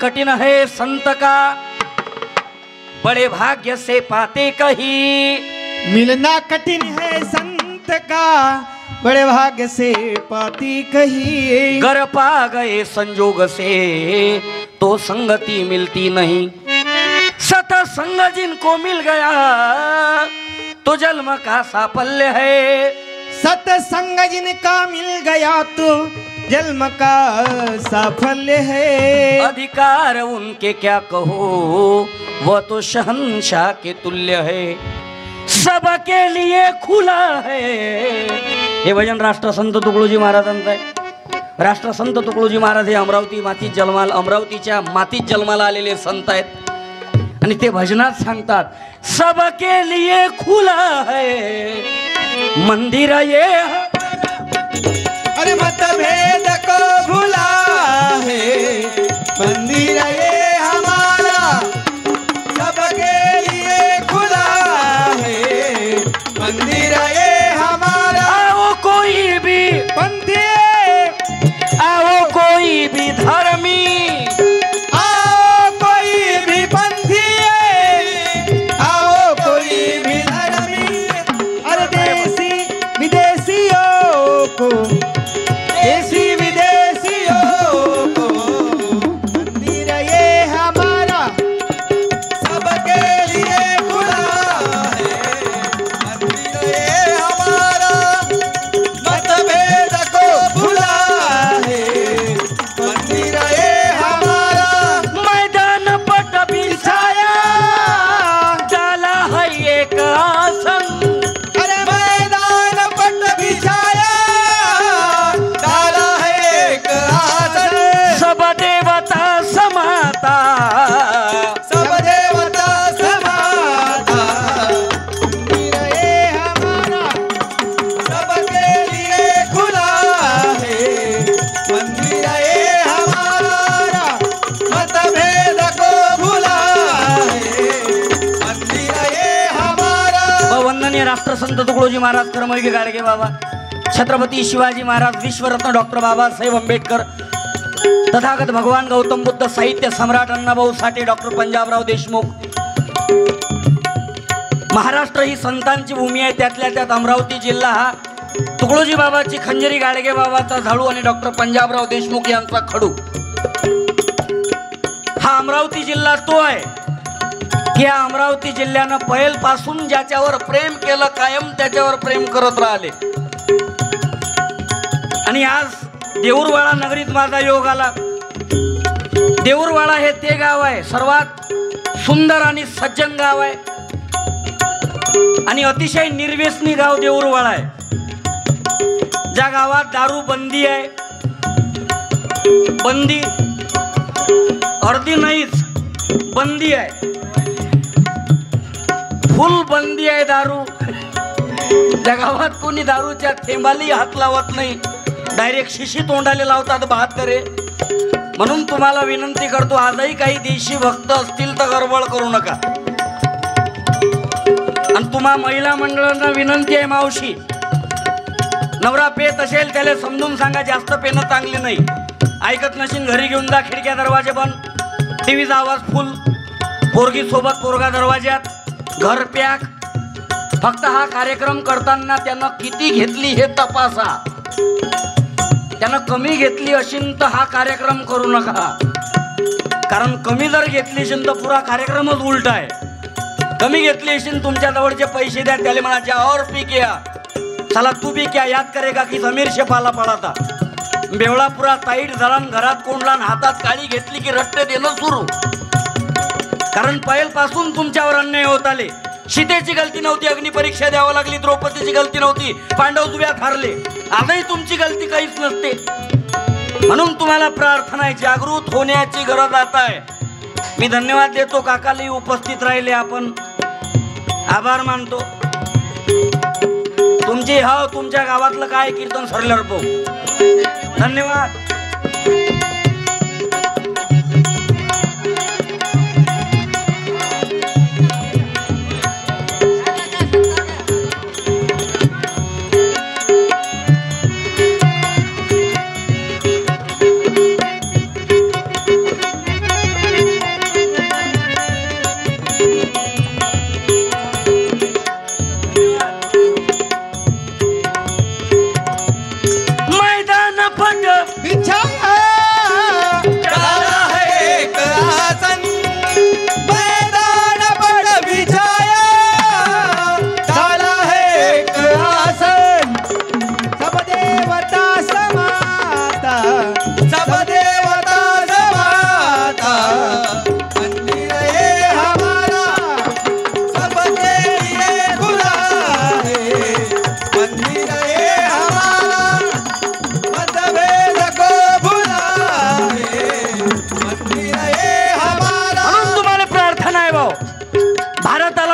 कठिन है संत का, बड़े भाग्य से पाते कहीं। मिलना कठिन है संत का, बड़े भाग्य से पाती कहीं। घर पा गए संजोग से तो संगति मिलती नहीं। सतसंग जिनको मिल गया तो जन्म का साफल्य है। सतसंग जिनका मिल गया तो जन्म का साफल्य है। अधिकार उनके क्या कहो, वह तो शहंशाह के तुल्य है। सबके लिए खुला है। हे भजन राष्ट्रसंत तुकडोजी महाराजांचं आहे। राष्ट्रसंत तुकडोजी महाराज हे अमरावतीच्या मातीत जन्माला आलेले संत आहेत आणि ते भजनात सांगतात, सबके लिए खुला है मंदिर ये। अरे मतभेद को भुला है मंदिर ये हमारा, सबके लिए खुला है मंदिर ये हमारा। आओ कोई भी पंथी, आओ कोई भी धर्मी, आओ कोई भी पंथी, आओ कोई भी धर्मी। अरे देसी विदेशियों को, देसी विदेशियों को मंदिर ये हमारा, सबके लिए खुला है मंदिर ये हमारा। मतभेद को भुला है मंदिर ये हमारा। मैदान पट बिछाया डाला है एक आसन। अरे मैदान पट बिछाया डाला है एक आसन। सब देवता समाता, सब देवता समाता मंदिर ये हमारा, सबके लिए खुला है मंदिर ये हमारा। मतभेद को भुला है मंदिर ये हमारा। वंदनीय राष्ट्रसंत तुकडोजी महाराज, करमळगे गाडगे बाबा, छत्रपती शिवाजी महाराज, विश्वरत्न डॉक्टर बाबासाहेब आंबेडकर, तथागत भगवान गौतम बुद्ध, साहित्य सम्राट अण्णाभाऊ साठे, डॉक्टर पंजाबराव देशमुख। महाराष्ट्र ही संतांची भूमी आहे, त्यातल्या त्यात अमरावती जिल्हा हा तुकडोजी बाबाची खंजरी, गाडगे बाबाचा झाडू आणि डॉक्टर पंजाबराव देशमुख यांचा खडू। हा अमरावती जिल्हा तो आहे की या अमरावती जिल्ह्यानं पहिलपासून ज्याच्यावर प्रेम केलं, कायम त्याच्यावर प्रेम करत राहिले। आणि आज देऊरवाडा नगरीत माझा योग आला। देऊरवाडा हे ते गाव आहे, सर्वात सुंदर आणि सज्जन गाव आहे आणि अतिशय निर्व्यसनी गाव देऊरवाडा आहे। ज्या गावात दारू बंदी आहे, बंदी अर्धी नाहीच, बंदी आहे, फुल बंदी आहे दारू। त्या गावात कोणी दारूच्या थेंबाली हात लावत नाही, डायरेक्ट शिशी तोंडाले लावतात 72। म्हणून तुम्हाला विनंती करतो, आजही काही देशी भक्त असतील तर गडबड करू नका। आणि तुम्हा महिला मंडळांना विनंती आहे, मावशी नवरा पेत असेल त्याला समजून सांगा, जास्त पेनं चांगली नाही। ऐकत नशीन घरी घेऊन जा, खिडक्या दरवाजे बंद, टीव्हीचा आवाज फुल, पोरगी सोबत पोरगा दरवाज्यात, घर पॅक। फक्त हा कार्यक्रम करताना त्यानं किती घेतली हे तपासा। त्यानं कमी घेतली असेल तर हा कार्यक्रम करू नका, कारण कमी जर घेतली असेल तर पुरा कार्यक्रमच उलटा आहे। कमी घेतली असेल, तुमच्या जवळचे पैसे द्या, त्याला म्हणा जा और पी क्या, चला तू भी क्या याद करेगा की जमीर से पाला पडा था। बेवळा पुरा ताईट झाला, घरात कोंडला, हातात काळी घेतली की रट्टे देणं सुरू। कारण पहिल्यापासून तुमच्यावर अन्याय होत आले। सीतेची गलती नव्हती, अग्निपरीक्षा द्यावी लागली, द्रौपदीची गलती नव्हती, पांडव जुव्यात हारले। आजही तुमची गलती काहीच नसते। म्हणून तुम्हाला प्रार्थना आहे, जागृत होण्याची गरज आता आहे। मी धन्यवाद देतो काकाला उपस्थित राहिले, आपण आभार मानतो तुमची। हा तुमच्या गावातलं काय कीर्तन सरल्यावर पाहू। धन्यवाद।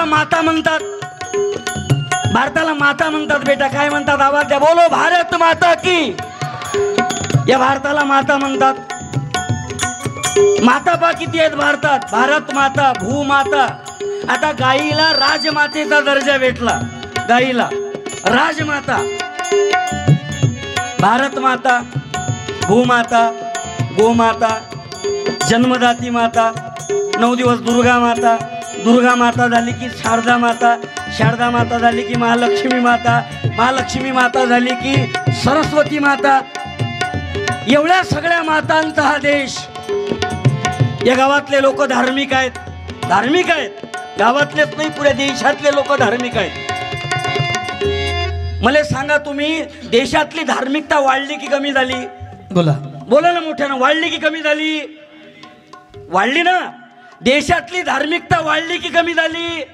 भारताला माता म्हणतात, भारताला माता म्हणतात बेटा. काय म्हणतात? आवाज द्या, बोलो भारत माता की. या भारताला माता म्हणतात. माता पा किती आहेत भारतात? भारत माता, भूमाता. आता गाईला राजमातेचा दर्जा भेटला, गाईला राजमाता. भारत माता, भूमाता, गोमाता, जन्मदाती माता, 9 दिवस दुर्गा माता, दुर्गा माता झाली की शारदा माता, शारदा माता झाली की महालक्ष्मी माता, महालक्ष्मी माता झाली की सरस्वती माता. एवढ्या सगळ्या मातांचा हा देश. या गावातले लोक धार्मिक आहेत, धार्मिक आहेत. गावातलेच नाही, पुऱ्या देशातले लोक धार्मिक आहेत. मला सांगा तुम्ही, देशातली धार्मिकता वाढली की कमी झाली? बोला बोला ना मोठ्यानं, वाढली की कमी झाली? वाढली ना. देशातली धार्मिकता वाढली की कमी झाली?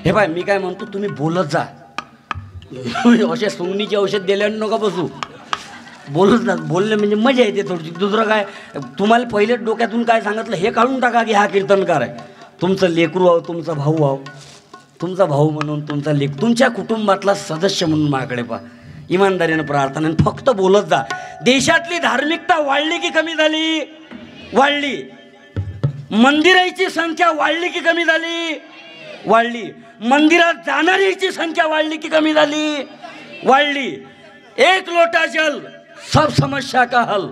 हे बाय, मी काय म्हणतो, तुम्ही बोलत जा. अशा सोंगणीचे औषध दिल्याने नका बसू, बोलत जा. बोलले म्हणजे मजा येते थोडीशी. दुसरं काय, तुम्हाला पहिले डोक्यातून काय सांगितलं हे काढून टाका की हा कीर्तनकार आहे. तुमचं लेकरू आहो, तुमचा भाऊ आहो, तुमचा भाऊ म्हणून, तुमचा लेक, तुमच्या कुटुंबातला सदस्य म्हणून माझ्याकडे पहा. इमानदारीनं प्रार्थना, फक्त बोलत जा. देशातली धार्मिकता वाढली की कमी झाली? वाढली. मंदिराची संख्या वाढली की कमी झाली? वाढली. मंदिरात जाणाऱ्याची संख्या वाढली की कमी झाली? वाढली. एक लोटा जल सब समस्या का हल.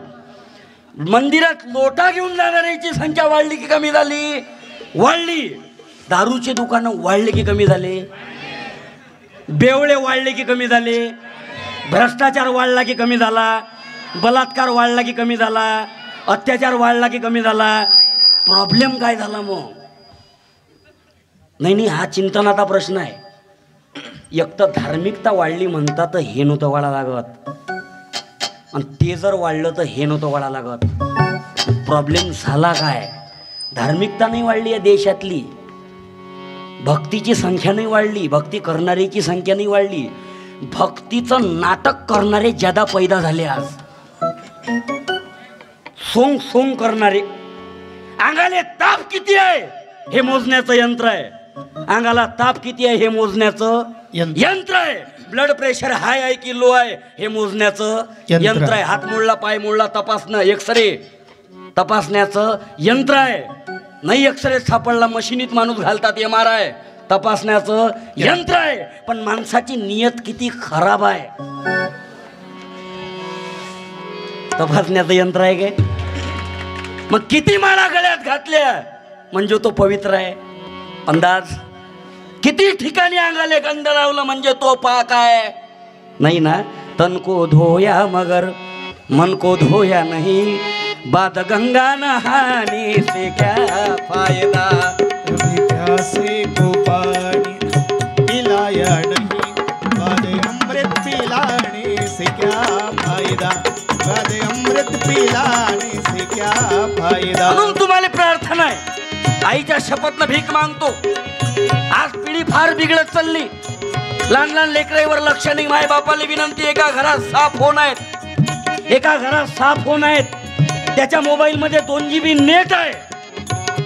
मंदिरात लोटा घेऊन जाणाऱ्याची संख्या वाढली की कमी झाली? वाढली. दारूचे दुकानं वाढले की कमी झाले? बेवळे वाढले की कमी झाले? भ्रष्टाचार वाढला की कमी झाला? बलात्कार वाढला की कमी झाला? अत्याचार वाढला की कमी झाला? प्रॉब्लेम काय झाला मग? नाही, हा चिंतनाचा प्रश्न आहे. एक तर धार्मिकता वाढली म्हणतात तर हे नव्हतं वाढा लागत, आणि ते जर वाढलं तर हे नव्हतं वाढा लागत. प्रॉब्लेम झाला काय? धार्मिकता नाही वाढली या देशातली, भक्तीची संख्या नाही वाढली, भक्ती करणाऱ्याची संख्या नाही वाढली. भक्तीचं नाटक करणारे ज्यादा पैदा झाले आज. सोंग सोंग करणारे. अंगाले ताप किती आहे हे मोजण्याचं यंत्र आहे. अंगाला ताप किती आहे हे मोजण्याचं यंत्र आहे. ब्लड प्रेशर हाय आहे की लो आहे हे मोजण्याचं यंत्र आहे. हात मोडला, पाय मोडला, तपासणं, एक्सरे तपासण्याचं यंत्र आहे. नाही एक्सरे सापडला, मशिनीत माणूस घालतात, MRI तपासण्याचं यंत्र आहे. पण माणसाची नियत किती खराब आहे तपासण्याचं यंत्र आहे काय? मग किती माळा गळ्यात घातल्या म्हणजे तो पवित्र आहे? अंदाज. किती ठिकाणी अंगाले गंध लावलं म्हणजे तो पाक आहे? नाही ना. तन को धोया मगर मन को धोया नहीं, बाद गंगा नहाने से क्या फायदा. प्यासे को पानी पिलाया नहीं, बाद अमृत पिलाने से क्या फायदा. बाद अमृत पिलाने से क्या फायदा. म्हणून तुम्हाला प्रार्थना आहे, आईच्या शपथनं भीक मागतो. आज पिढी फार बिघडत चालली. लहान लहान लेकराईवर लक्ष नाही. माय बापाला विनंती, एका घरात 6 फोन आहेत, एका घरात 6 फोन आहेत. त्याच्या मोबाईलमध्ये 2 GB नेट आहे.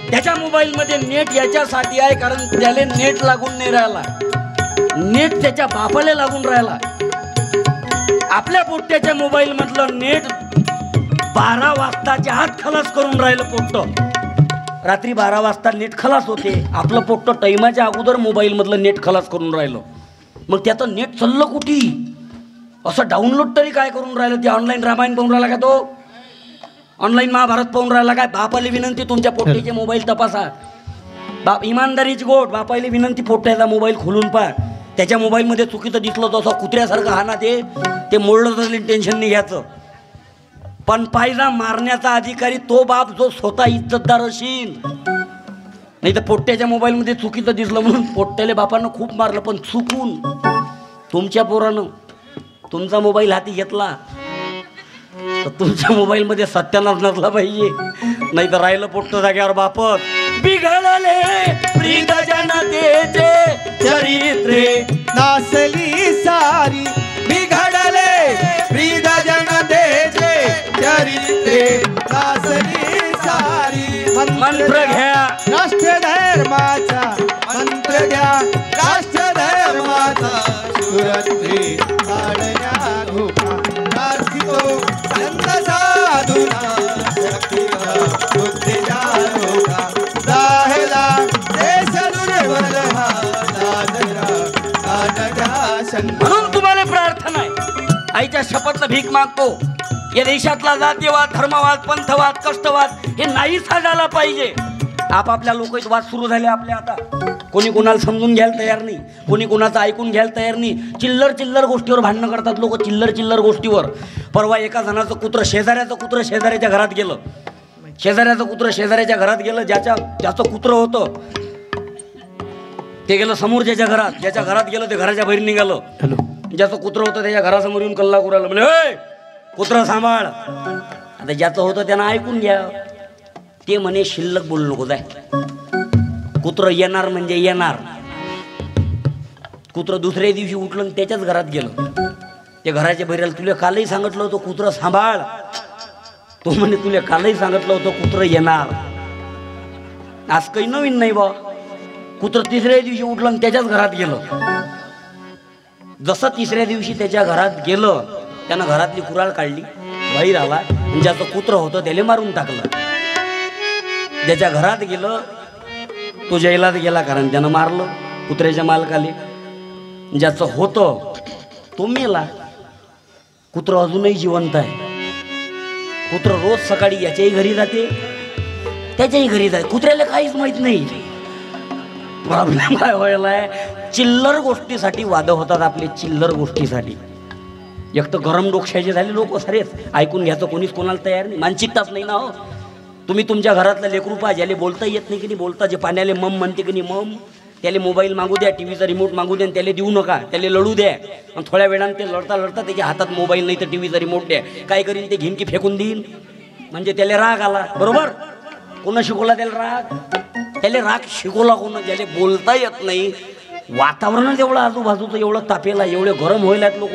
त्याच्या मोबाईलमध्ये नेट याच्यासाठी आहे कारण त्याला नेट लागून नाही राहिला, नेट त्याच्या बापाला लागून राहिला. आपल्या पोट्ट्याच्या मोबाईल मधलं नेट 12 वाजताच्या आत खलास करून राहिलं पोट्ट. रात्री 12 वाजता नेट खलास होते, आपलं पोट्ट टाइमाच्या अगोदर मोबाईल मधलं नेट खलास करून राहिलं. मग त्याचं नेट चाललं कुठे? असं डाउनलोड तरी काय करून राहिलं? ते ऑनलाईन रामायण पाहून राहिला का? तो ऑनलाईन महाभारत पाहून राहिला काय? बापाली विनंती, तुमच्या पोट्ट्याचे मोबाईल तपासा. बाप इमानदारीची गोट. बापाली विनंती, पोट्ट्याचा मोबाईल खोलून पहा. त्याच्या मोबाईलमध्ये चुकीचं दिसलं तर असं कुत्र्यासारखं हा ना ते मोडलं तर टेन्शन नाही घ्यायचं. पण पायजा मारण्याचा अधिकारी तो बाप जो स्वतः इज्जतदार असेल. नाही तर पोट्ट्याच्या मोबाईलमध्ये चुकीचं दिसलं म्हणून पोट्ट्याले बापानं खूप मारलं, पण चुकून तुमच्या पोरानं तुमचा मोबाईल हाती घेतला तर तुमच्या मोबाईलमध्ये सत्यानाश नसला पाहिजे. नाही तर राहिलं पोट्ट जाग्यावर बापत. बिघडले प्रीत जनतेचे चरित्रे नासली सारी. बिघडले प्रीत जनतेचे चरित्रे नासली सारी. मंत्र घ्या राष्ट्र धर्माचा मंत्र घ्या. संत म्हणून तुम्हाला प्रार्थना आहे, आईच्या शपथनं भीक मागतो. या देशातला जातीयवाद, धर्मवाद, पंथवाद, कष्टवाद हे नाही झाला पाहिजे. आपापल्या लोक वाद सुरू झाले आपल्या. आता कोणी कोणाला समजून घ्यायला तयार नाही, कोणी कोणाचं ऐकून घ्यायला तयार नाही. चिल्लर गोष्टीवर भांडणं करतात लोक, चिल्लर गोष्टीवर. परवा एका जणाचं कुत्रं, शेजाऱ्याचं कुत्रं शेजाऱ्याच्या घरात गेलं. शेजाऱ्याचं कुत्रं शेजाऱ्याच्या घरात गेलं. ज्याचं कुत्रं होतं ते गेलं समोरच्या घरात. ज्याच्या घरात गेलं ते घराच्या बाहेर निघालं. ज्याचं कुत्रं होतं त्याच्या घरासमोर येऊन कल्ला कुराला, म्हणजे हे कुत्रं सांभाळ. आता ज्याचं होतं त्यानं ऐकून घ्या. ते म्हणे शिल्लक बोलू नको, जाय. कुत्रं येणार म्हणजे येणार. कुत्रं दुसऱ्या दिवशी उठलं आणि त्याच्याच घरात गेलं. ते घराच्या बाहेर, तुला कालही सांगितलं होतं कुत्रं सांभाळ. तो म्हणे तुला कालही सांगितलं होतं कुत्रं येणार. आज काही नवीन नाही बा. कुत्रं तिसऱ्या दिवशी उठलं आणि त्याच्याच घरात गेलं. जसं तिसऱ्या दिवशी त्याच्या घरात गेलं, त्यानं घरातली कुऱ्हाड काढली, बाहेर आला. ज्याचं कुत्रं होतं त्याला मारून टाकलं. ज्याच्या घरात गेलं तो जैलात गेला, कारण त्यानं मारलं कुत्र्याच्या मालकाले. ज्याचं होतं तो मेला. कुत्रं अजूनही जिवंत आहे. कुत्रं रोज सकाळी याच्याही घरी जाते, त्याच्याही घरी जाते. कुत्र्याला काहीच माहित नाही. प्रॉब्लेम काय व्हायलाय, चिल्लर गोष्टीसाठी वाद होतात आपले, चिल्लर गोष्टीसाठी. एक तर गरम डोक्याचे झाले लोक सारेच, ऐकून घ्यायचं कोणीच कोणाला तयार नाही. मानसिकताच नाही ना हो. तुम्ही तुमच्या घरातलं लेकरू पहा, ज्याला बोलता येत नाही की नाही बोलता, जे पाण्याले मम म्हणते की नाही मम, त्याला मोबाईल मागू द्या, टीव्हीचा रिमोट मागू द्या, त्याला देऊ नका, त्याला लढू द्या. आणि थोड्या वेळानं ते लढता त्याच्या हातात मोबाईल नाही तर टीव्हीचा रिमोट द्या. काय करीन ते, घेईन की फेकून देईन. म्हणजे त्याला राग आला, बरोबर. कोण शिकवला त्याला राग? त्याला राग शिकवला कोण? ज्याला बोलता येत नाही. वातावरणच एवढं आजूबाजूचं एवढं तापेला, एवढे गरम व्हायलात लोक.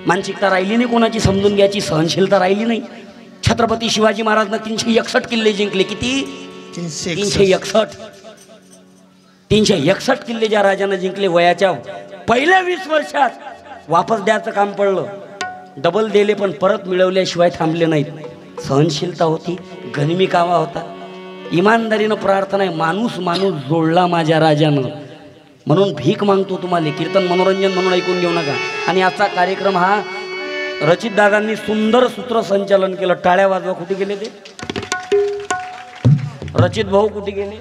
मानसिकता राहिली नाही कोणाची समजून घ्यायची, सहनशीलता राहिली नाही. छत्रपती शिवाजी महाराजनं 361 किल्ले जिंकले. किती? 361. 361 किल्ले ज्या राजानं जिंकले वयाच्या पहिल्या 20 वर्षात, वापस द्यायचं काम पडलं. डबल दिले पण परत मिळवल्याशिवाय थांबले नाहीत. सहनशीलता होती, गनिमी कामा होता. इमानदारीनं प्रार्थना आहे, माणूस जोडला माझ्या राजानं. म्हणून भीक मागतो तुम्हाला. कीर्तन मनोरंजन म्हणून ऐकून घेऊ नका. आणि आजचा कार्यक्रम हा रचित दादांनी सुंदर सूत्रसंचालन केलं. टाळ्या वाजवा. कुठे गेले ते रचित भाऊ, कुठे गेले?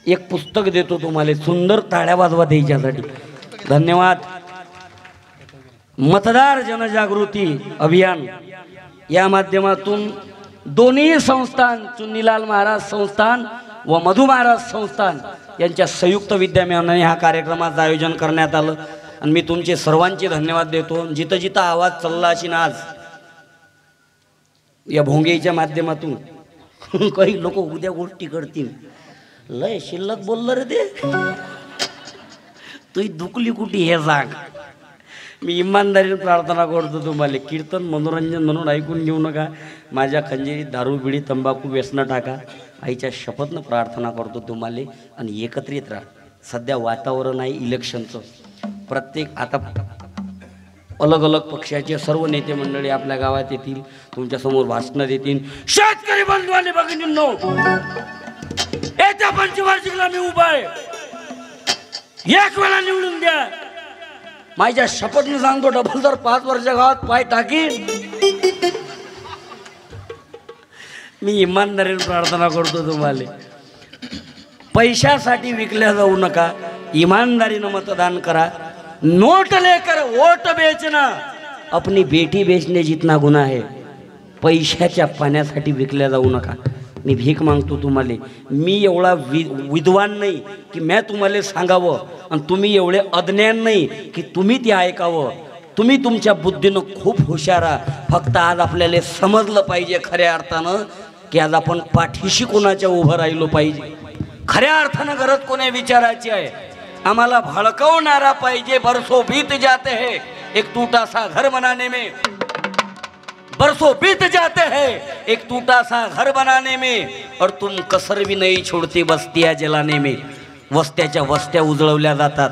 एक पुस्तक देतो तुम्हाला, सुंदर टाळ्या वाजवा द्यायच्यासाठी. धन्यवाद. मतदार जनजागृती अभियान या माध्यमातून दोन्ही संस्थान, चुन्नीलाल महाराज संस्थान व मधु महाराज संस्थान यांच्या संयुक्त विद्यमाने हा कार्यक्रमाचं आयोजन करण्यात आलं. आणि मी तुमचे सर्वांचे धन्यवाद देतो. जिथं जिथं आवाज चालला अशी ना आज या भोंगेच्या माध्यमातून काही लोक उद्या गोष्टी करतील. लय शिल्लक बोललं रे ते, तुही दुखली कुठे हे सांग. मी इमानदारीने प्रार्थना करतो तुम्हाला. कीर्तन मनोरंजन म्हणून ऐकून घेऊ नका. माझ्या खंजेरीत दारू बिडी तंबाखू व्यसनं टाका. आईच्या शपथनं प्रार्थना करतो तुम्हाला. आणि एकत्रित राहा. सध्या वातावरण आहे इलेक्शनचं. प्रत्येक आता अलग अलग पक्षाचे सर्व नेते मंडळी आपल्या गावात येतील, तुमच्यासमोर भाषणं देतील. शेतकरी बंधूंनी भगिनींनो, येत्या पंचवार्षिकला मी उभा आहे. एक वेळा निवडून द्या. माझ्या शपथने सांगतो, डबल जर 5 वर्षा गावात पाय टाकीन. मी इमानदारीने प्रार्थना करतो तुम्हाला. पैशासाठी विकल्या जाऊ नका. ईमानदारीनं मतदान करा. नोट लेकर वोट बेचना अपनी बेटी बेचने जितना गुन्हा है. पैशाच्या पाण्यासाठी विकल्या जाऊ नका. मी भीक मागतो तुम्हाला. मी एवढा विद्वान नाही की मी तुम्हाला सांगावं, आणि तुम्ही एवढे अज्ञान नाही की तुम्ही ते ऐकावं. तुम्ही तुमच्या बुद्धीनं खूप हुशार आहात. फक्त आज आपल्याला समजलं पाहिजे खऱ्या अर्थानं की आज आपण पाठीशी कोणाच्या उभं राहिलो पाहिजे. खऱ्या अर्थानं गरज कोण्या विचाराची आहे. आम्हाला भड़कवणारा पाहिजे. बरसों बीत जाते हैं एक टूटा सा घर बनाने में. बरसों बीत जाते हैं एक टूटा सा घर बनाने में, और तुम कसर भी नहीं छोड़ते बस्तियां जलाने में. वस्त्याच्या वस्त्या उजळवल्या जातात.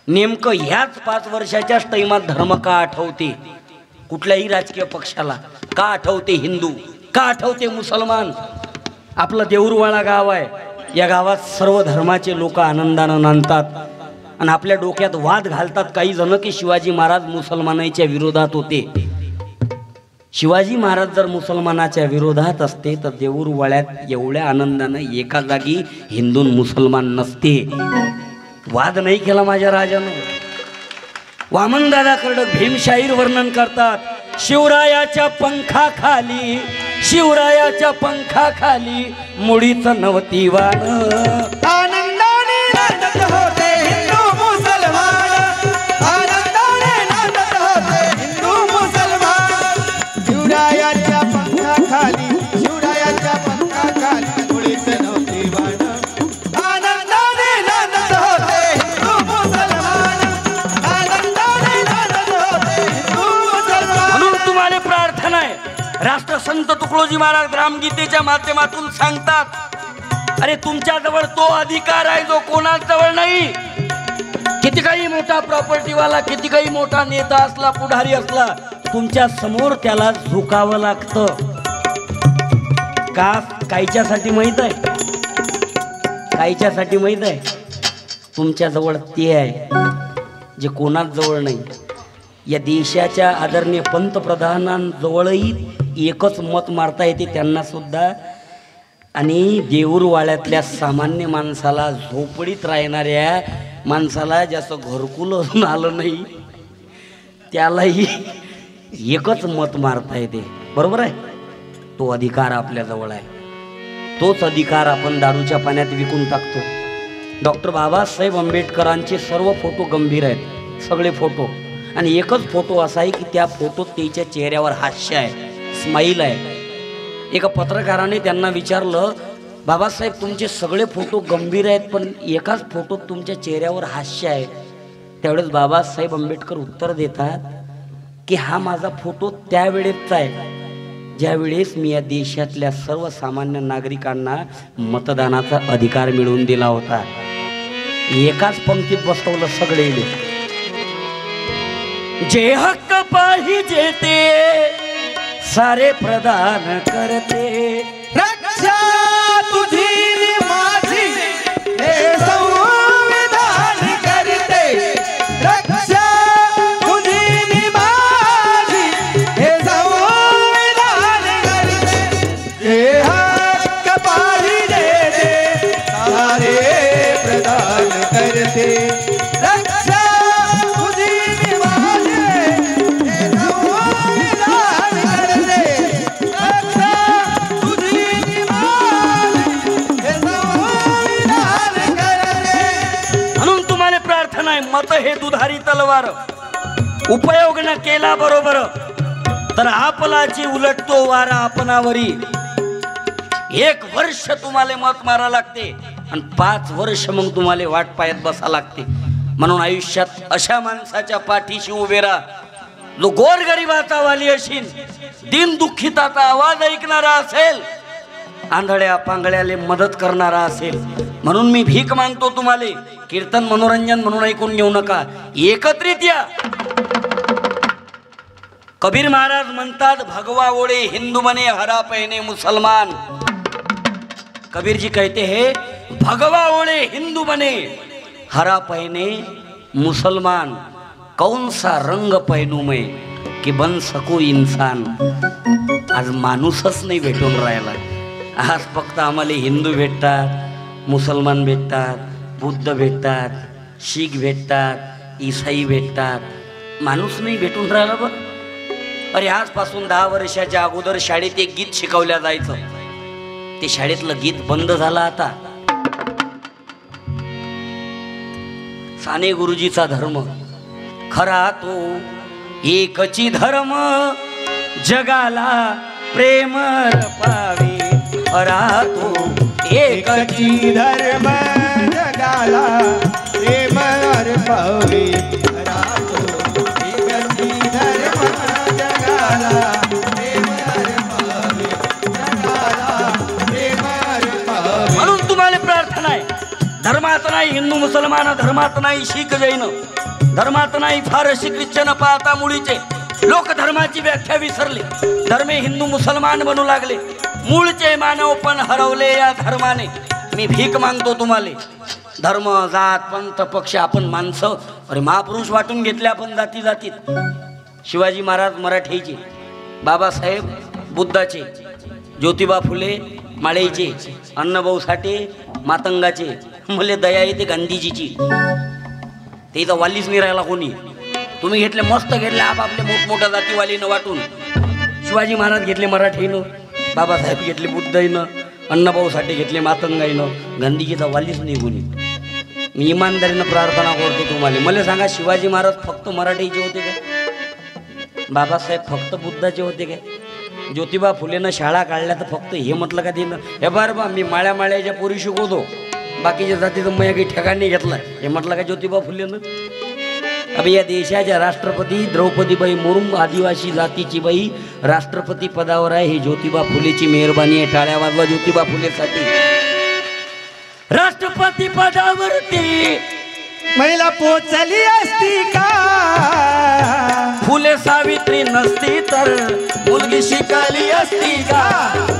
नेमकं ह्याच 5 वर्षाच्याच टाइमात धर्म का आठवते कुठल्याही राजकीय पक्षाला? का आठवते हिंदू? का आठवते मुसलमान? आपलं देऊरवाडा गाव आहे. या गावात सर्व धर्माचे लोक आनंदानं नांदतात. आणि आपल्या डोक्यात वाद घालतात काही जण की शिवाजी महाराज मुसलमानाच्या विरोधात होते. शिवाजी महाराज जर मुसलमानाच्या विरोधात असते तर देऊर वाड्यात एवढ्या आनंदानं एका जागी हिंदू मुसलमान नसते. वाद नाही केला माझ्या राजानं. वामनदादा कर्डक भीमशाहीर वर्णन करतात. शिवरायाच्या पंखाखाली, शिवरायाच्या पंखाखाली मुडीच नव्हती वाण. आनंदाने नाचत होते हिंदू मुसलमान, आनंदाने नाचत होते हिंदू मुसलमान. शिवरायाच्या पंखाखाली, शिवरायाच्या पंखाखाली मुळीच नव्हती वाण. आनंदाने नाचत होते हिंदू मुसलमान, आनंदाने नाचत होते हिंदू मुसलमान. म्हणून तुम्हाला प्रार्थना आहे. राष्ट्रसंत तुकडोजी महाराज रामगीतेच्या माध्यमातून सांगतात, अरे तुमच्याजवळ तो अधिकार आहे जो कोणाजवळ नाही. किती काही मोठा प्रॉपर्टीवाला, किती काही मोठा नेता असला, पुढारी असला, तुमच्या समोर त्याला झुकावं लागतं. का? कायच्यासाठी माहित आहे? कायच्यासाठी माहित आहे? तुमच्याजवळ ते आहे जे कोणाच जवळ नाही. या देशाच्या आदरणीय पंतप्रधानांजवळही एकच मत मारता येते त्यांना सुद्धा, आणि देऊरवाड्यातल्या सामान्य माणसाला, झोपडीत राहणाऱ्या माणसाला ज्याचं घरकुल अजून आलं नाही त्यालाही एकच मत मारता येते. बरोबर आहे? तो अधिकार आपल्याजवळ आहे. तोच अधिकार आपण दारूच्या पाण्यात विकून टाकतो. डॉक्टर बाबासाहेब आंबेडकरांचे सर्व फोटो गंभीर आहेत, सगळे फोटो, आणि एकच फोटो असा आहे की त्या फोटोत त्याच्या चेहऱ्यावर हास्य आहे, स्माईल आहे. एका पत्रकाराने त्यांना विचारलं, बाबासाहेब तुमचे सगळे फोटो गंभीर आहेत पण एकाच फोटोत तुमच्या चेहऱ्यावर हास्य आहे. त्यावेळेस बाबासाहेब आंबेडकर उत्तर देतात की हा माझा फोटो त्यावेळेसचा आहे ज्यावेळेस मी या देशातल्या सर्वसामान्य नागरिकांना मतदानाचा अधिकार मिळवून दिला होता. एकाच पंक्तीत बसवलं सगळे. जे हक्क पाहिजे ते सारे प्रदान करते, रक्षा तुझी माझी हे संविधान करते. रक्षा तुझी माझी हे संविधान करते. हे हक्क पाहिजे ते सारे प्रदान करते. रक्षा तुझी माझी हे संविधान करते. रक्षा तुझी माझी हे संविधान करते. म्हणून तुम्हाला प्रार्थना आहे, मत हे दुधारी तलवार, उपयोग न केला बरोबर तर आपलाची उलटतो वारा आपणावरी. 1 वर्ष तुम्हाला मत मारा लागते आणि 5 वर्ष मग तुम्हाला वाट पाहत बसा लागते. म्हणून आयुष्यात अशा माणसाच्या पाठीशी उभे राहा जो गोरगरिबाचा वाली असेल, दिन दुःखिताचा आवाज ऐकणारा असेल, आंधळ्या पांगळ्याले मदत करणारा असेल. म्हणून मी भीक मागतो तुम्हाला. कीर्तन मनोरंजन म्हणून ऐकून घेऊ नका, एकत्रित या. कबीर महाराज म्हणतात, भगवा ओळे हिंदू बने हरा पहने मुसलमान. कबीर जी कहते हैं, भगवा ओळे हिंदू बने हरा पहने मुसलमान. कौन सा रंग पहनू मैं कि बन सकू इंसान. आज माणूसच नाही भेटून राहिला. आज फक्त आम्हाला हिंदू भेटतात, मुसलमान भेटतात, बुद्ध भेटतात, शीख भेटतात, ईसाई भेटतात, माणूस नाही भेटून राहिला. बघ, अरे आजपासून 10 वर्षाच्या अगोदर शाळेत एक गीत शिकवल्या जायचं. ते शाळेतलं गीत बंद झालं आता. साने गुरुजीचा धर्म खरा तो एकची धर्म, जगाला प्रेम पावे. खरा तो एकची धर्म जगाला प्रेम पावे. खरा तो एकची धर्म जगाला प्रेम पावे. जगाला प्रेम पावे. म्हणून तुम्हाला प्रार्थना आहे, धर्मात नाही हिंदू मुसलमान, धर्मात नाही शीख जैन, धर्मात नाही फारसी ख्रिश्चन, पाहता मुळीचे लोक धर्माची व्याख्या विसरले. धर्मे हिंदू मुसलमान बनू लागले. मूळचे मानव पण हरवले या धर्माने. मी भीक मागतो तुम्हाला, धर्म जात पंथ पक्ष आपण माणसं अरे महापुरुष वाटून घेतले आपण जाती जातीत. शिवाजी महाराज मराठीचे, बाबासाहेब बुद्धाचे, ज्योतिबा फुले माळेचे, अण्णाभाऊ साठे मातंगाचे, मले दया येते गांधीजीची. ते इथं वालीच नाही राहिला कोणी. तुम्ही घेतले मस्त घेतले आपापले मोठमोठ्या जातीवालीनं वाटून. शिवाजी महाराज घेतले मराठीनं, बाबासाहेब घेतले बुद्धईनं, अण्णाभाऊ साठे घेतले मातंगाईनं, गांधीजीचा वालीच नाही कोणी. मी इमानदारीनं प्रार्थना करतो तुम्हाला. मला सांगा शिवाजी महाराज फक्त मराठीचे होते काय? बाबासाहेब फक्त बुद्धाचे होते काय? ज्योतिबा फुलेनं शाळा काढल्या तर फक्त हे म्हटलं का तिनं हे बरं बा मी माळ्याच्या पोरी शिकवतो, बाकीच्या जातीचं मग काही ठिकाण नाही घेतलं हे म्हटलं का ज्योतिबा फुलेनं? अब या देशाच्या राष्ट्रपती द्रौपदीबाई मुर्मू आदिवासी जातीची बाई राष्ट्रपती पदावर आहे. ही ज्योतिबा फुलेची मेहरबानी आहे. टाळ्या वाजवा ज्योतिबा फुलेसाठी. राष्ट्रपती पदावरती महिला पोचली असती का? फुले सावित्री नसती तर मुलगी शिकाली असती का?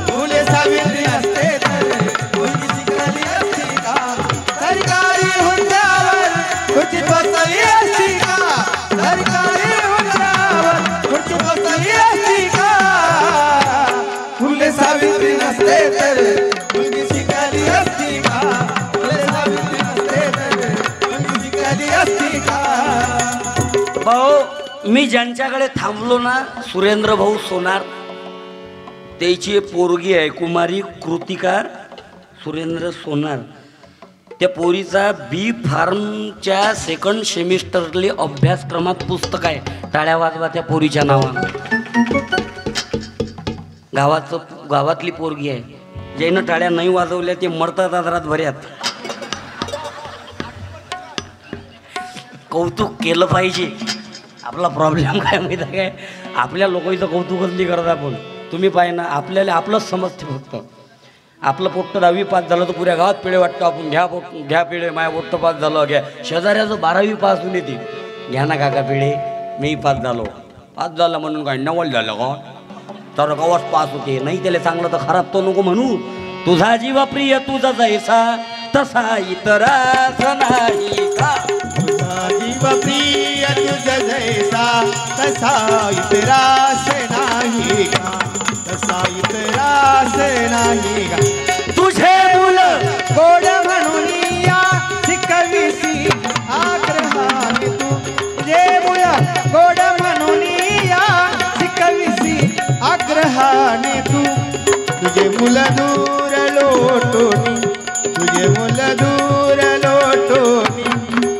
फुले सावित्री असते तर मुलगी शिकली असती का? सरकारी हुद्द्यावर खुर्ची बसली असती का? सरकारी हुद्द्यावर खुर्ची बसली असती का? फुले सावित्री नसते तर मुलगी शिकली असती का? फुले सावित्री नसते तर मुलगी शिकली असती का? भाऊ मी ज्यांच्याकडे थांबलो ना, सुरेंद्र भाऊ सोनार, त्याची पोरगी आहे कुमारी कृतिका सुरेंद्र सोनार. त्या पोरीचा बी फार्मच्या सेकंड सेमिस्टरले अभ्यासक्रमात पुस्तक आहे. टाळ्या वाजवा त्या पोरीच्या नावानं. गावातली पोरगी आहे. ज्यानं टाळ्या नाही वाजवल्या ते मरतात आदरात भऱ्यात. कौतुक केलं पाहिजे. आपला प्रॉब्लेम काय माहिती आहे काय? आपल्या लोकांचं कौतुकच नाही करत आपण. तुम्ही पाहिजे ना, आपल्याला आपलंच समजते फक्त. आपलं पोट्ट 10वी पास झालं तर पुऱ्या गावात पिढे वाटतं आपण घ्या पिढे माझ्या पोट्ट पास झालं घ्या. शेजाऱ्याचं 12वी पास होऊन येते घ्या ना काका पिढे मी पास झालं म्हणून काय नवल झालं का तर गावात पास होते नाही. त्याला चांगलं तर खराब तो नको म्हणू. तुझा जीवा प्रिय तुझा जैसा तसा इतरास नाही का? जीव प्रिय तुझ जैसा तसा इतरास नाही का? तसा इतरास नाही का? तुझे मुलं गोड म्हणून या शिकविसी आग्रहाने तू. तुझे मुलं गोड म्हणून या शिकविसी आग्रहाने तू. तुझे मुलं दूर लोटोनी, तुझे मुलं दूर लोटोनी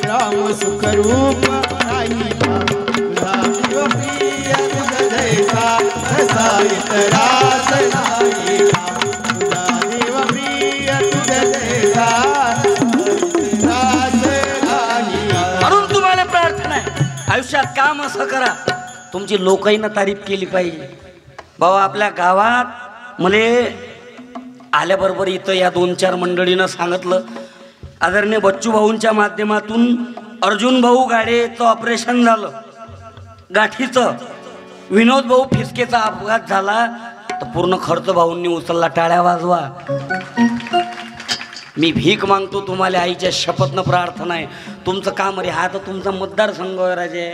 राम सुखरूप राही का? तुझा जीव प्रिय तुझ जैसा तसा इतरास नाही का? तुझा जीव प्रिय तुझ जैसा इतरास नाही का? म्हणून तुम्हाला प्रार्थना आहे आयुष्यात काम असं करा तुमची लोकांना तारीफ केली पाहिजे. बाबा आपल्या गावात मले आल्याबरोबर इथं या 2-4 मंडळीनं सांगितलं आदरणीय बच्चू भाऊंच्या माध्यमातून अर्जुन भाऊ गाडेचं ऑपरेशन झालं गाठीचं. विनोद भाऊ फिसकेचा अपघात झाला तर पूर्ण खर्च भाऊंनी उचलला. टाळ्या वाजवा. मी भीक मागतो तुम्हाला आईच्या शपथनं प्रार्थना आहे. तुमचं काम रे हा तर तुमचा मतदारसंघ राजे.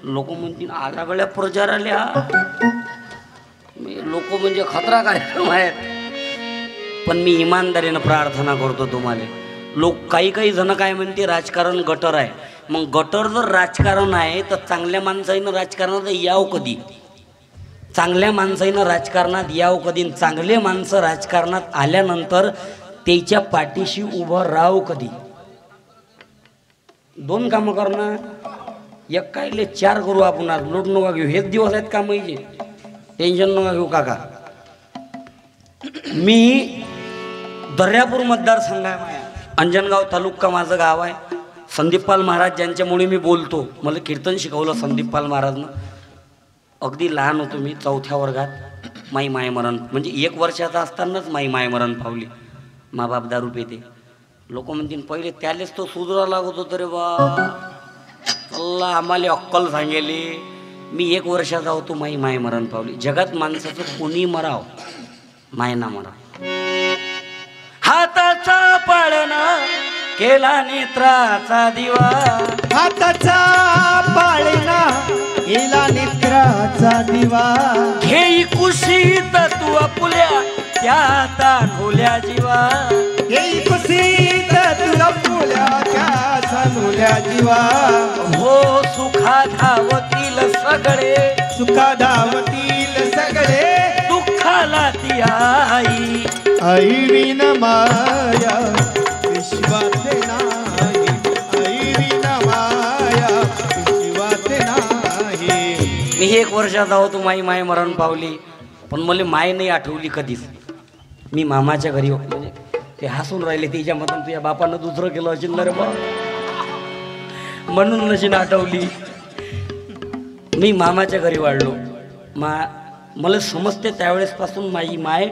लोक म्हणतील आगागळ्या प्रचार आल्या लोक म्हणजे खतरा कार्यक्रम आहेत. पण मी इमानदारीनं प्रार्थना करतो तुम्हाला. लोक काही जण काय म्हणते राजकारण गटर आहे. मग गटर जर राजकारण आहे तर चांगल्या माणसाईनं राजकारणात याव कधी? चांगल्या माणसाईनं राजकारणात याव कधी? चांगले माणसं राजकारणात आल्यानंतर त्याच्या पाठीशी उभं राहावं कधी? 2 कामं करणार एक कायले 4 करू आपण. आज लोट नका घेऊ. हेच दिवस आहेत का माहिती? टेन्शन नका घेऊ काका. मी दर्यापूर मतदारसंघ आहे माझ्या. अंजनगाव तालुका माझं गाव आहे. संदीपपाल महाराज ज्यांच्यामुळे मी बोलतो. मला कीर्तन शिकवलं संदीपपाल महाराजनं. अगदी लहान होतो मी 4थ्या वर्गात. माई मायमरण म्हणजे 1 वर्षाचा असतानाच माई मायमरण पावली. माबाप दारू पेते. लोक म्हणतील पहिले त्यालेच तो सुधरा लागत होतो रे बा. अल्ला आम्हाला अक्कल सांगेली. मी 1 वर्षाचा होतो माई मायमरण पावली. जगात माणसाचं कोणी मराव मायना मराव. हाताचा पाळणा केला नेत्राचा दिवा हाताचा पाळणा केला नेत्राचा दिवा घेई कुशीत तू आपुल्या त्या तान्हुल्या जीवा येई कुसीत तुला फुल्या त्या सानुल्या जीवा हो सुखा धावतील सगळे सुखा धावतील सगळे दुःखाला ती आई आई विन माया विश्वात नाही आई विन माया विश्वात नाही. मी 1 वर्षात आहो तू माई माय मरण पावली पण मला माय नाही आठवली कधीच. मी मामाच्या घरी म्हणजे ते हसून राहिले तिच्या मधून तुझ्या बापानं दुसरं केलं असेल ना रे बा म्हणून नशीन आठवली. मी मामाच्या घरी वाढलो मला समजते त्यावेळेसपासून माझी माय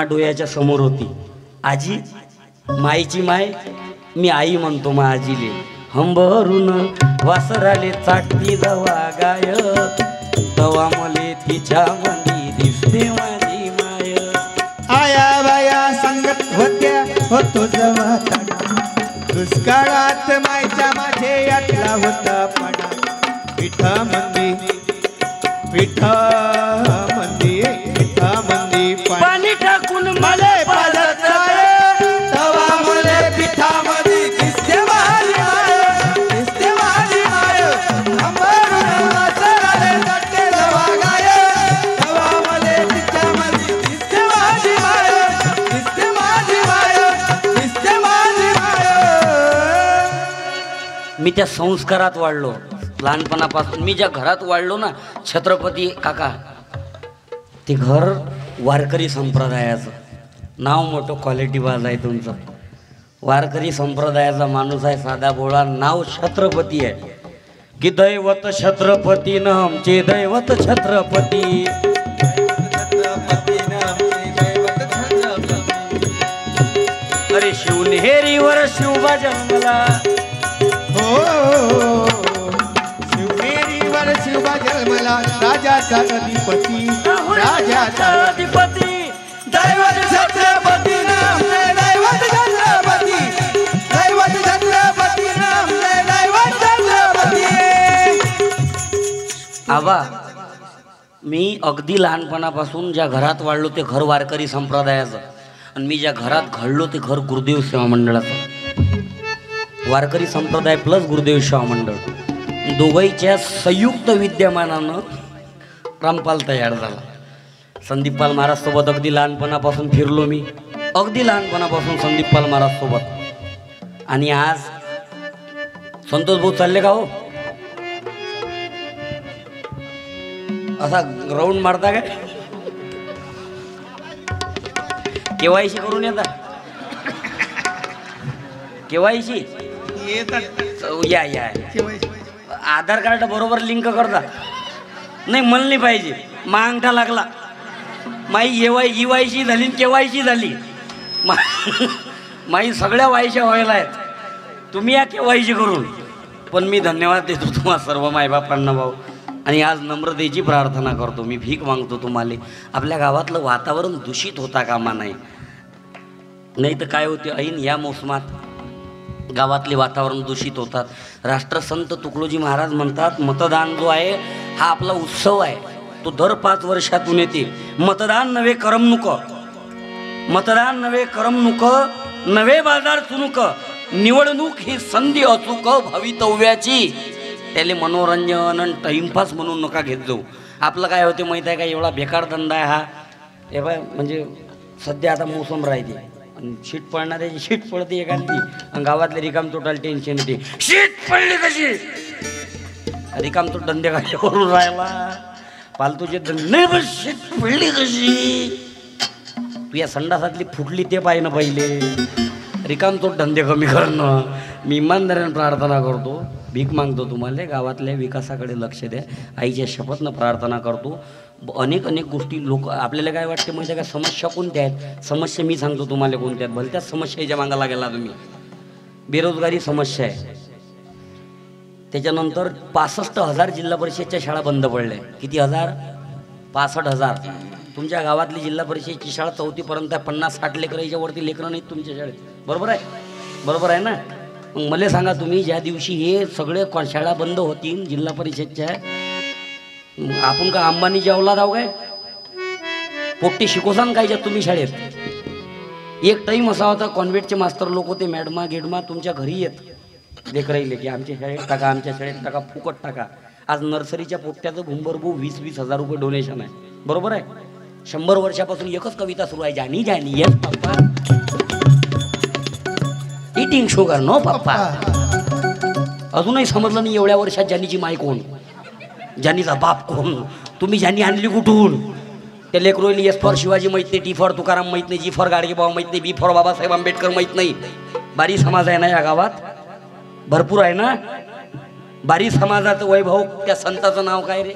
डोळ्याच्या समोर होती. आजी माईची माय मी आई म्हणतो मा आजीले. हंबरून वासराले चाटती दवा गाय तवा मले तिच्या मनी दिसते माझी माय. आया बाया संगत होत्या होतो जवा दुष्काळात मायच्या माझे यातला होता पणा पिठा मंदी पिठा मंदी पिठा मंदी पाणी टाकून मले पाजत तवा मले पिठा मंदी दिसते माझी माय दिसते माझी माय अंबरून वासराले चाटते दवा गाय तवा मले पिठा मंदी दिसते माझी माय दिसते माझी माय दिसते माझी माय. मी त्या संस्कारात वाढलो लहानपणापासून. मी ज्या घरात वाढलो ना छत्रपती काका ते घर वारकरी संप्रदायाचं नाव मोठं क्वालिटी बाज आहे तुमचं. वारकरी संप्रदायाचा माणूस आहे साधा भोळा नाव छत्रपती आहे की दैवत छत्रपती न आमचे दैवत छत्रपती. अरे शिवनेरीवर शिवबा जन्मला हो शिवनेरीवर शिवबा जन्मला राजाचा अधिपती राजाचा अधिपती दैवत छत्रपती नाम दैवत छत्रपती दैवत छत्रपती नाम दैवत छत्रपती. आबा मी अगदी लहानपणापासून ज्या घरात वाढलो ते घर वारकरी संप्रदायाचं आणि मी ज्या घरात घडलो ते घर गुरुदेव सेवा मंडळाचं. वारकरी संप्रदाय प्लस गुरुदेव सेवा मंडळ दोघांच्या संयुक्त विद्यमानानं रामपाल तयार झाला. संदीप पाल महाराज सोबत अगदी लहानपणापासून फिरलो मी अगदी लहानपणापासून संदीप पाल महाराज सोबत. आणि आज संतोष भाऊ चालले का हो असा राऊंड मारता काय केवायसी करून येता केवायसी या या आधार कार्ड बरोबर लिंक करता नाही म्हणली पाहिजे. मांगठा लागला माई EYC झाली केवायसी झाली माई सगळ्या वायच्या व्हायला आहेत. तुम्ही या केवायसी करून. पण मी धन्यवाद देतो तुम्हा सर्व मायबापांना भाऊ. आणि आज नम्रतेची प्रार्थना करतो मी भीक मागतो तुम्हाला. आपल्या गावातलं वातावरण दूषित होता कामा नाही तर काय होते ऐन या मोसमात गावातले वातावरण दूषित होतात. राष्ट्रसंत तुकडोजी महाराज म्हणतात मतदान जो आहे हा आपला उत्सव आहे. तो दर 5 वर्षातून येते. मतदान नव्हे करमणूक मतदान नव्हे करमणूक नव्हे बाजार चुणूक निवडणूक ही संधी अचूक भवितव्याची. त्याले मनोरंजन आणि टाइमपास म्हणून नका घेत जाऊ. आपलं काय होते माहीत आहे का एवढा बेकार धंदा आहे हा. हे बाय म्हणजे सध्या आता मोसम राहते आणि शीट पडणाऱ्याची शीट पडते एखादी आणि गावातले रिकाम तोटाला टेन्शन येते. शीट पडली कशी रिकाम तो धंदे काय करून राहिला फालतूचे धंदे नाही बस शीट पडली कशी तू या संडासातली फुटली ते पाहिजे पहिले. रिकाम तो धंदे कमी करणं. मी इमानदारीने प्रार्थना करतो भीक मागतो तुम्हाला गावातल्या विकासाकडे लक्ष द्या. आईच्या शपथनं प्रार्थना करतो. अनेक गोष्टी लोक आपल्याला काय वाटते माहिती आहे का समस्या कोणत्या आहेत. समस्या मी सांगतो तुम्हाला कोणत्या आहेत. भलत्याच समस्याच्या मागायला गेला तुम्ही. बेरोजगारी समस्या आहे. त्याच्यानंतर 65,000 जिल्हा परिषदच्या शाळा बंद पडल्या. किती हजार 65,000. तुमच्या गावातली जिल्हा परिषदेची शाळा 4थीपर्यंत 50-60 लेकरांच्या वरती लेकरं नाहीत तुमच्या शाळेत. बरोबर आहे ना मग मला सांगा तुम्ही, ज्या दिवशी हे सगळे शाळा बंद होतील जिल्हा परिषदच्या, आपण का अंबानीची औलाद आहो काय? पोट्टी शिकोसान काय तुम्ही शाळेत? एक टाईम असा होता, कॉन्व्हेंटचे मास्तर लोक होते, मॅडमा गेडमा तुमच्या घरी येत लेकराईले की आमच्या शाळेत टाका, आमच्या शाळेत टाका, फुकट टाका. आज नर्सरीच्या पोट्ट्याचं भुंबरभू 20,000 रुपये डोनेशन आहे. बरोबर आहे? 100 वर्षापासून एकच कविता सुरू आहे, जानी जानी yes papa, eating sugar no पप्पा. अजूनही समजलं नाही एवढ्या वर्षात जानीची माय कोण, जानीचा बाप कोण, तुम्ही जानी आणली कुठून? त्या लेकरोली एस फॉर शिवाजी माहीत नाही, टी फॉर तुकाराम माहीत नाही, जी फॉर गाडगेबाबा माहीत नाही, बी फॉर बाबासाहेब आंबेडकर माहीत नाही. बारी समाज आहे ना या गावात, भरपूर आहे ना. बारी समाजाचं वैभव, त्या संताचं नाव काय रे?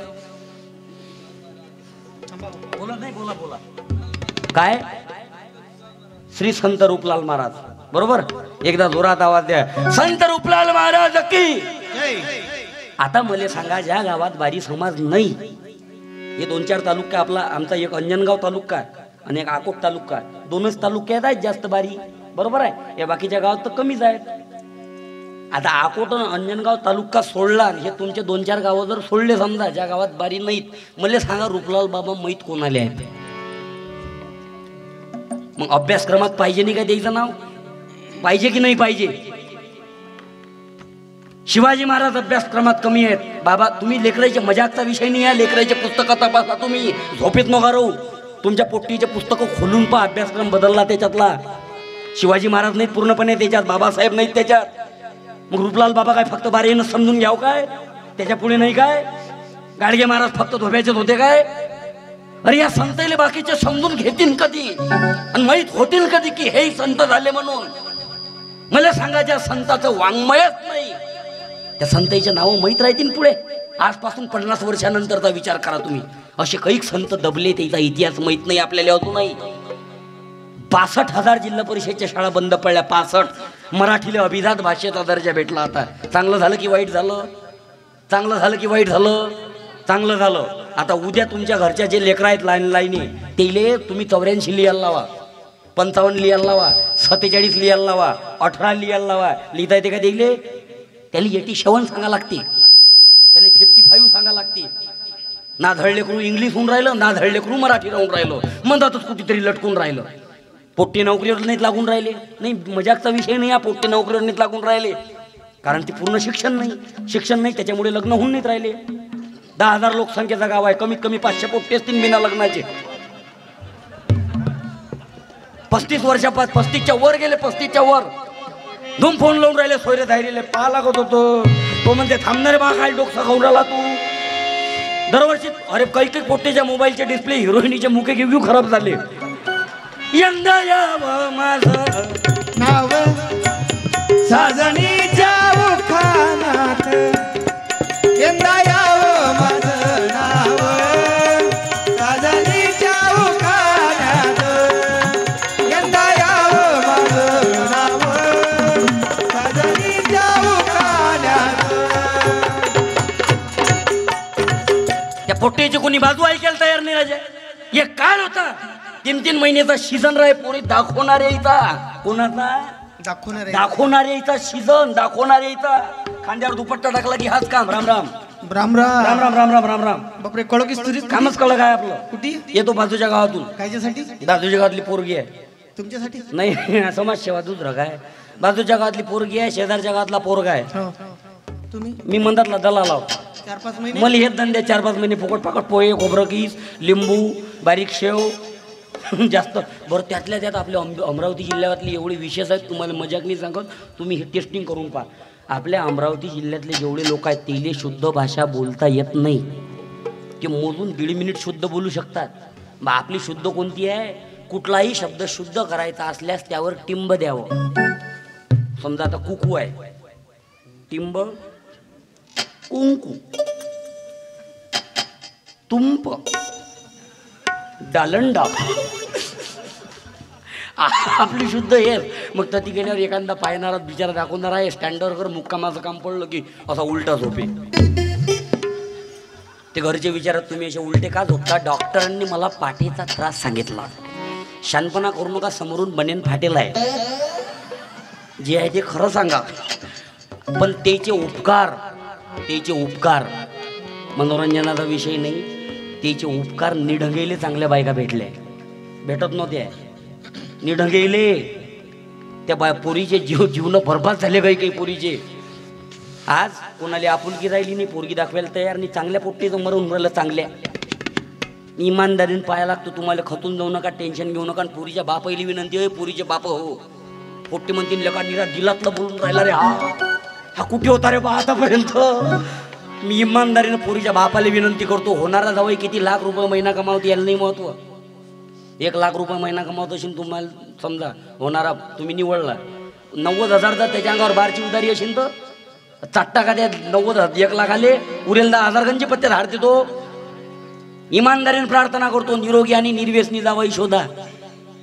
बोला नाही, बोला बोला. काय? श्री संत रूपलाल महाराज. बरोबर? एकदा जोरात आवाज द्या, संत रूपलाल महाराज की. आता मला सांगा, ज्या गावात बारी समाज नाही, हे 2-4 तालुके, आपला आमचा एक अंजनगाव तालुका आणि एक अकोट तालुका, 2च तालुक्यात आहेत जास्त बारी. बरोबर आहे? या बाकीच्या गावात तर कमीच आहेत. आता अकोट आणि अंजनगाव तालुका सोडला, हे तुमचे 2-4 गावं जर सोडले समजा, ज्या गावात बारी नाहीत, मला सांगा रूपलाल बाबा माहीत कोणाले आहेत? मग अभ्यासक्रमात पाहिजे नाही का द्यायचं नाव? पाहिजे की नाही पाहिजे? शिवाजी महाराज अभ्यासक्रमात कमी आहेत. बाबा तुम्ही लेकराचे मजाकचा विषय नाही आहे, लेकराचे पुस्तकं तपासा, तुम्ही झोपेत नका राहू, तुमच्या पोट्टीचे पुस्तकं खोलून पहा, अभ्यासक्रम बदलला त्याच्यातला. शिवाजी महाराज नाहीत पूर्णपणे त्याच्यात, बाबासाहेब नाहीत त्याच्यात. मग रूपलाल बाबा काय फक्त बारीनं समजून घ्याव काय? त्याच्या पुढे नाही काय? गाडगे महाराज फक्त धोब्याचेच होते काय? अरे या संताईले बाकीचे समजून घेतील कधी आणि माहीत होतील कधी की हे संत झाले म्हणून? मला सांगा, ज्या संताचं वाङ्मयच नाही, त्या संताईचे नाव माहीत राहतील पुढे? आजपासून 50 वर्षानंतरचा विचार करा तुम्ही. असे काही संत दबले, त्याचा इतिहास माहीत नाही आपल्याला अजूनही. 65,000 जिल्हा परिषदच्या शाळा बंद पडल्या. 65. मराठीला अभिजात भाषेचा दर्जा भेटला. आता चांगलं झालं की वाईट झालं? चांगलं झालं की वाईट झालं? चांगलं झालं. आता उद्या तुमच्या घरच्या जे लेकरं आहेत लाईनी, तेले तुम्ही 84 लिहायला लावा, 55 लिहायला लावा, 47 लिहायला लावा, 18 लिहायला लावा. लिहिता येते का तेले? त्याला 87 सांगा लागते, त्याला 55 सांगा लागते. ना धडले करू इंग्लिश होऊन राहिलं, ना धडले करू मराठी राहून राहिलं, मधातच कुठेतरी लटकून राहिलं. पोट्टे नोकरीवर नाहीत लागून राहिले. नाही, मजाकचा विषय नाही, या पोट्टे नोकरीवर नाहीत लागून राहिले, कारण ते पूर्ण शिक्षण नाही, त्याच्यामुळे लग्न होऊन नाहीत राहिले. 10,000 लोकसंख्येचा गाव आहे, कमीत कमी 500 पोट्टे असतील बिना लग्नाचे. 35 वर्षापास 35च्या वर गेले, 35च्या वर धूम फोन लावून राहिले, सोयरे धायरेले पाहा लागत होतो. तो म्हणते थांबणारे बा काय डोकसा खाऊन राहिला तू. दरवर्षी अरे काही पोट्टेच्या मोबाईलचे डिस्प्ले, हिरोईनीचे मुखे व्ह्यू खराब झाले. यंदा यावं माझं नाव साजणीच्या उखाणात, यंदा यावं माझं नाव साजणीच्या उखाणात, यंदा यावं माझं नाव साजणीच्या उखाणात. त्या पोट्टेची कोणी बाजू ऐकायला तयार नाही राजा. एक काळ होता 3-3 महिन्याचा सीझन राही, पोरी दाखवणारे इथं. कोणाचा? दाखवणारे इथं सीझन, दाखवणारे इथं. खांद्यावर दुपट्टा टाकला की हाच काम. राम राम राम राम राम राम राम राम राम राम. बापरे, कळो की तुझी कामच कळलं काय आपलं? कुठे येतो बाजूच्या गावातून. कायच्यासाठी? बाजूच्या गावातली पोरगी आहे. तुमच्यासाठी नाही, समाजसेवा दुसरं काय. बाजूच्या गावातली पोरगी आहे, शेजारच्या गावातला पोरगा आहे. तुम्ही मी मंदातला दलाल लाव. 4-5 महिने मला हेच धंदे. 4-5 महिने फुकट फाकट पोहे, खोबरं कीस, लिंबू, बारीक शेव जास्त. बरं, त्यातल्या त्यात आपल्या अमरावती जिल्ह्यातली एवढी विशेष आहेत, तुम्हाला मजाक नाही सांगत, तुम्ही हे टेस्टिंग करून पहा. आपल्या अमरावती जिल्ह्यातले जेवढे लोक आहेत तेले शुद्ध भाषा बोलता येत नाही. ते मोजून 1.5 मिनिट शुद्ध बोलू शकतात. मग आपली शुद्ध कोणती आहे? कुठलाही शब्द शुद्ध करायचा असल्यास त्यावर टिंब द्यावं. समजा आता कुकू आहे, टिंब कुंकू, तुंप, डालंडा. आपली शुद्ध हे. मग ती गेल्यावर एखादा पाहणारा बिचारा दाखवणार आहे, स्टँडवर मुक्कामाचं काम पडलं की असा उलटा झोपे. ते घरचे विचारात तुम्ही असे उलटे का झोपता? डॉक्टरांनी मला पाठीचा त्रास सांगितला. शानपणा करू नका, समोरून बनेन फाटेल आहे. जे आहे ते खरं सांगा. पण त्याचे उपकार मनोरंजनाचा विषय नाही, त्याचे उपकार निढंगेले चांगल्या बायका भेटल्या, भेटत नव्हत्या निढंगेले. त्या पोरीचे जीवन बरबाद झाले काही पोरीचे. आज कोणाला आपुलकी राहिली नाही, पोरगी दाखवायला तयार नाही, चांगल्या पोट्टीचं मरून राहिलं. चांगल्या इमानदारीने पाया लागतो. तुम्हाला खतून जाऊ नका, टेन्शन घेऊ नका. पोरीच्या बापाईली विनंती आहे, पोरीचे बाप हो. पोट्टी म्हणतील लका निरा दिलातलं बोलून राहिला रे, हा कुठे होता रे बा आतापर्यंत. मी इमानदारीनं पोरीच्या बापाला विनंती करतो, होणारा जावई किती लाख रुपये महिना कमावते याला नाही महत्व. 1 लाख रुपये महिना कमावत असेल तुम्हाला, समजा होणारा तुम्ही निवडला, 90,000 जर त्याच्या अंगावर बारची उदारी असेल तर चाट्टा का त्या 90,000 1 लाख आले, उरेल 10,000 गंजी पत्त्यात हारते तो. इमानदारीने प्रार्थना करतो, निरोगी आणि निर्व्यसनी जावई शोधा.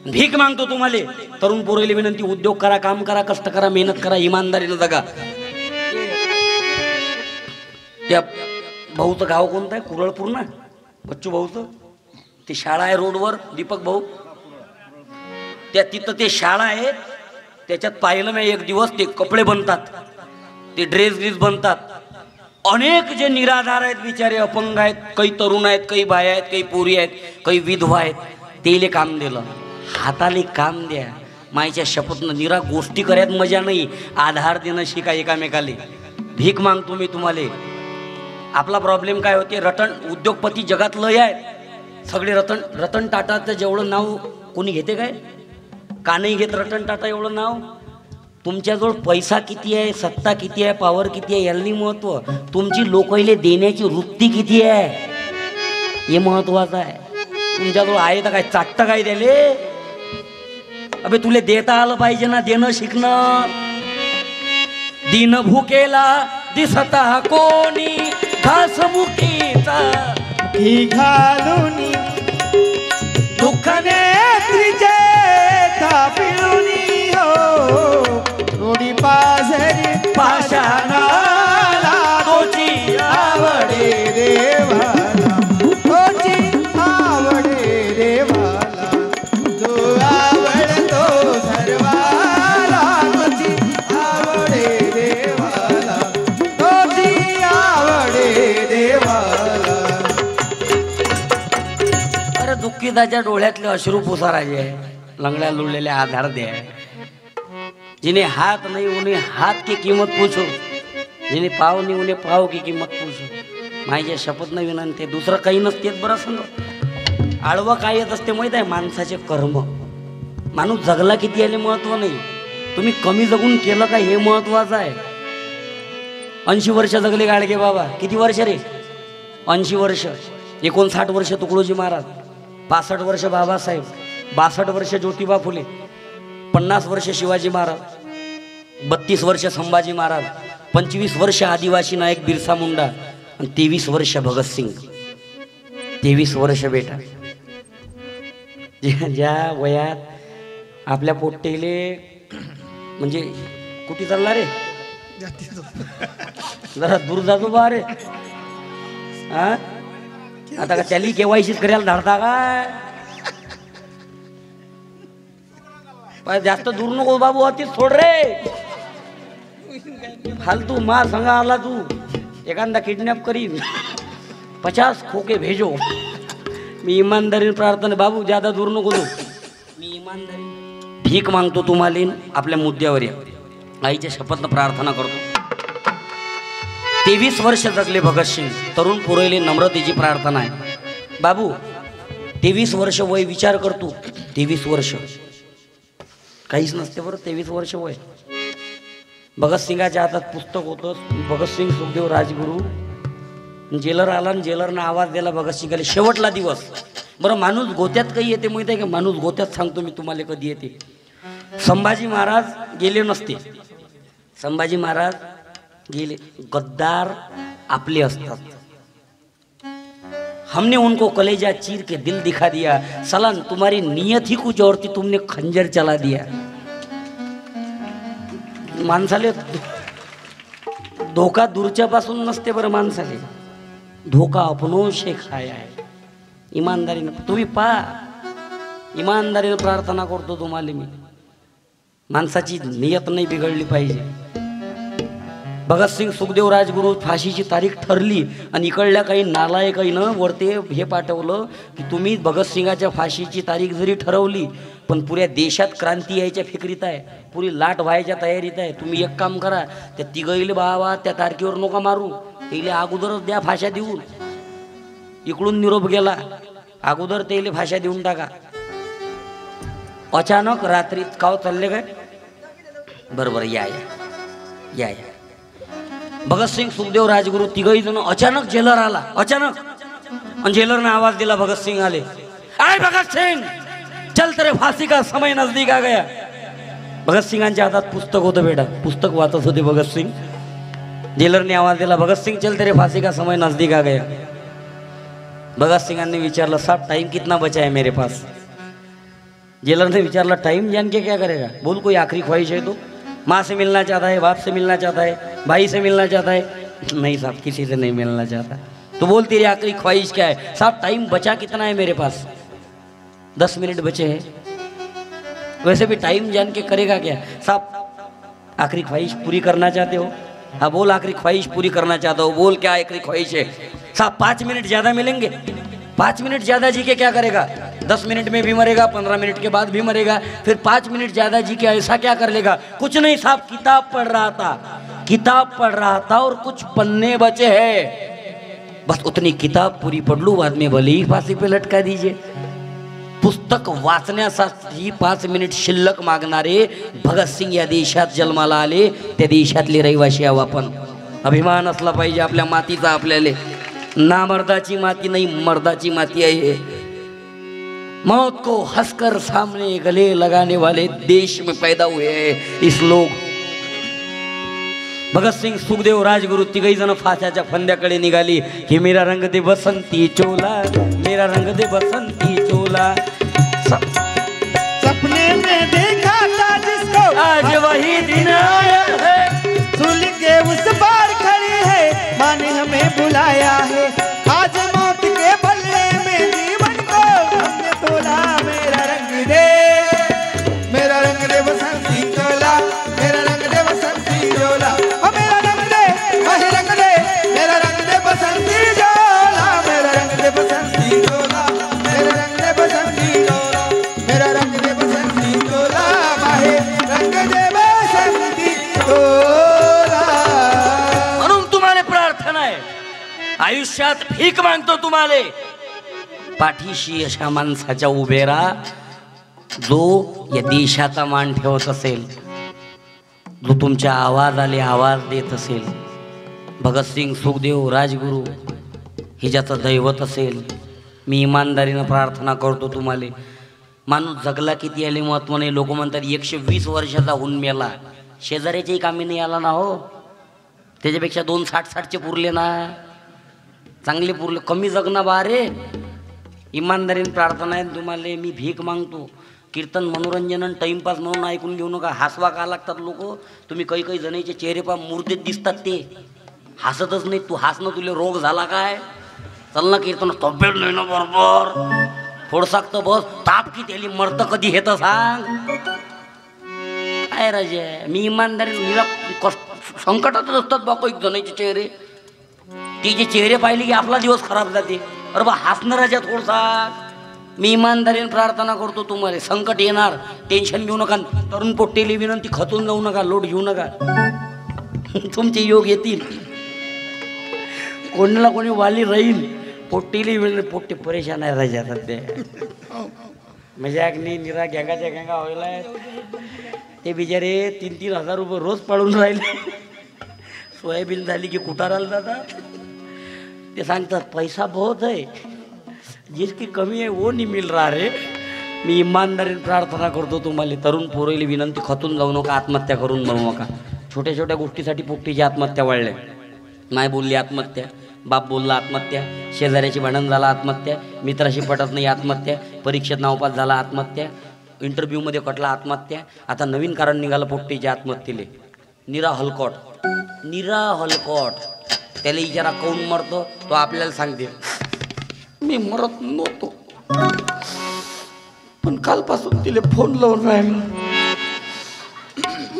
भीक मागतो तुम्हाला. तरुण पोरीला विनंती, उद्योग करा, काम करा, कष्ट करा, मेहनत करा, इमानदारीनं जगा. त्या भाऊचं गाव कोणतं आहे? कुरळपूर ना, बच्चू भाऊचं. ते शाळा आहे रोडवर, दीपक भाऊ, तिथं ते शाळा आहे. त्याच्यात पाहिलं मी एक दिवस, ते कपडे बनतात, ते ड्रेस बनतात. अनेक जे निराधार आहेत बिचारे, अपंग आहेत, काही तरुण आहेत, काही बाया आहेत, काही पोरी आहेत, काही विधवा आहेत, तेले काम दिलं. हाताले काम द्या. मायच्या शपथनं निरा गोष्टी करायत मजा नाही, आधार देणं शिका एकामेकाले. भीक मागतो मी तुम्हाला. आपला प्रॉब्लेम काय होते, रतन उद्योगपती जगात लय आहेत सगळे. रतन टाटाचं जेवढं नाव कोणी घेते काय? का नाही घेत रतन टाटा एवढं नाव? तुमच्याजवळ पैसा किती आहे, सत्ता किती आहे, पॉवर किती आहे याला नाही महत्व. तुमची लोकांना देण्याची वृत्ती किती आहे हे महत्वाचं आहे. तुमच्याजवळ आहे तर काय चाटतं काय द्याले? अबे तुले देता आलं पाहिजे ना, देणं शिकणं. दिन भुकेला दिसता कोणी, घास मुठीचा घालून दुःख नेत्रीचे थापिळुनी हो, रोडी पाझरी पाषाणाला तोची आवडे देवाला, तोची आवडे देवाला, जो आवडतो सर्वाला, तोची आवडे देवाला, तोची आवडे देवाला. अरे दुःखीदाच्या डोळ्यातले अश्रू पुसाराचे, लंगड्या लुळलेले आधार दे. जिन्हें हाथ नहीं उन्हें हाथ की कीमत पूछो, जिन्हें पाव नहीं उन्हें पाव की किंमत पूछो. माझ्या शपथ न विनंती, दुसरं काही नसते. बरं सांग, आडवं काय येत असते माहीत आहे? माणसाचे कर्म. माणूस जगला किती याले महत्व नाही, तुम्ही कमी जगून केलं का हे महत्वाचं आहे. 80 वर्ष जगले गाडगे बाबा. किती वर्ष रे? 80 वर्ष. 59 वर्ष तुकडोजी महाराज, 65 वर्ष बाबासाहेब, 62 वर्ष ज्योतिबा फुले, 50 वर्ष शिवाजी महाराज, 32 वर्ष संभाजी महाराज, 25 वर्ष आदिवासी नायक बिरसा मुंडा आणि 23 वर्ष भगतसिंग. 23 वर्ष बेटा. ज्या वयात आपल्या पोट्टेले म्हणजे कुठे चालला रे, जरा दूर जातो बा रे. हा आता का त्याली केवायसीच करायला धाडता काय? जास्त दूर नको बाबू, अतिच सोड रे. फालतू मा संग आला तू, एखादा किडनॅप करीन, 50 खोके भेजो. मी इमानदारीने प्रार्थना, बाबू ज्यादा दूर नको तू. मी इमानदारी भीक मागतो तुम्हाला. आपल्या मुद्द्यावर या. आईच्या शपथनं प्रार्थना करतो. 23 वर्ष जगले भगतसिंग. तरुण पुरवले नम्रतेची प्रार्थना आहे. बाबू 23 वर्ष वय, विचार करतो. 23 वर्ष काहीच नसते बरं. 23 वर्ष वय. भगतसिंगाच्या हातात पुस्तक होतं. भगतसिंग सुखदेव राजगुरू. जेलर आला आणि जेलरनं आवाज दिला भगतसिंगाला. शेवटला दिवस. बरं माणूस गोत्यात काही येते माहिती आहे का? माणूस गोत्यात सांगतो मी तुम्हाला कधी येते. संभाजी महाराज गेले नसते. संभाजी महाराज गेले. गद्दार आपले असतात. हमने उनको कलेजा चीर के दिल दिखा दिया, सलान तुम्हारी नियत ही कुछ और थी, तुमने खंजर चला दिया. माणसाले धोका दूरच्या पासून नसते बरं. माणसाले धोका अपनों से खाया है. इमानदारीनं तुम्ही पहा. इमानदारीनं प्रार्थना करतो तुम्हाला मी. माणसाची नियत नाही बिघडली पाहिजे. भगतसिंग सुखदेव राजगुरू फाशीची तारीख ठरली आणि इकडल्या काही नालायकाईनं वरते हे पाठवलं की तुम्ही भगतसिंगाच्या फाशीची तारीख जरी ठरवली पण पुऱ्या देशात क्रांती यायच्या फिक्रीत आहे, पुरी लाट व्हायच्या तयारीत आहे. तुम्ही एक काम करा, त्या तिघईले बाबा त्या तारखेवर नका मारू, तेले अगोदरच द्या फाशा देऊन. इकडून निरोप गेला, अगोदर तेले फाशा देऊन टाका. अचानक रात्रीत काव चालले काय, बरोबर या या या या. भगतसिंग सुखदेव राजगुरू तिघही जण अचानक जेलर आला, अचानक. आणि जेलरने आवाज दिला, भगतसिंग आले. आय भगतसिंग, चल तेरे फांसी का समय नजदीक आ गया. भगतसिंगांच्या हातात पुस्तक होतं बेटा, पुस्तक वाचत होते भगतसिंग. जेलरने आवाज दिला, भगतसिंग चल तेरे फांसी का समय नजदीक आ गया. भगतसिंगांनी विचारलं, साहब टाइम कितना बचा है मेरे पास. जेलर ने विचारला, टाइम जान के क्या करेगा, बोल कोई आखिरी ख्वाहिश है तो. माँ से मिलना चाहता है, बाप से मिलना चाहता है, भाई से मिलना चाहता है. नहीं साहब, किसी से नहीं मिलना चाहता. तो बोल तेरी आखिरी ख्वाहिश क्या है. साहब टाइम बचा कितना है मेरे पास, 10 मिनट बचे हैं. वैसे भी टाइम जान के करेगा क्या. साहब आखिरी ख्वाहिश पूरी करना चाहते हो. हाँ बोल, आखिरी ख्वाहिश पूरी करना चाहता हो, बोल क्या आखिरी ख्वाहिश है. साहब 5 मिनट ज़्यादा मिलेंगे. 5 मिनट ज़्यादा जी के क्या करेगा, 10 मिनट में भी मरेगा, 15 मिनट के बाद भी मरेगा, फिर 5 मिनट ज़्यादा जी के ऐसा क्या कर लेगा. कुछ नहीं साहब, किताब पढ़ रहा था, किताब पढ़ रहा था और कुछ पन्ने बचे हैं, बस उतनी किताब पूरी पढ़ लूँ, बाद में भले ही फांसी पे लटका दीजिए. पुस्तक वाचण्यासाठी 5 मिनिट शिल्लक मागणारे भगतसिंग या देशात जन्माला आले. त्या देशातले रहिवासी आहो आपण. अभिमान असला पाहिजे आपल्या मातीचा. आपल्याला नामर्दाची माती नाही, मर्दाची माती आहे. मौत को हंसकर सामने गले लगाने वाले देश में पैदा हुए हैं इस लोग. भगतसिंग सुखदेव राजगुरू तिघही जण फाशाच्या फंद्याकडे निघाली की मेरा रंग दे बसंती चोला, मेरा रंग दे बसंती चोला. सपने में देखा था जिसको, आज वही दिन आया है. सुन के उस पार खड़ी है, माँ ने हमें बुलाया है. आज मौत के पल्ले में जीवन को हमने तोला. मेरा रंग दे बसंती चोला, मेरा रंग दे बसंती चोला. ओ मेरा रंग दे, वही रंग दे, मेरा रंग दे बसंती चोला, मेरा रंग दे बसंती चोला, मेरा रंग दे बसंती चोला, मेरा रंग दे बसंती चोला, माहे रंग दे बसंती चोला. म्हणून तुम्हाला प्रार्थना आहे, आयुष्यात भीक मागतो तुम्हाला, पाठीशी अशा माणसाच्या उभे राहा जो या देशाचा मान ठेवत असेल, जो तुमच्या आवाजाला आवाज देत असेल. भगतसिंग सुखदेव राजगुरू हे ज्याचं दैवत असेल. मी इमानदारीनं प्रार्थना करतो तुम्हाला. माणूस जगला किती आले महत्व नाही. लोक म्हणतात 120 वर्षाचा होऊन मेला, शेजाऱ्याच्याही कामी नाही आला ना हो. त्याच्यापेक्षा 2 60-60चे पुरले ना, चांगले पुरले. कमी जगना बारे. इमानदारीने प्रार्थना आहे तुम्हाला. मी भीक मागतो. कीर्तन मनोरंजन आणि टाइमपास म्हणून ऐकून घेऊ नका. हसवा का लागतात लोक. तुम्ही काही काही जणांचे चेहरे पा मूर्तीत दिसतात, ते हसतच नाही. तू हसणं तुला रोग झाला काय. चल ना कीर्तन, तब्येत नाही ना बरोबर, थोडसाक बस. ताप की त्याली मरत कधी हेत सांग काय राजे. मी इमानदारी निरा संकटातच असतात बा काही जणांचे चेहरे. तिचे चेहरे पाहिले की आपला दिवस खराब जाते. अरे बा हसणं राजा थोडसा. मी इमानदारीने प्रार्थना करतो तुम्हाला. संकट येणार, टेन्शन घेऊ नका. तरुण पोट्टेली विनंती, खचून जाऊ नका, लोट घेऊ नका. तुमचे योग येतील. कोणाला कोणी वाली राहील. पोट्टेली विनंती, पोट्टे परेशान आहे राजा सध्या. मजाक नाही, निरा गँगाच्या गँगा व्हायला. ते बिचारे 3-3 हजार रुपये रोज पाळून राहिले. सोयाबीन झाली की कुटाराला जातात. ते सांगतात पैसा बहुत है, जिसकी कमी आहे वो नहीं मिल रहा रे. मी इमानदारीने प्रार्थना करतो तुम्हाला. तरुण पोराईली विनंती, खतून जाऊ नका, आत्महत्या करून बनवू नका. छोट्या छोट्या गोष्टीसाठी पोट्टीची आत्महत्या वाढल्या. माय बोलली आत्महत्या, बाप बोलला आत्महत्या, शेजाऱ्याची भांडण झाला आत्महत्या, मित्राशी पटत नाही आत्महत्या, परीक्षेत नावपास झाला आत्महत्या, इंटरव्ह्यूमध्ये कटला आत्महत्या. आता नवीन कारण निघालं पोट्टीच्या आत्महत्येले. निरा हलकट, निरा हलकट. त्याला विचारा कोण मरतो, तो आपल्याला सांगते मी मरत नव्हतो, पण कालपासून तिला फोन लावून राहिला.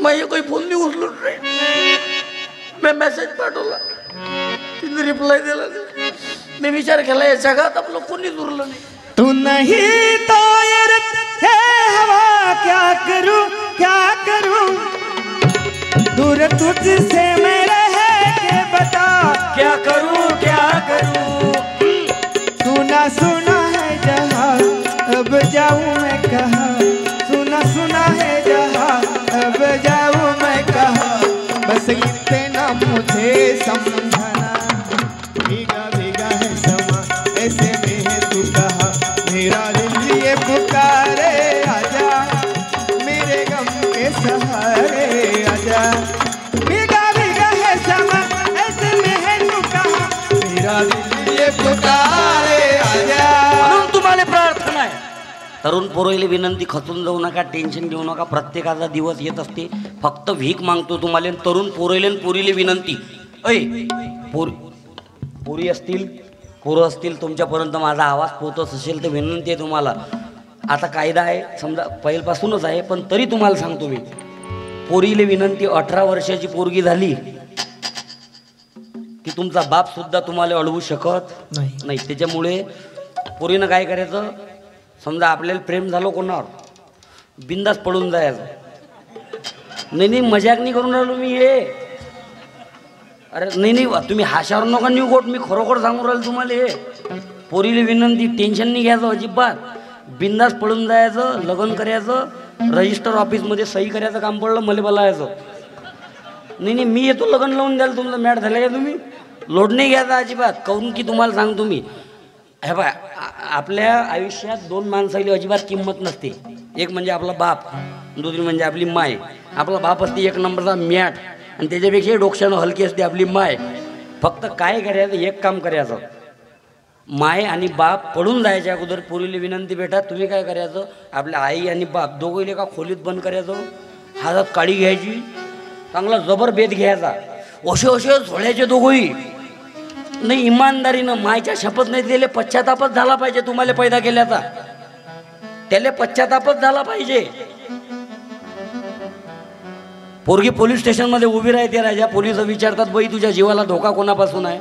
माझे काही फोन नाही उचलून रे. मी मेसेज पाठवला, तिने रिप्लाय दिला नाही. मी विचार केला या जगात आपलं कोणीच उरलं नाही. तू नहीं तो यार है हवा क्या करूं दूर तुझसे मैं रह के बता क्या करूं सुना सुना है जहां अब जाऊं मैं कहाँ सुना है जहां अब जाऊं मैं कहाँ बस इतना मुझे समझना भीगा भीगा है समा ऐसे में है तू कहा मेरा दिल ये पुकारे आजा मेरे गम के सहारे आजा भीगा भीगा है समा ऐसे में है तू कहा मेरा दिल ये पुकारे आजा. म्हणून तुम्हाला प्रार्थना आहे, तरुण पोराईला विनंती, खचून जाऊ नका, टेन्शन घेऊ नका. प्रत्येकाचा दिवस येत असते. फक्त भीक मागतो तुम्हाला. तरुण पोराईला पोरीले विनंती, ऐ पोरी असतील, पोरं असतील, तुमच्यापर्यंत माझा आवाज पोहोचत असेल तर विनंती आहे तुम्हाला. आता कायदा आहे समजा पहिल्यापासूनच आहे, पण तरी तुम्हाला सांगतो मी, पोरीले विनंती, 18 वर्षाची पोरगी झाली की तुमचा बाप सुद्धा तुम्हाला अडवू शकत नाही. त्याच्यामुळे पोरीनं काय करायचं, समजा आपल्याला प्रेम झालं कोणावर, बिंदास पडून जायचं. नाही मजाक नाही करून राहिलो मी हे. अरे नाही तुम्ही हाशावर नका न्यू गोट, मी खरोखर सांगून राहिलो तुम्हाला हे. पोरीले विनंती, टेन्शन नाही घ्यायचं अजिबात, बिंदास पडून जायचं, लग्न करायचं, रजिस्टर ऑफिसमध्ये सही करायचं काम पडलं मला बोलायचं. नाही मी येतो लग्न लावून द्याल तुमचं, मॅट झालं का तुम्ही, लोड नाही घ्यायचा अजिबात. काहून की तुम्हाला सांगतो मी, हे बघा आपल्या आयुष्यात 2 माणसाची अजिबात किंमत नसते. एक म्हणजे आपला बाप, दुसरी म्हणजे आपली माय. आपला बाप असते 1 नंबरचा मॅट, आणि त्याच्यापेक्षा डोक्यानं हलकी असते आपली माय. फक्त काय करायचं, एक काम करायचं, माय आणि बाप पडून जायच्या अगोदर पोरीला विनंती, बेटा तुम्ही काय करायचं, आपल्या आई आणि बाप दोघीले का खोलीत बंद करायचं, हातात काडी घ्यायची, चांगला जबर बेत घ्यायचा, असे झोळ्याचे दोघंही. नाही इमानदारीनं, मायच्या शपथ नाही दिले, पश्चातापच झाला पाहिजे तुम्हाला पैदा केल्याचा, त्याला पश्चातापच झाला पाहिजे. पोरगी पोलीस स्टेशनमध्ये उभी राहते राजा, पोलीस विचारतात, बाई तुझ्या जीवाला धोका कोणापासून आहे.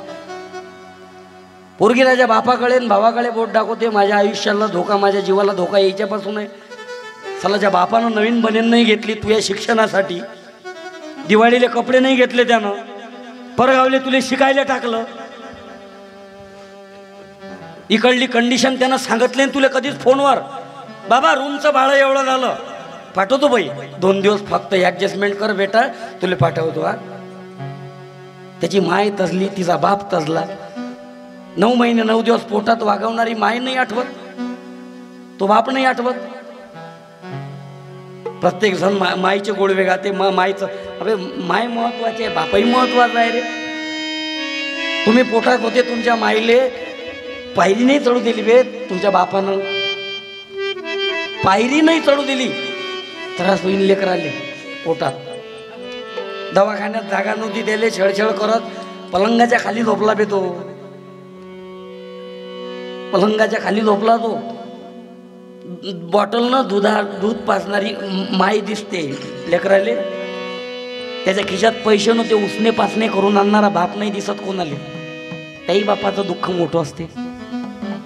पोरगी राजा बापाकडे भावाकडे बोट दाखवते, माझ्या आयुष्याला धोका, माझ्या जीवाला धोका याच्यापासून आहे. सालाच्या बापानं नवीन बनेन नाही घेतली तुझ्या शिक्षणासाठी, दिवाळीले कपडे नाही घेतले त्यानं, परगावले तुला शिकायला टाकलं, इकडली कंडिशन त्यानं सांगितले तुला कधीच फोनवर, बाबा रूमचं भाडं एवढं झालं, पाठवतो बाई 2 दिवस फक्त ॲडजस्टमेंट कर बेटा, तुला पाठवतो. हा त्याची माय तजली, तिचा बाप तजला. 9 महिने 9 दिवस पोटात वागवणारी माय नाही आठवत, तो बाप नाही आठवत. प्रत्येक जण माईचे गोडवे गाते, मायचं. अबे माय महत्वाचे आहे, बापही महत्वाचा आहे रे. तुम्ही पोटात होते, तुमच्या माईले पायरी नाही चढू दिली बे, तुमच्या बापानं पायरी नाही चढू दिली, त्रास होईन लेकराले पोटात. दवाखान्यात जागा नव्हती त्याले, छळछळ करत पलंगाच्या खाली झोपला बे तो, पलंगाच्या खाली झोपला तो. बॉटलनं दूध पाजणारी माय दिसते लेकराले, त्याच्या खिशात पैसे नव्हते, उसने पासणे करून आणणारा बाप नाही दिसत कोणाले. त्याही बापाचं दुःख मोठं असते,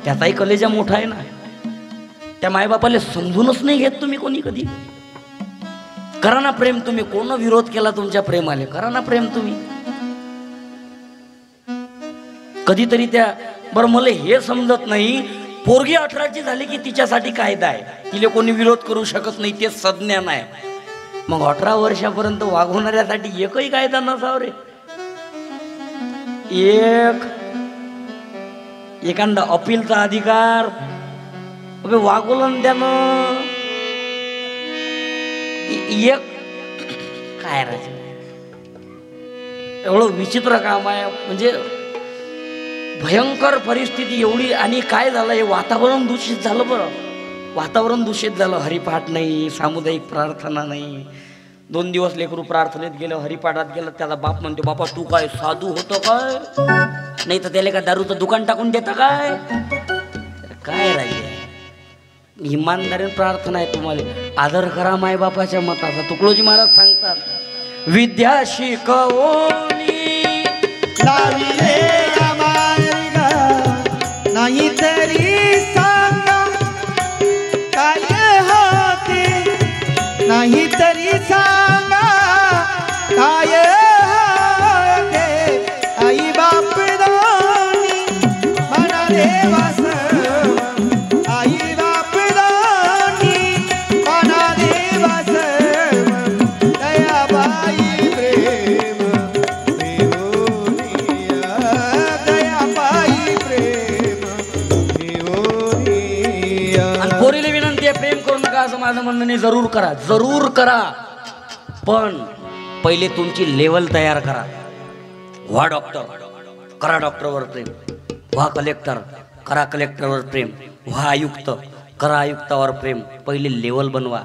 त्याचाही कलेजा मोठा आहे ना. त्या मायबापाला समजूनच नाही घेत तुम्ही कोणी कधी. करा ना प्रेम तुम्ही, कोण विरोध केला तुमच्या प्रेमाले, करा ना प्रेम तुम्ही कधीतरी. त्या बरं मला हे समजत नाही, पोरगी 18ची झाली की तिच्यासाठी कायदा आहे, तिला कोणी विरोध करू शकत नाही, ते संज्ञान आहे. मग 18 वर्षापर्यंत वागवणाऱ्यासाठी एकही कायदा नसावा रे. एखादा अपीलचा अधिकार, वागवलं त्यानं एक काय राहायचं, एवढं विचित्र काम आहे. म्हणजे भयंकर परिस्थिती एवढी. आणि काय झालं, हे वातावरण दूषित झालं. बरं वातावरण दूषित झालं, हरिपाठ नाही, सामुदायिक प्रार्थना नाही. 2 दिवस लेकरू प्रार्थनेत गेलं, हरिपाठात गेलं, त्याचा बाप म्हणतो, बापा तू काय साधू होतं काय, नाही तर त्याला का दारूचं दुकान टाकून देतं काय. काय राहिले, इमानदारीने प्रार्थना आहे तुम्हाला. आदर करा माय बापाच्या मताचा. तुकडोजी महाराज सांगतात, विद्या शिकवणी माझं म्हणणं नाही, जरूर करा, जरूर करा, पण पहिले तुमची लेवल तयार करा. व्हा डॉक्टर, करा डॉक्टरवर प्रेम. व्हा कलेक्टर, करा कलेक्टरवर प्रेम. व्हा आयुक्त, करा आयुक्तावर प्रेम. पहिले लेवल बनवा.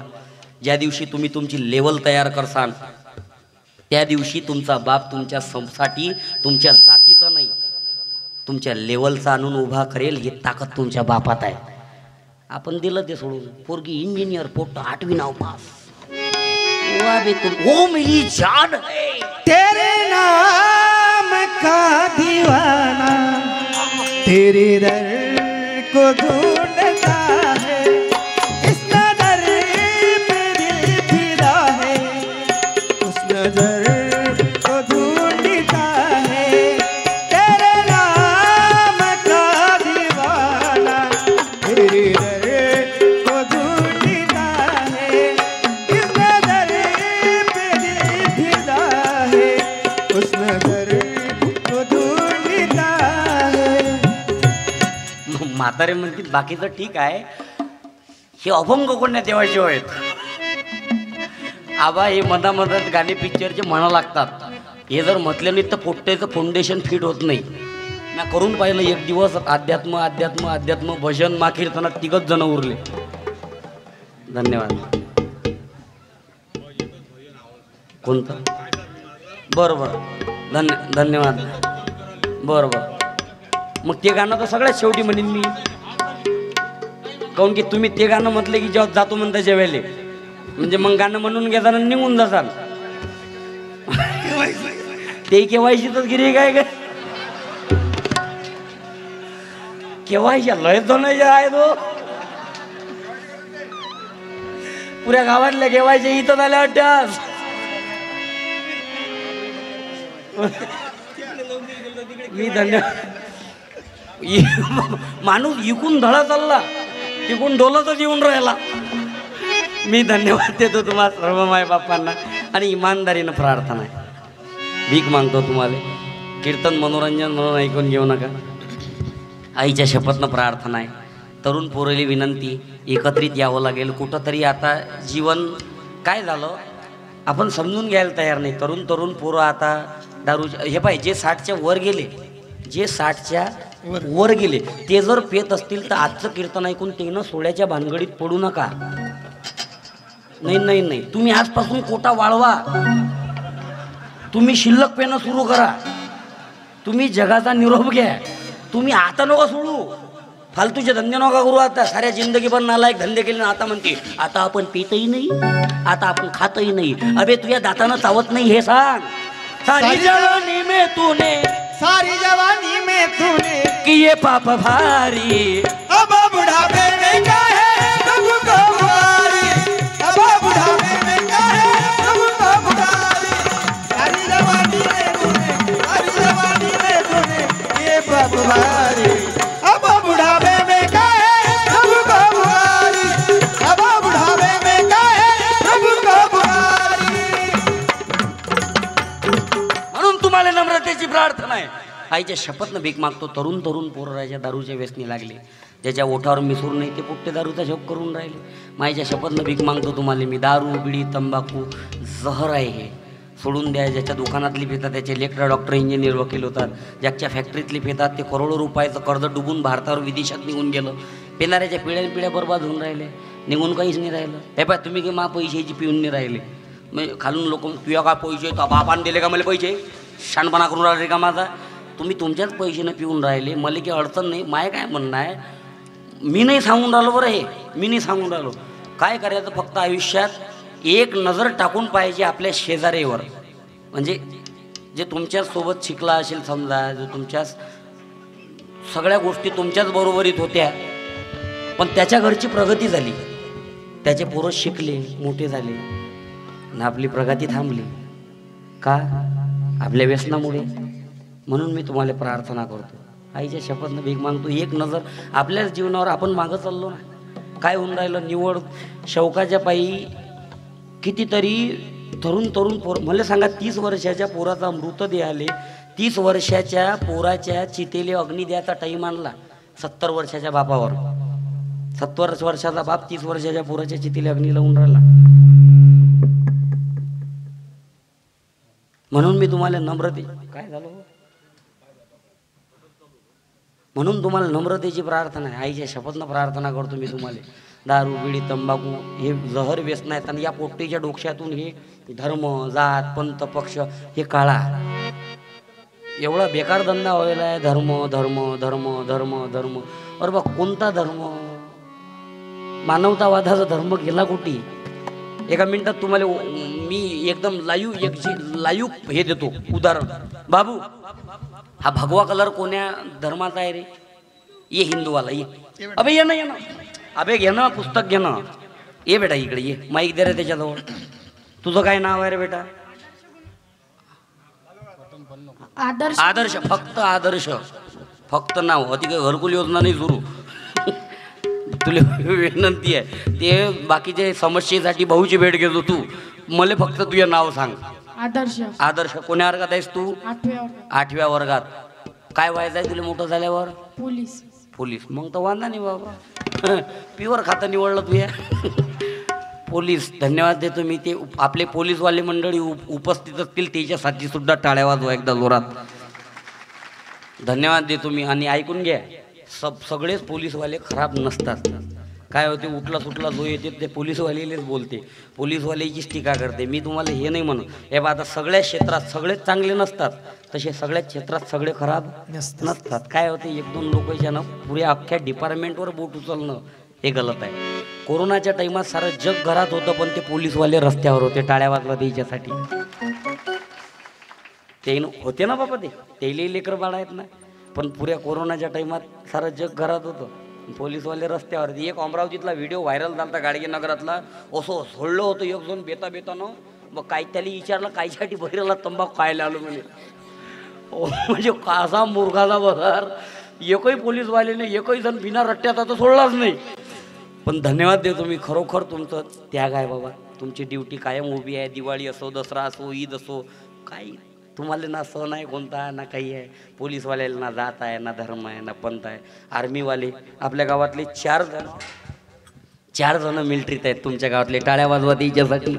ज्या दिवशी तुम्ही तुमची लेवल तयार करसाल त्या दिवशी तुमचा बाप तुमच्या साठी तुमच्या जातीचा नाही, तुमच्या लेवलचा आणून उभा करेल. ही ताकद तुमच्या बापात आहे. आपण दिलं ते सोडून. पोरगी इंजिनियर, पोट 8वी नाव पास. वो मेरी जान है, तेरे नाम का दीवाना तेरे दर को ढूंढता है, इस नजर पे दिल फिदा है, उस नजर को ढूंढता है. तेरे नाम का दीवाना तेरे दर को ढूंढता है, इस नजर पे दिल फिदा है, उस नजर को ढूंढता है. म्हातारे म्हणतील बाकीचं ठीक आहे, हे अभंग कोणत्या देवाचे आहेत. आबा हे मधामधात गाणे पिक्चरचे म्हणा लागतात. हे जर म्हटले नाही तर पोट्ट्याचं फाउंडेशन फिट होत नाही. मी करून पाहिलं एक दिवस. अध्यात्म अध्यात्म अध्यात्म भजन मा कीर्तनात 3 जण उरले. धन्यवाद. कोणतं? बरं बरं, धन्यवाद. बरं बरं, मग ते गाणं तर सगळ्यात शेवटी म्हणेन मी. काऊन की तुम्ही ते गाणं म्हटले की जेव्हा जातो म्हणता जेवायले, म्हणजे मग गाणं म्हणून घेताना निघून जासान. ते केव्हायशीच गिरी काय काय केव्हायच्या लय दोनायच्या आहे तो. पुऱ्या गावातल्या केव्हायच्या इथं झाल्या वाटत्यास. मी धन्यवाद. माणूस इकून धडा चालला, तिकून डोलतच येऊन राहिला. मी धन्यवाद देतो तुम्हा सर्व माय बापांना आणि इमानदारीनं प्रार्थना आहे. भीक मागतो तुम्हाला. कीर्तन मनोरंजन म्हणून ऐकून घेऊ नका. आईच्या शपथनं प्रार्थना आहे. तरुण पोरेली विनंती, एकत्रित यावं लागेल. कुठंतरी आता जीवन काय झालं आपण समजून घ्यायला तयार नाही. तरुण पोरं आता दारू, हे पाहिजे जे 60च्या वर गेले, जे 60च्या वर गेले ते जर पेत असतील तर आजचं कीर्तन ऐकून ते सोड्याच्या भानगडीत पडू नका. नाही नाही नाही, तुम्ही आजपासून कोटा वाळवा. तुम्ही शिल्लक पेनं सुरू करा. तुम्ही जगाचा निरोप घ्या. तुम्ही आता नका सोडू. फालतूचे धंदे नका करू. आता साऱ्या जिंदगी पण नालायक धंदे केले ना. आता म्हणते आता आपण पितही नाही, आता आपण खातही नाही. अबे तुझ्या दातानं चावत नाही हे सांग. सारी जवानी में तूने, सारी जवानी में तूने किए पाप भारी, अब बुढ़ापे में क्या है प्रभु को पुकारी, अब बुढ़ापे में क्या है प्रभु को पुकारी. सारी जवानी में तूने, सारी जवानी में तूने किए पाप भारी, अब बुढ़ापे में क्या है प्रभु को पुकारी, अब बुढ़ापे में क्या है प्रभु को पुकारी. म्हणून तुम्हाला नम्रतेची प्रार्थना आहे. आईच्या शपथनं भीक मागतो. तरुण पोराच्या दारूच्या व्यसनी लागले. ज्याच्या ओठावर मिसूर नाही ते पुट्टे दारूचा शोक करून राहिले. माईच्या शपथनं भीक मागतो तुम्हाला मी. दारू बिडी तंबाखू जहर आहे, हे सोडून द्या. ज्याच्या दुकानातली पितात त्याचे लेकरं डॉक्टर इंजिनियर वकील होतात. ज्याच्या फॅक्टरीतली पितात ते करोडो रुपयाचं कर्ज डुबून भारतावर विदेशात निघून गेलं. पिणाऱ्याच्या पिढ्या बरबाद होऊन राहिले. निघून काहीच नाही राहिलं. हे पाय तुम्ही की मा पैशाची पिऊन नाही राहिले. मग खालून लोक तुझ्या का पैसे तो बापान दिले का मला पैसे शानपणा करून राहिले का माझा. तुम्ही तुमच्याच पैशानं पिऊन राहिले. मला की अडचण नाही. माय काय म्हणणं आहे, मी नाही सांगून राहिलो बरं. हे मी नाही सांगून राहिलो. काय करायचं फक्त आयुष्यात एक नजर टाकून पाहिजे आपल्या शेजारीवर. म्हणजे जे तुमच्यासोबत शिकला असेल समजा, जो तुमच्याच सगळ्या गोष्टी तुमच्याच बरोबरीत होत्या पण त्याच्या घरची प्रगती झाली, त्याचे पोरं शिकले मोठे झाले आणि आपली प्रगती थांबली का? आपल्या व्यसनामुळे. म्हणून मी तुम्हाला प्रार्थना करतो, आईच्या शपथनं भीक मागतो. एक नजर आपल्याच जीवनावर आपण मागं चाललो ना. काय होऊन राहिलं, निवड शौकाच्या पायी कितीतरी तरुण पोर. मला सांगा 30 वर्षाच्या पोराचा मृतदेह आले, 30 वर्षाच्या पोराच्या चितेले अग्नी द्यायचा टाईम आणला 70 वर्षाच्या बापावर. 70 वर्षाचा बाप 30 वर्षाच्या पोराच्या चितीला अग्नी लावून राहिला. म्हणून मी तुम्हाला काय झालं म्हणून तुम्हाला नम्रतेची प्रार्थना आहे. आईच्या शपथनं प्रार्थना करतो मी तुम्हाला. दारू बिडी तंबाखू हे जहर व्यसन आहेत आणि या पोट्टीच्या डोक्यातून हे धर्म जात पंथ पक्ष हे काळा एवढा बेकार धंदा व्हायला आहे. धर्म धर्म धर्म धर्म धर्म अरे बा कोणता धर्म? मानवतावादाचा धर्म गेला कुठे? एका मिनिटात तुम्हाला मी एकदम लाईव्ह हे देतो उदाहरण. बाबू हा भगवा कलर कोण्या धर्माचा आहे रे? ये हिंदूवाला ये. अबे ये ना अबे घे ना पुस्तक घे ना. ये बेटा इकडे ये. माईक दे रे त्याच्याजवळ. तुझं काय नाव आहे रे बेटा? आदर्श. आदर्श. फक्त आदर्श. फक्त नाव. अति काही घरकुल योजना नाही सुरू. तुला विनंती आहे ते बाकीच्या समस्येसाठी भाऊची भेट घेतो तू. मला फक्त तुझं नाव सांग. आदर्श. आदर्श. कोण्या वर्गात आहेस तू? 8व्या वर्गात. काय व्हायचं आहे तुला मोठं झाल्यावर? पोलीस. पोलीस. मग तर वांधा नाही बाबा. प्युअर खातं निवडलं तू या. पोलीस. धन्यवाद देतो मी. ते आपले पोलीसवाले मंडळी उपस्थित असतील त्याच्यासाठी सुद्धा टाळ्या वाजवा एकदा जोरात. धन्यवाद देतो मी. आणि ऐकून घ्या सगळेच पोलीसवाले खराब नसतात. काय होते उठला सुटला जो येते ते पोलीसवालेलेच बोलते. पोलीसवाल्याचीच टीका करते. मी तुम्हाला हे नाही म्हणू. हे बा आता सगळ्या क्षेत्रात सगळेच चांगले नसतात तसे सगळ्याच क्षेत्रात सगळे खराब नसतात. काय होते 1-2 लोकांच्यानं पुऱ्या अख्ख्या डिपार्टमेंटवर बोट उचलणं हे गलत आहे. कोरोनाच्या टाइमात सारं जग घरात होतं पण ते पोलीसवाले रस्त्यावर होते टाळ्या वाजवा द्यायच्यासाठी. ते होते ना बाबा तेही लेकर बाळ आहेत ना. पण पुऱ्या कोरोनाच्या टाइमात सारं जग घरात होतं पोलीसवाले रस्त्यावर. एक अमरावतीतला व्हिडिओ व्हायरल झाला गाडगे नगरातला. असं सोडलं होतं एक जण बेतानं. मग काय त्याला विचारलं कायसाठी बहिराला तंबाखू खायला आलो म्हणे. म्हणजे कासा मुर्गाचा बघार. एकही पोलीसवाल्याने एकही जण बिना रट्ट्याचा तर सोडलाच नाही. पण धन्यवाद देतो मी खरोखर. तुमचं त्याग आहे बाबा. तुमची ड्युटी कायम उभी आहे. दिवाळी असो दसरा असो ईद असो काही तुम्हाला ना सण आहे कोणता ना काही आहे. पोलीसवाल्याला ना जात आहे ना धर्म आहे ना पंथ आहे. आर्मीवाले आपल्या गावातले 4 जण मिलिटरीत आहेत तुमच्या गावातले. टाळ्या वाजवा त्याच्यासाठी.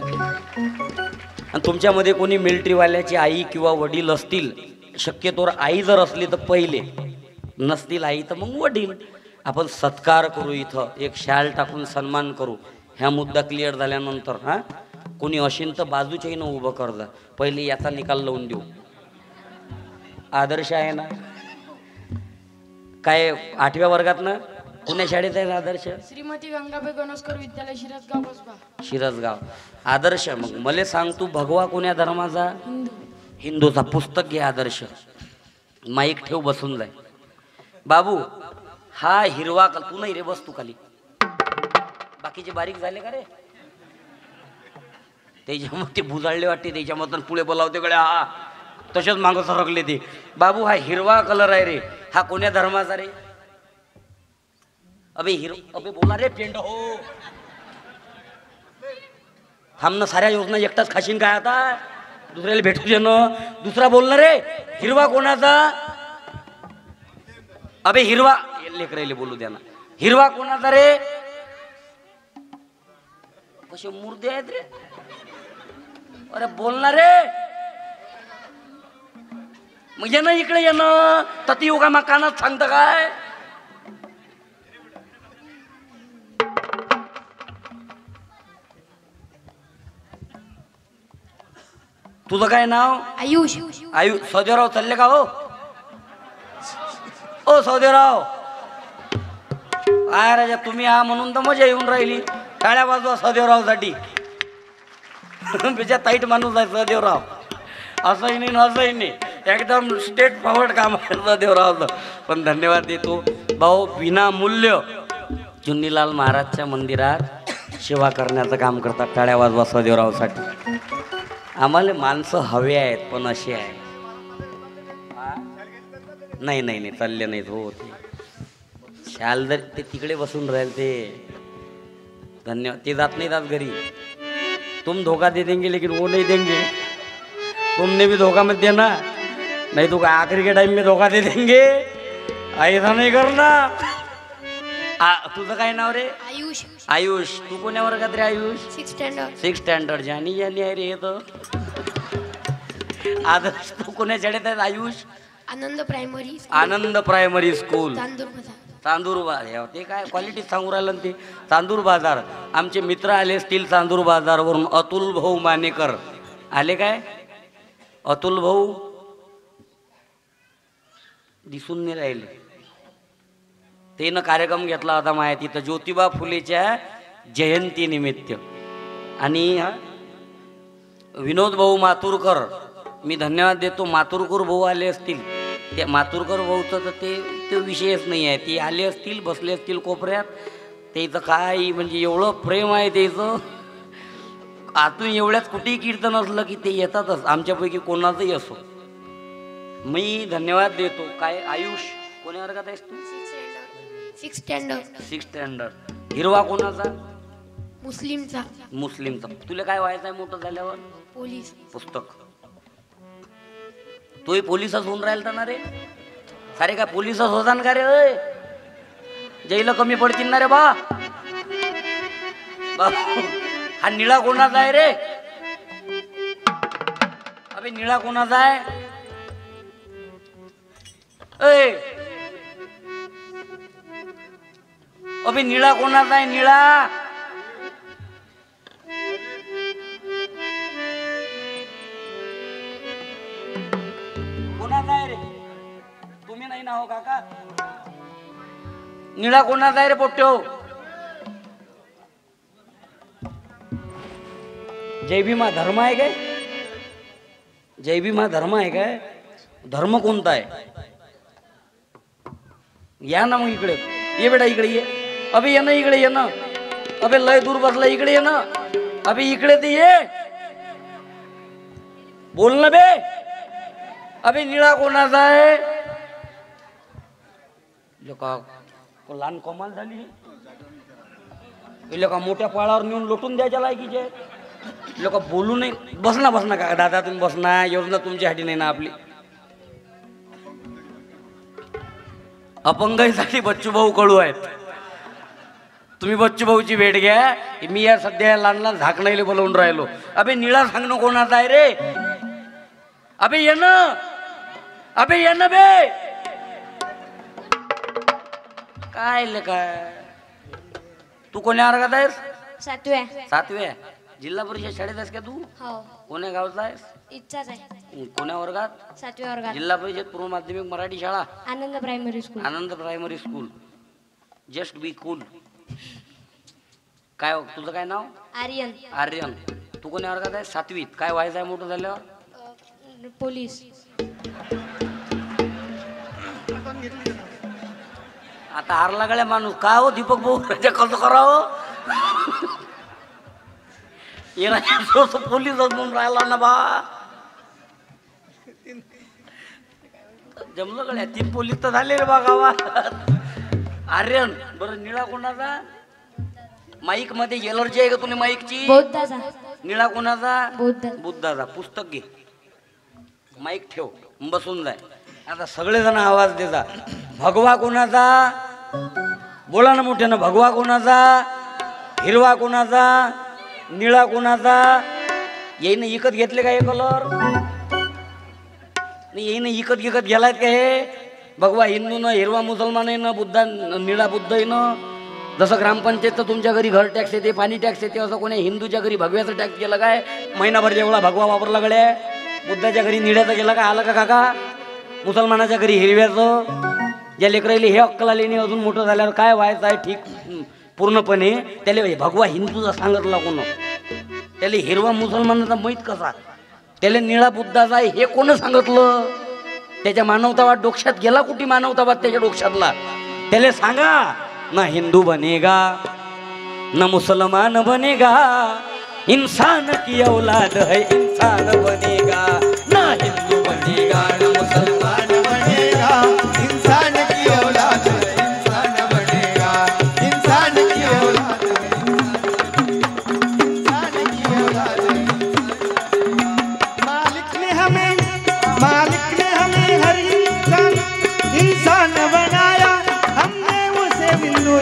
आणि तुमच्यामध्ये कोणी मिलिटरीवाल्याची आई किंवा वडील असतील शक्यतोवर आई जर असली तर पहिले नसतील आई तर मग वडील. आपण सत्कार करू. इथं एक शाल टाकून सन्मान करू. ह्या मुद्दा क्लिअर झाल्यानंतर हां कोणी असेल तर बाजूच्याही न उभं कर जा. पहिले याचा निकाल लावून देऊ. आदर्श आहे ना काय 8व्या वर्गात ना पुण्या शाळेत आहे आदर्श? श्रीमती गंगाबाई गणेशकर विद्यालय शिरसगाव कसबा. शिरसगाव. आदर्श. मग मला सांग तू भगवा कोण्या धर्माचा? हिंदूचा. पुस्तक घे आदर्श. माईक ठेव बसून जाय. बाबू हा हिरवा तू नाही रे बस तू खाली. बाकीचे बारीक झाले का रे? त्याच्यामध्ये भुजाळले वाटते त्याच्यामधून पुढे बोलावते कडे हा तसेच मागं सरकले ते. बाबू हा हिरवा कलर आहे रे. हा कोण्या धर्माचा रे? अबे अबे बोला रे पेंड हो. थांब ना. साऱ्या योजना एकटाच खाशीन काय आता? दुसऱ्याला भेटू दे ना. दुसरा बोल ना रे. हिरवा कोणाचा? अबे हिरवा लेकरायले बोलू द्या ना. हिरवा कोणाचा रे? कसे मुर्दे आहेत रे. अरे बोलणार रे. मग ये ना इकडे ये ना. तती योगा मा कानात सांगतं काय? तुझं काय नाव? आयुष. सौदेवराव चालले का हो? ओ सौदेवराव काय राजा तुम्ही हा म्हणून तर मजा येऊन राहिली. टाळ्या वाजवा सौदेवरावसाठी. त्याच्या ताईट माणूस आहे सौदेवराव. असंही नाही असंही नाही. एकदम स्टेट फॉरवर्ड काम आहे सौदेवरावचं. पण धन्यवाद देतो भाऊ. विनामूल्य चुन्नीलाल महाराजच्या मंदिरात सेवा करण्याचं काम करतात. टाळ्या वाजवा सौदेवरावसाठी. आम्हाला माणसं हवे आहेत पण असे आहे नाही नाही नाही चालले नाहीत हो. ते शाल जर ते तिकडे बसून राहील ते धन्यवाद. ते जात नाहीत आज घरी. तुम धोखा दे देंगे लेकिन वो नहीं देंगे. तुमने भी धोखा मत देना नहीं तो आखिरी के टाइम में धोखा दे देंगे. ऐसा नहीं करना. तुझं काय नाव रे? आयुष आयुष. तू कोण्या वर्गात रे Ayush? 6th standard. 6th standard. जानी जानी आहे रे हे तर. आदर्श तू कोण्या शाळेत आहे Ayush? Anand primary Anand primary school Tandur Bazar. Chandur बाजार. ते काय क्वालिटी सांगू राहिलं ना ते. चांदूर बाजार. आमचे मित्र आले असतील चांदूर बाजारवरून. अतुल भाऊ मानेकर आले काय? अतुल भाऊ दिसून नाही राहिले. त्यानं कार्यक्रम घेतला होता माया तिथं ज्योतिबा फुलेच्या जयंतीनिमित्त. आणि विनोद भाऊ मातुरकर, मी धन्यवाद देतो. मातुरकर भाऊ आले असतील. त्या मातुरकर भाऊचं तर ते विषयच नाही आहे. ते आले असतील, बसले असतील कोपऱ्यात. त्याचं काय म्हणजे एवढं प्रेम आहे त्याचं. आतून एवढ्याच कुठेही कीर्तन असलं की ते येतातच. आमच्यापैकी कोणाचंही असो. मी धन्यवाद देतो. काय आयुष कोण्या वर्गात आहेस तू? 6th standard. 6th standard. हिरवा कोणाचा? मुस्लिमचा. मुस्लिमचा. तुला काय व्हायचं आहे मोठं झाल्यावर? पोलीस. पुस्तक. तोही पोलिसच होऊन राहिल ना रे. सारे काय पोलिसच होता ना का रे? अय जैला कमी पडतील ना रे बा. हा निळा कोणाचा आहे रे? अबे निळा कोणाचा आहे? अय अबे निळा कोणाचा आहे? निळा कोणाचा आहे रे? तुम्ही नाही ना हो काका? निळा कोणाचा आहे रे पोट्यो? जय भीमा धर्म आहे काय? जय भीमा धर्म आहे काय? धर्म कोणता आहे? या ना मग इकडे. ये बेटा इकडे ये. अबे ये ना इकडे ये ना. अबे लय दूर बसला इकडे ये ना. अबे इकडे ते ये. बोल ना बे. अबे निळा कोणाचा आहे? लोका लहान कमाल झाली. लोका मोठ्या पाळावर नेऊन लोटून द्यायच्या लायकीचे. लोक बोलू नाही. बसना बसना का दादा तुम्ही बसना. योजना तुमच्यासाठी नाही ना आपली. अपंगाईसाठी बच्चू भाऊ कडू आहेत. तुम्ही बच्चू भाऊची भेट घ्या. मी या सध्या लहान लहान झाकणाईले बोलवून राहिलो. अबे निळा सांगणं कोणाचा आहे रे? अबे ये ना. अबे ये ना बे. काय ले काय? तू कोण्या वर्गात आहेस? 7व्या. 7व्या. जिल्हा परिषद शाळेत आहेस का तू? हो. कोण्या गावचा आहेस? इच्छाच आहे. कोण्या वर्गात? 7व्या वर्गात. जिल्हा परिषद पूर्व माध्यमिक मराठी शाळा Anand primary school. Anand primary school. Just be cool. काय तुझं काय नाव? आर्यन. आर्यन. तू कोण्या वर्गात आहे? 7वीत. काय व्हायचं आहे मोठं झाल्यावर? पोलीस. आता हारला गळ्या माणूस. का हो दीपक भाऊ कसं करावं? पोलीस म्हणून राहिला ना बा. जमलं गड्या. 3 पोलीस तर झाले रे बा गावात. आर्यन. बरं निळा कोणाचा? माईक मध्ये एलर्जी आहे का तुला माईकची? बौद्धाचा. निळा कोणाचा? बौद्ध. बुद्धाचा. पुस्तक घे. माईक ठेव. बसून जाय. आता सगळेजण आवाज देता. भगवा कोणाचा? बोला ना मोठ्यानं. भगवा कोणाचा? हिरवा कोणाचा? निळा कोणाचा? येईन इकत घेतले का हे कलर? नाही येईन इकत गेलायत का हे? भगवा हिंदू न, हिरवा मुसलमान आहे ना, बुद्धा निळा बुद्ध आहे ना. जसं ग्रामपंचायतचं तुमच्या घरी घर टॅक्स येते, पाणी टॅक्स येते, असं कोणी हिंदूच्या घरी भगव्याचं टॅक्स गेलं काय? महिनाभर जेवढा भगवा वापरला गड्या. बुद्धाच्या घरी निळ्याचं गेला का? आलं का काका? मुसलमानाच्या घरी हिरव्याचं. ज्या लेकराईले हे अक्कल आले नाही अजून मोठं झाल्यावर काय व्हायचं आहे ठीक पूर्णपणे त्याला भगवा हिंदूचा सांगितला कोण? त्याला हिरवा मुसलमानाचा माहीत कसा? त्याला निळा बुद्धाचा हे कोण सांगितलं? त्याच्या मानवतावाद डोक्यात गेला कुठे? मानवतावाद त्याच्या डोक्यातला. त्याला सांगा ना हिंदू बनेगा न मुसलमान बनेगा, इंसान की औलाद है इंसान बनेगा. ना हिंदू बनेगा न मुसलमान बनेगा, इंसान की औलाद है इंसान बनेगा. इंसान की औलाद है इंसान की औलाद है. मालिक ने हमें हर इंसान बनाया. हमने उसे बिंदु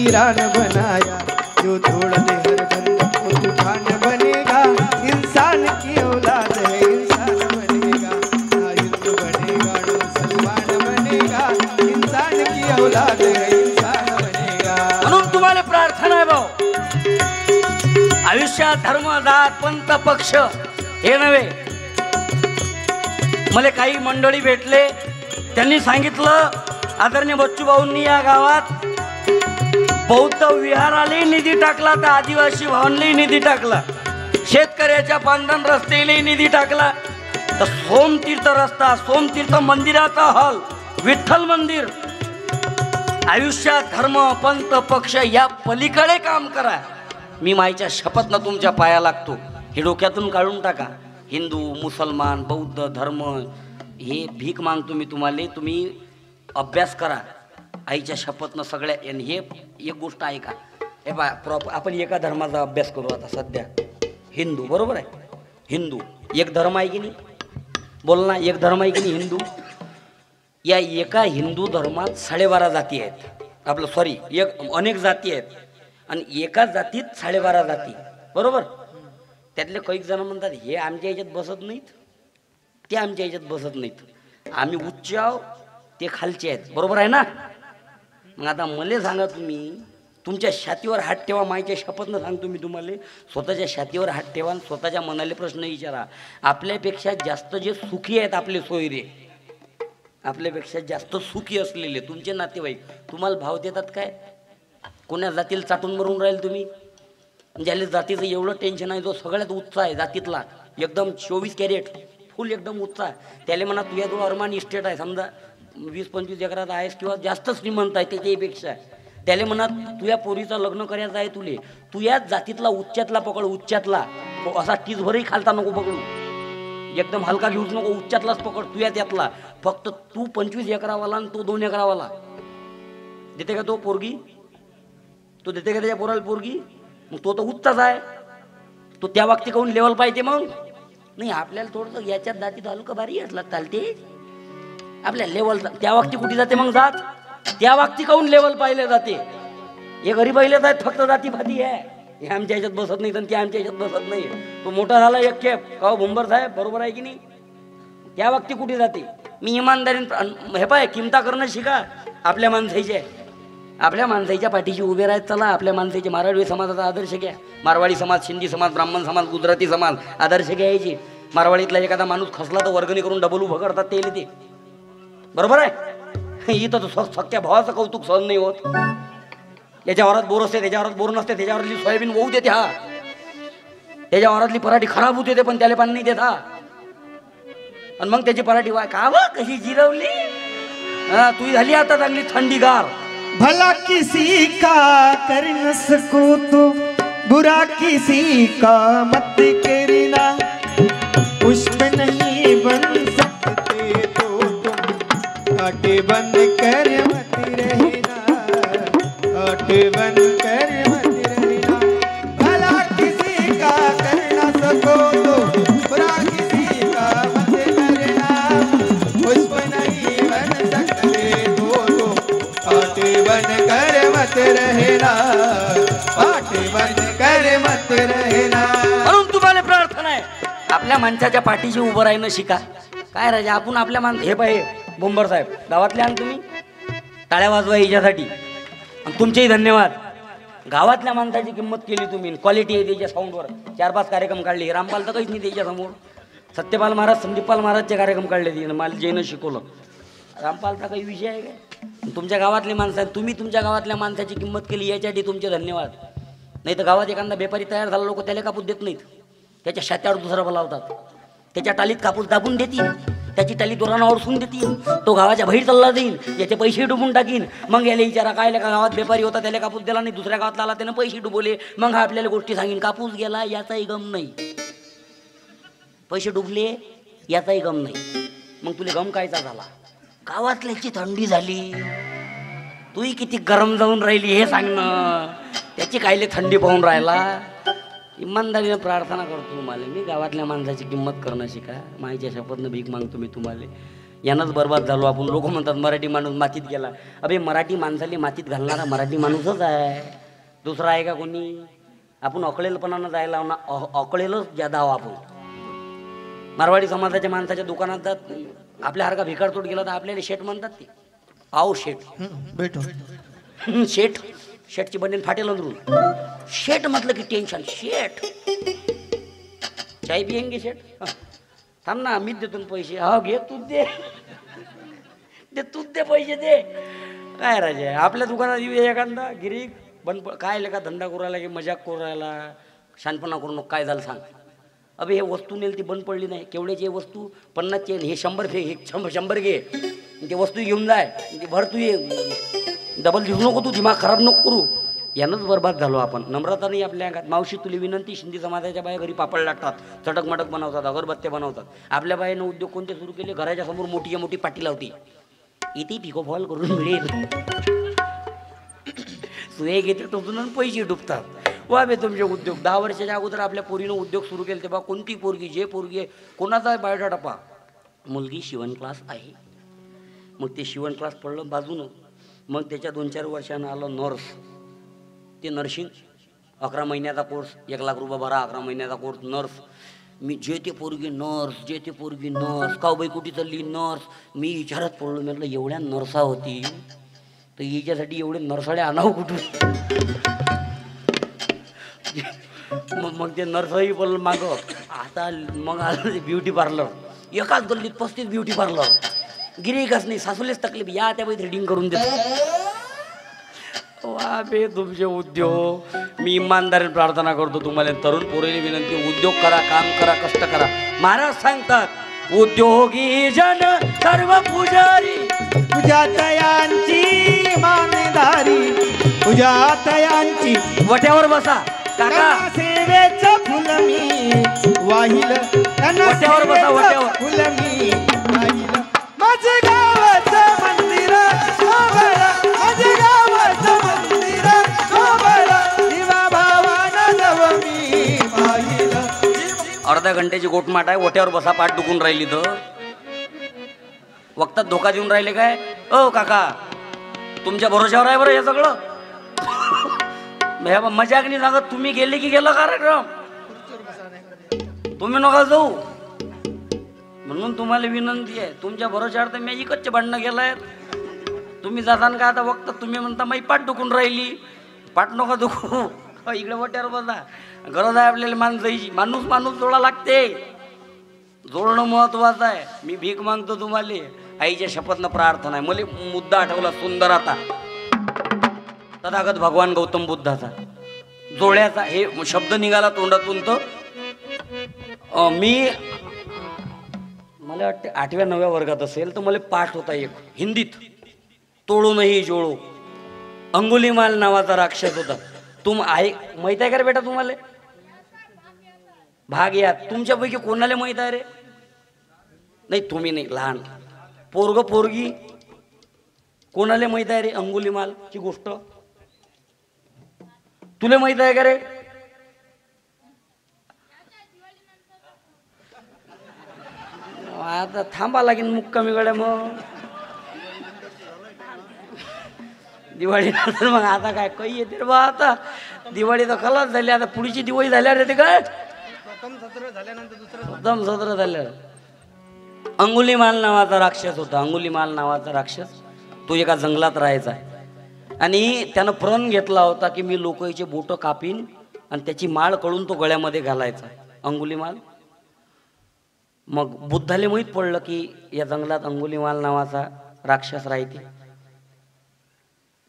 वीरान बनाया, जो तोड़ दे हर बंधन वो तूफान बनेगा। इंसान की औलाद है इंसान बनेगा, ना हिंदू बनेगा ना मुसलमान बनेगा। इंसान की औलाद है इंसान बनेगा। म्हणून तुम्हाला प्रार्थना आहे भाऊ, आयुष्यात धर्म जात पंथ पक्ष हे नव्हे. मला काही मंडळी भेटले, त्यांनी सांगितलं आदरणीय बच्चूभाऊंनी या गावात बौद्ध विहारालाही निधी टाकला, तर आदिवासी भवनलाही निधी टाकला, शेतकऱ्याच्या पांढरण रस्त्यालाही निधी टाकला, तर सोमतीर्थ रस्ता, सोमतीर्थ मंदिराचा हॉल, विठ्ठल मंदिर. आयुष्यात धर्म पंथ पक्ष या पलीकडे काम करा. मी माईच्या शपथनं तुमच्या पाया लागतो. हे डोक्यातून काढून टाका. हिंदू मुसलमान बौद्ध धर्म हे भीक मागतो मी तुम्हाला. तुम्ही अभ्यास करा आईच्या शपथनं सगळ्या. आणि हे एक गोष्ट आहे का, हे बा आपण एका धर्माचा अभ्यास करू आता सध्या. हिंदू बरोबर आहे, हिंदू एक धर्म आहे की नाही, बोल ना, एक धर्म आहे की नाही हिंदू. या एका हिंदू धर्मात 12.5 जाती आहेत. आपलं सॉरी अनेक जाती आहेत आणि एकाच जातीत 12.5 जाती बरोबर. त्यातले काही जण म्हणतात हे आमच्या ह्याच्यात बसत नाहीत, ते आमच्या ह्याच्यात बसत नाहीत, आम्ही उच्च आहो ते खालचे आहेत, बरोबर आहे ना. मग आता मला सांगा, तुम्ही तुमच्या छातीवर हात ठेवा, माईच्या शपथनं सांगतो मी तुम्हाला, स्वतःच्या छातीवर हात ठेवा आणि स्वतःच्या मनाले प्रश्न विचारा. आपल्यापेक्षा जास्त जे सुखी आहेत आपले सोयरे, आपल्यापेक्षा जास्त सुखी असलेले तुमचे नातेवाईक तुम्हाला भाव देतात काय? कोण्या जातीला चाटून मरून राहील तुम्ही? ज्याला जातीचं एवढं टेन्शन आहे, जो सगळ्यात उत्साह आहे जातीतला, एकदम 24 कॅरेट फुल एकदम उत्साह, त्याला म्हणा तुझ्या जो अरमान इस्टेट आहे समजा 20-25 एकरात आहेस किंवा जास्त श्रीमंत आहे त्याच्यापेक्षा, त्याला म्हणा तुझ्या पोरीचं लग्न करायचं आहे तुले, तू याच जातीतला उच्चातला पकड, उच्चातला असा टीजभरही खालता नको पकडू, एकदम हलका घेऊच नको, उच्चातलाच पकड, तू या त्यातला. फक्त तू 25 एकरावाला आणि तो 2 एकरावाला देते का तो पोरगी? तो देते का त्याच्या पोराला पोरगी? मग तो तर उच्चाच आहे, तो त्या बाबतीत काहून लेवल पाहिजे. मग नाही आपल्याला थोडंसं याच्यात जातीत हलकं भारी असला चालते, आपल्या लेवल त्या बाबतीत कुठे जाते मग जात, त्या बाबतीत काहून लेवल पाहिले जाते. हे गरीब पहिलेच आहेत फक्त जाती फाती आहे, हे आमच्या ह्याच्यात बसत नाही आणि ते आमच्या ह्याच्यात बसत नाही. तो मोठा झाला एक खेप का भुंबर साहेब, बरोबर आहे की नाही? त्या बाबतीत कुठे जाते. मी इमानदारीने हे पाय किमता करणं शिका आपल्या माणसाचे, आपल्या माणसाच्या पाठीशी उभे राहत चला. आपल्या माणसाचे मारवाडी समाजाचा आदर्श घ्या, मारवाडी समाज, सिंधी समाज, ब्राह्मण समाज, गुजराती समाज आदर्श घ्यायची. मारवाडीतला एखादा माणूस खसला तर वर्गणी करून डबल उभं करतात ते, बरोबर आहे. इथं तर सख्या भावाचं कौतुक सहन नाही होत. याच्या वरात बोर असते, त्याच्या वरात बोर नसते, त्याच्यावरली सोयाबीन वाहू देते हा, त्याच्या वरातली पराठी खराब होते पण त्याला पाणी नाही देत हा. आणि मग त्याची पराठी वाय का कशी जिरवली, तू झाली आता चांगली थंडीगार. भला किसी का कर न सको तो बुरा किसी का मत करना, पुष्प नहीं बन सकते तो तुम कांटे बन कर मत रहना, कांटे बन कर मत रहना. भला किसी का कर न सको तो बुरा किसी का मत करना, पुष्प नहीं बन सकते तो तुम कांटे बन कर मत रहना, कांटे बन कर मत रहना. म्हणून तुम्हाला प्रार्थना आहे, आपल्या माणसाच्या पाठीशी उभं राहणं शिका. काय राजा आपण आपल्या हे पाहिजे बोंबर साहेब गावातले आण, तुम्ही टाळ्या वाजवा हिच्यासाठी. तुमचेही धन्यवाद. गावातल्या माणसाची किंमत केली तुम्ही, क्वालिटी आहे त्याच्या साऊंडवर. 4-5 कार्यक्रम काढले. रामपाल तर काहीच नाही त्याच्यासमोर. सत्यपाल महाराज, संदीपपाल महाराजचे कार्यक्रम काढले तिने, मला जैन शिकवलं. रामपालचा काही विषय आहे काय? तुमच्या गावातले माणसं आहेत, तुम्ही तुमच्या गावातल्या माणसाची किंमत केली याच्यासाठी तुमचे धन्यवाद. नाही तर गावात एखादा व्यापारी तयार झाला, लोक त्याला कापूस देत नाहीत, त्याच्या शात्यावर दुसरा बोलावतात, त्याच्या टालीत कापूस दाबून देतील, त्याची टाली दोरानं ओरसून देतील, तो गावाच्या बाहेर चालला जाईल, याचे पैसे डुबून टाकीन. मग याला विचारा काय का गावात व्यापारी होता त्याला कापूस दिला नाही, दुसऱ्या गावातला आला त्यानं पैसे डुबवले, मग हा आपल्याला गोष्टी सांगेन कापूस गेला याचाही गम नाही, पैसे डुबले याचाही गम नाही. मग तुला गम कायचा झाला? गावातल्याची थंडी झाली, तूही किती गरम जाऊन राहिली हे सांग ना, त्याची कायले थंडी पाहून राहिला. इमानदारीने प्रार्थना करतो तुम्हाला मी, गावातल्या माणसाची किंमत करणं शिका. माईच्या शपथनं भीक मागतो मी तुम्हाला. यानंच बर्बाद झालो आपण. लोक म्हणतात मराठी माणूस मातीत गेला. अबे मराठी माणसाली मातीत घालणारा मराठी माणूसच आहे, दुसरा आहे का कोणी? आपण अकळेलपणानं जायला ना, अकळेलच ज्यादा आहो आपण. मारवाडी समाजाच्या माणसाच्या दुकानात जात आपल्यासारखा भिकारचोट गेला तर आपल्याला शेठ म्हणतात ते. आओ शेठ, भेटो. शेठ, शेठची बनेन फाटेल अंदरून. शेठ म्हटलं की टेन्शन. शेठ चाय पियेंगे शेठ? थांब ना, मीच देतो पैसे. हा घे, तूच दे, तूच दे पैसे दे. काय राजे, आपल्या दुकानात येऊ एखादा गिरीक बंद काय लेखा धंदा करू राहिला की मजाक करू राहिला, शानपणा करू नको. काय झालं सांग? अबे हे वस्तू नेली ती बंद पडली नाही. केवढ्याची वस्तू? 50ची. हे 100 फे, हे 100 घे. ते वस्तू घेऊन जाय, ते भर. तू ये डबल दिसू नको, तू दिमाग खराब नको करू. यानंच बरबाद झालो आपण. नम्रता नाही आपल्या अंगात. मावशी तुला विनंती, शिंदे समाजाच्या बाया घरी पापड लागतात, चटक मटक बनवतात, अगरबत्त्या बनवतात. आपल्या बायानं उद्योग कोणते सुरू केले? घराच्या समोर मोठी मोठी पाटी लावती, इथे पिको फॉल करून मिळेल, सुये घेते टोचून पैसे डुबतात. वा बे तुमचे उद्योग. 10 वर्षाच्या अगोदर आपल्या पोरीनं उद्योग सुरू केले तेव्हा कोणती पोरगी, जे पोरगी आहे, कोणाचा आहे बायोडाटा पहा. मुलगी शिवण क्लास आहे. मग ते शिवण क्लास पडलं बाजूनं. मग त्याच्या 2-4 वर्षानं आलं नर्स. ते नर्सिंग 11 महिन्याचा कोर्स, 1 लाख रुपये भरा, 11 महिन्याचा कोर्स नर्स. मी जे ते पोरगी नर्स, जे ते पोरगी नर्स. काऊबाई कुठे चालली? नर्स. मी विचारत पडलो, म्हटलं एवढ्या नर्सा होती तर हिच्यासाठी एवढे नर्साळे आणावं कुठून? मग ते नर्सही बोल मागं. आता मग आलं ते ब्युटी पार्लर. एकाच गल्लीत 35 ब्युटी पार्लर. गिऱ्हाईकच नाही, सासूलेच तकलीफ. या त्या बाई थ्रेडिंग करून देतो. वा बे तुमचे उद्योग. मी इमानदारीने प्रार्थना करतो तुम्हाला, तरुण पोरेली विनंती, उद्योग करा, काम करा, कष्ट करा. महाराज सांगतात उद्योगी जन सर्व पुजारी, तुझ्या तयांची मानदारी, तुझ्या तयांची. वट्यावर बसा काका. सेवेचं फुल मी वाहिल, वट्यावर बसा, वट्यावर. फुल मी वाहिल. माझे गावाचं मंदिर शोभला, माझे गावाचं मंदिर शोभला, दिवा भावानं जव मी पाहिलं. अर्ध्या घंट्याची गोटमाट आहे. वट्यावर बसा. पाठ दुखून राहिली तर वक्तात धोका देऊन राहिले काय? ओ काका, तुमच्या भरोशावर आहे बरं हे सगळं. मजाक नाही सांगत. तुम्ही गेले की गेला कार्यक्रम, तुम्ही नका जाऊ. म्हणून तुम्हाला विनंती आहे, तुमच्या भरोशावर तर मी इकडचे भांडणं गेलाय. तुम्ही जाताना का आता वक्त तुम्ही म्हणता माई पाठ दुखून राहिली. पाठ नका दुखू, इकडे वट्यावर बसा. गरज आहे आपल्याला माणसाची. माणूस माणूस जोडा लागते, जोडणं महत्वाचं आहे. मी भीक मागतो तुम्हाला, आईच्या शपथनं प्रार्थना आहे. मला मुद्दा आठवला सुंदर आता, तथागत भगवान गौतम बुद्धाचा जोड्याचा. हे शब्द निघाला तोंडातून तर मी मला वाटते 8व्या-9व्या वर्गात असेल तर मला पाठ होता एक हिंदीत, तोडू नाही जोडो. अंगुलीमाल नावाचा राक्षस होता. आहे माहित आहे का रे बेटा तुम्हाला? भाग या. तुमच्यापैकी कोणाला माहित आहे रे? नाही तुम्ही नाही, लहान पोरग पोरगी कोणाला माहित आहे रे अंगुलीमाल ची गोष्ट? तुला माहित आहे का रे? आता थांबा लागेल मुक्कामी गड्या. मग दिवाळी नंतर मग आता काय काही येते रे बा. आता दिवाळी तर खलास झाली, आता पुढची दिवाळी झाल्यावर येते काय? प्रथम सत्र झालं. अंगुलीमाल नावाचा राक्षस होता. अंगुलीमाल नावाचा राक्षस तो एका जंगलात राहायचा आणि त्यानं प्रण घेतला होता की मी लोकांचे बोटं कापीन आणि त्याची माळ कळून तो गळ्यामध्ये घालायचा. अंगुलीमाल. मग बुद्धाला माहीत पडलं की या जंगलात अंगुलीमाल नावाचा राक्षस राहते.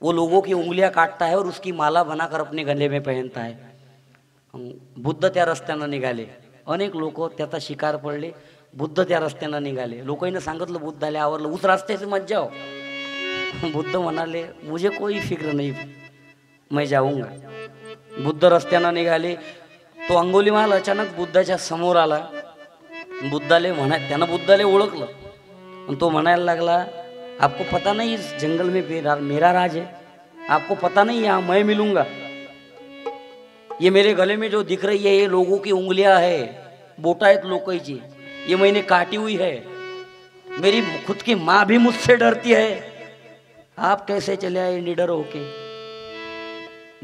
वो लोगों की उंगलियां काटता है और उसकी माला बनाकर अपने गले में पहनता है. बुद्ध त्या रस्त्यानं निघाले. अनेक लोक त्याचा शिकार पडले. बुद्ध त्या रस्त्यानं निघाले. लोकांनी सांगितलं बुद्धाला आवरलं, उस रास्ते से मत जाओ. बुद्ध म्हणाले मुझे कोई फिक्र नहीं, मैं जाऊंगा. बुद्ध रस्त्यानं निघाले. तो अंगुलीमाल अचानक बुद्धाच्या समोर आला. बुद्धाले त्यानं बुद्धाले ओळखलं आणि तो म्हणायला लागला, आपको पता नहीं इस जंगल में मेरा राज है, आपको पता नहीं यहाँ मैं मिलूंगा. ये मेरे गले में जो दिख रही है ये लोगों की उंगलियां है, बोटा आहेत लोकांची, ये मैंने काटी हुई है. मेरी खुद की माँ भी मुझसे डरती है। आप कैसे चले आए निडर होके?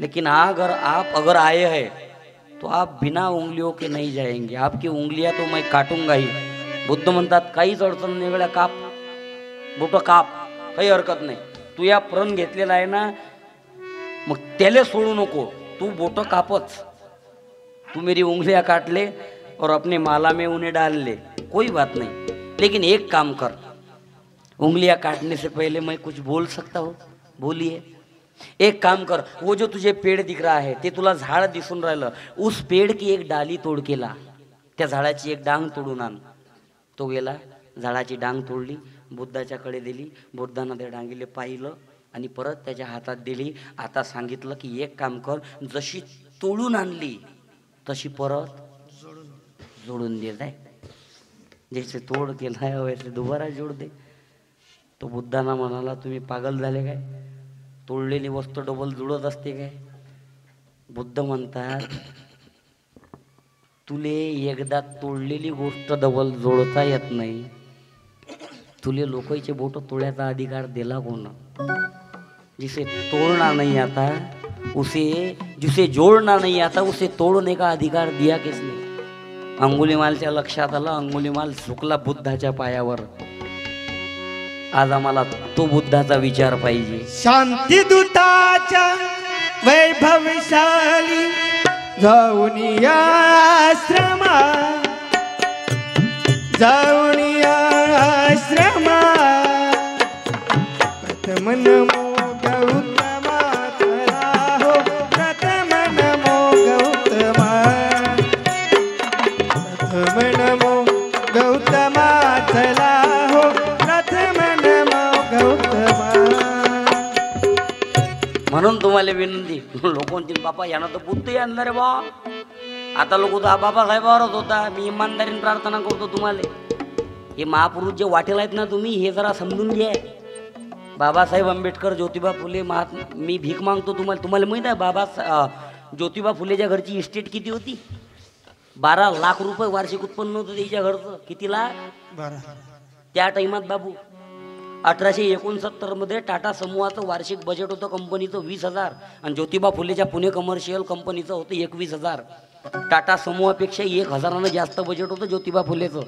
लेकिन अगर आए हैं तो आप बिना उंगलियों के नहीं जाएंगे। आपकी उंगलियां तो मैं काटूंगा ही। बुद्ध म्हणतात काहीच अडचण नाही गड्या, काप बोट काप, काही हरकत नाही। तू या प्रण घेतलेला आहे ना, मग त्याले सोडू नको, तू बोट कापच। तू मेरी उंगलियां काट ले और अपने माला में उन्हें डाल ले, कोई बात नहीं। लेकिन एक काम कर, उंगलियां काटने से पहले मैं कुछ बोल सकता हूँ? बोलिए। एक काम कर, वो जो तुझे पेड़ दिख रहा है ते तुला झाड दिसून राहिलं, उस पेड़ की एक डाली तोड केला, त्या झाडाची एक डांग तोडून आण। तो गेला, झाडाची डांग तोडली, बुद्धाच्या कडे दिली। बुद्धानं त्या डांगीले पाहिलं आणि परत त्याच्या हातात दिली। आता सांगितलं की एक काम कर, जशी तोडून आणली तशी परत जोडून दे जाय। जैसे तोड केला है वैसे दोबारा जोड दे। तो बुद्धांना म्हणाला तुम्ही पागल झाले काय? तोडलेली वस्तू डबल जुळत असते काय? बुद्ध म्हणतात तुले एकदा तोडलेली गोष्ट डबल जोडता येत नाही, तुले लोकांचे बोट तोड्याचा अधिकार दिला कोण? जिसे तोड़ना नहीं आता जिसे जोड़ना नहीं आता उसे तोड़ने का अधिकार दिया किसने? अंगुलीमालच्या लक्षात आलं, अंगुलीमाल झुकला बुद्धाच्या पायावर। आज आम्हाला तो बुद्धाचा विचार पाहिजे। शांतिदूताच्या वैभवशाली जाऊन या आश्रमा, जाऊन या आश्रमा, प्रथम नमो गौतमा चला हो, प्रथम नमो गौतमा, प्रथम नमो गौतमा चला हो, प्रथम नमो गौतमा। म्हणून तुम्हाला विनंती, लोक म्हणतील बापा यानं तर बुद्ध आणणार रे बा। आता लोक तर बाबासाहेबावरच होता। मी इमानदारीने प्रार्थना करतो तुम्हाला, हे महापुरुष जे वाटेल आहेत ना तुम्ही, हे जरा समजून घ्या। बाबासाहेब आंबेडकर, ज्योतिबा फुले, महात्मा, मी भीक मागतो तुम्हाला। तुम्हाला माहित आहे ज्योतिबा फुलेच्या घरची इस्टेट किती होती? 12 लाख रुपये वार्षिक उत्पन्न होतं त्याच्या घरचं। किती लाख? त्या टाइमात बाबू 1869 मध्ये टाटा समूहाचं वार्षिक बजेट होतं कंपनीचं 20,000 आणि ज्योतिबा फुलेच्या पुणे कमर्शियल कंपनीचं होतं 21,000। टाटा समूहापेक्षा 1,000 जास्त बजेट होतं ज्योतिबा फुलेचं।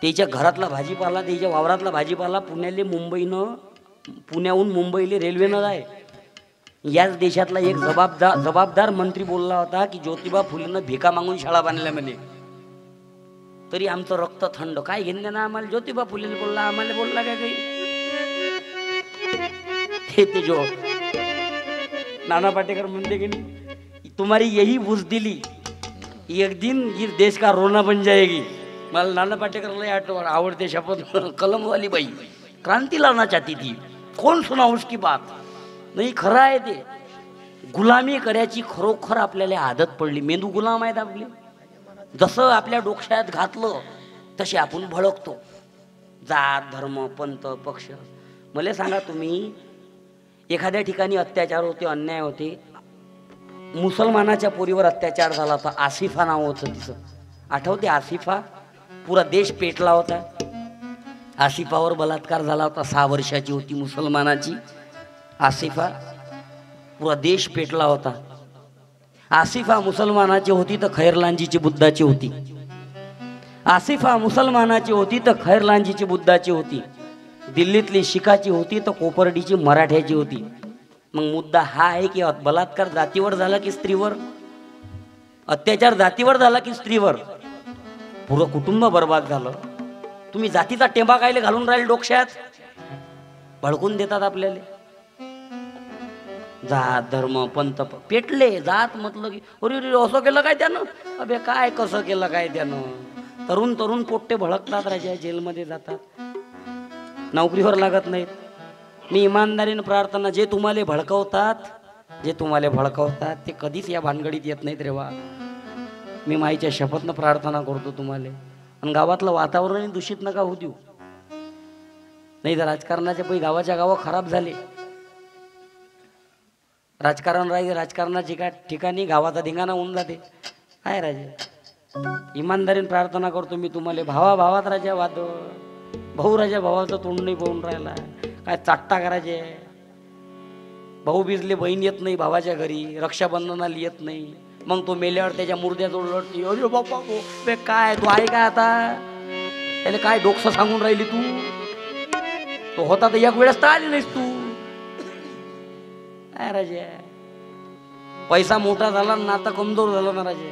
त्याच्या घरातला भाजीपाला, त्याच्या वावरातला भाजीपाला पुण्याहून मुंबईला रेल्वेनं जाय। याच देशातला एक जबाबदार मंत्री बोलला होता की ज्योतिबा फुलेनं भिका मागून शाळा बांधल्या म्हणे, तरी आमचं रक्त थंड। काय घेणं ना आम्हाला? ज्योतिबा फुलेने बोलला, आम्हाला बोलला काय काही? ते जो नाना पाटेकर म्हणते की नाही, तुम्हारी यही बुजदिली एक दिन ये देश का रोना बन जाएगी। मला नाना पाटेकरला आवडते शपथ, कलम वाली बाई क्रांती लाना चाहती थी, कौन सुना उसकी बात? नाही, खरं आहे ते। गुलामी करायची खरोखर आपल्याला आदत पडली। मेंदू गुलाम आहेत आपले। जसं आपल्या डोक्यात घातलं तसे आपण भडकतो। जात, धर्म, पंथ, पक्ष। मला सांगा तुम्ही, एखाद्या ठिकाणी अत्याचार होते, अन्याय होते, मुसलमानाच्या पोरीवर अत्याचार झाला होता, आसिफा नाव होतं तिचं, आठवते? आसिफा, पुरा देश पेटला होता। आसिफावर बलात्कार झाला होता, 6 वर्षाची होती मुसलमानाची आसिफा, पुरा देश पेटला होता। आसिफा मुसलमानाची होती तर खैरलांजीची बुद्धाची होती। आसिफा मुसलमानाची होती तर खैरलांजीची बुद्धाची होती। दिल्लीतली शिखाची होती तर कोपर्डीची मराठ्याची होती। मग मुद्दा हा आहे की बलात्कार जातीवर झाला की स्त्रीवर? अत्याचार जातीवर झाला की स्त्रीवर? पुरं कुटुंब बर्बाद झालं। तुम्ही जातीचा टेंबा कायले घालून राहिले डोक्यात? भडकून देतात आपल्याला। जात, धर्म, पंथ पेटले। जात म्हटलं की अरे असं केलं काय त्यानं, अबे काय कसं केलं काय त्यानं? तरुण पोट्टे भडकतात, राजा जेलमध्ये जातात, नोकरीवर लागत नाहीत। मी इमानदारीने प्रार्थना, जे तुम्हाला भडकवतात ते कधीच या भानगडीत येत नाहीत रे वा। मी माईच्या शपथनं प्रार्थना करतो तुम्हाला। आणि गावातलं वातावरण दूषित नका होऊ देऊ, नाही तर राजकारणाचे पै गावाच्या गाव खराब झाले। राजकारण राहिले, राजकारणाच्या ठिकाणी गावाचा धिंगाणा होऊन जाते। काय राजा, इमानदारीने प्रार्थना करतो मी तुम्हाला, भावात राजा वाद भाऊ राजा भावाचं तोंड नाही पाहून राहिला, काय चाट्टा करायचे. भाऊ बिजले बहीण येत नाही भावाच्या घरी, रक्षाबंधनाला येत नाही. मग तो मेल्यावर त्याच्या मुर्द्याजवळ लढते. अरे बाप्पा बे काय तू आहे काय आता, त्याला काय डोकसं सांगून राहिली तू. तो होता तर एक वेळेस तर आली नाहीस तू. काय राजे, पैसा मोठा झाला नाता कमजोर झाला ना राजे.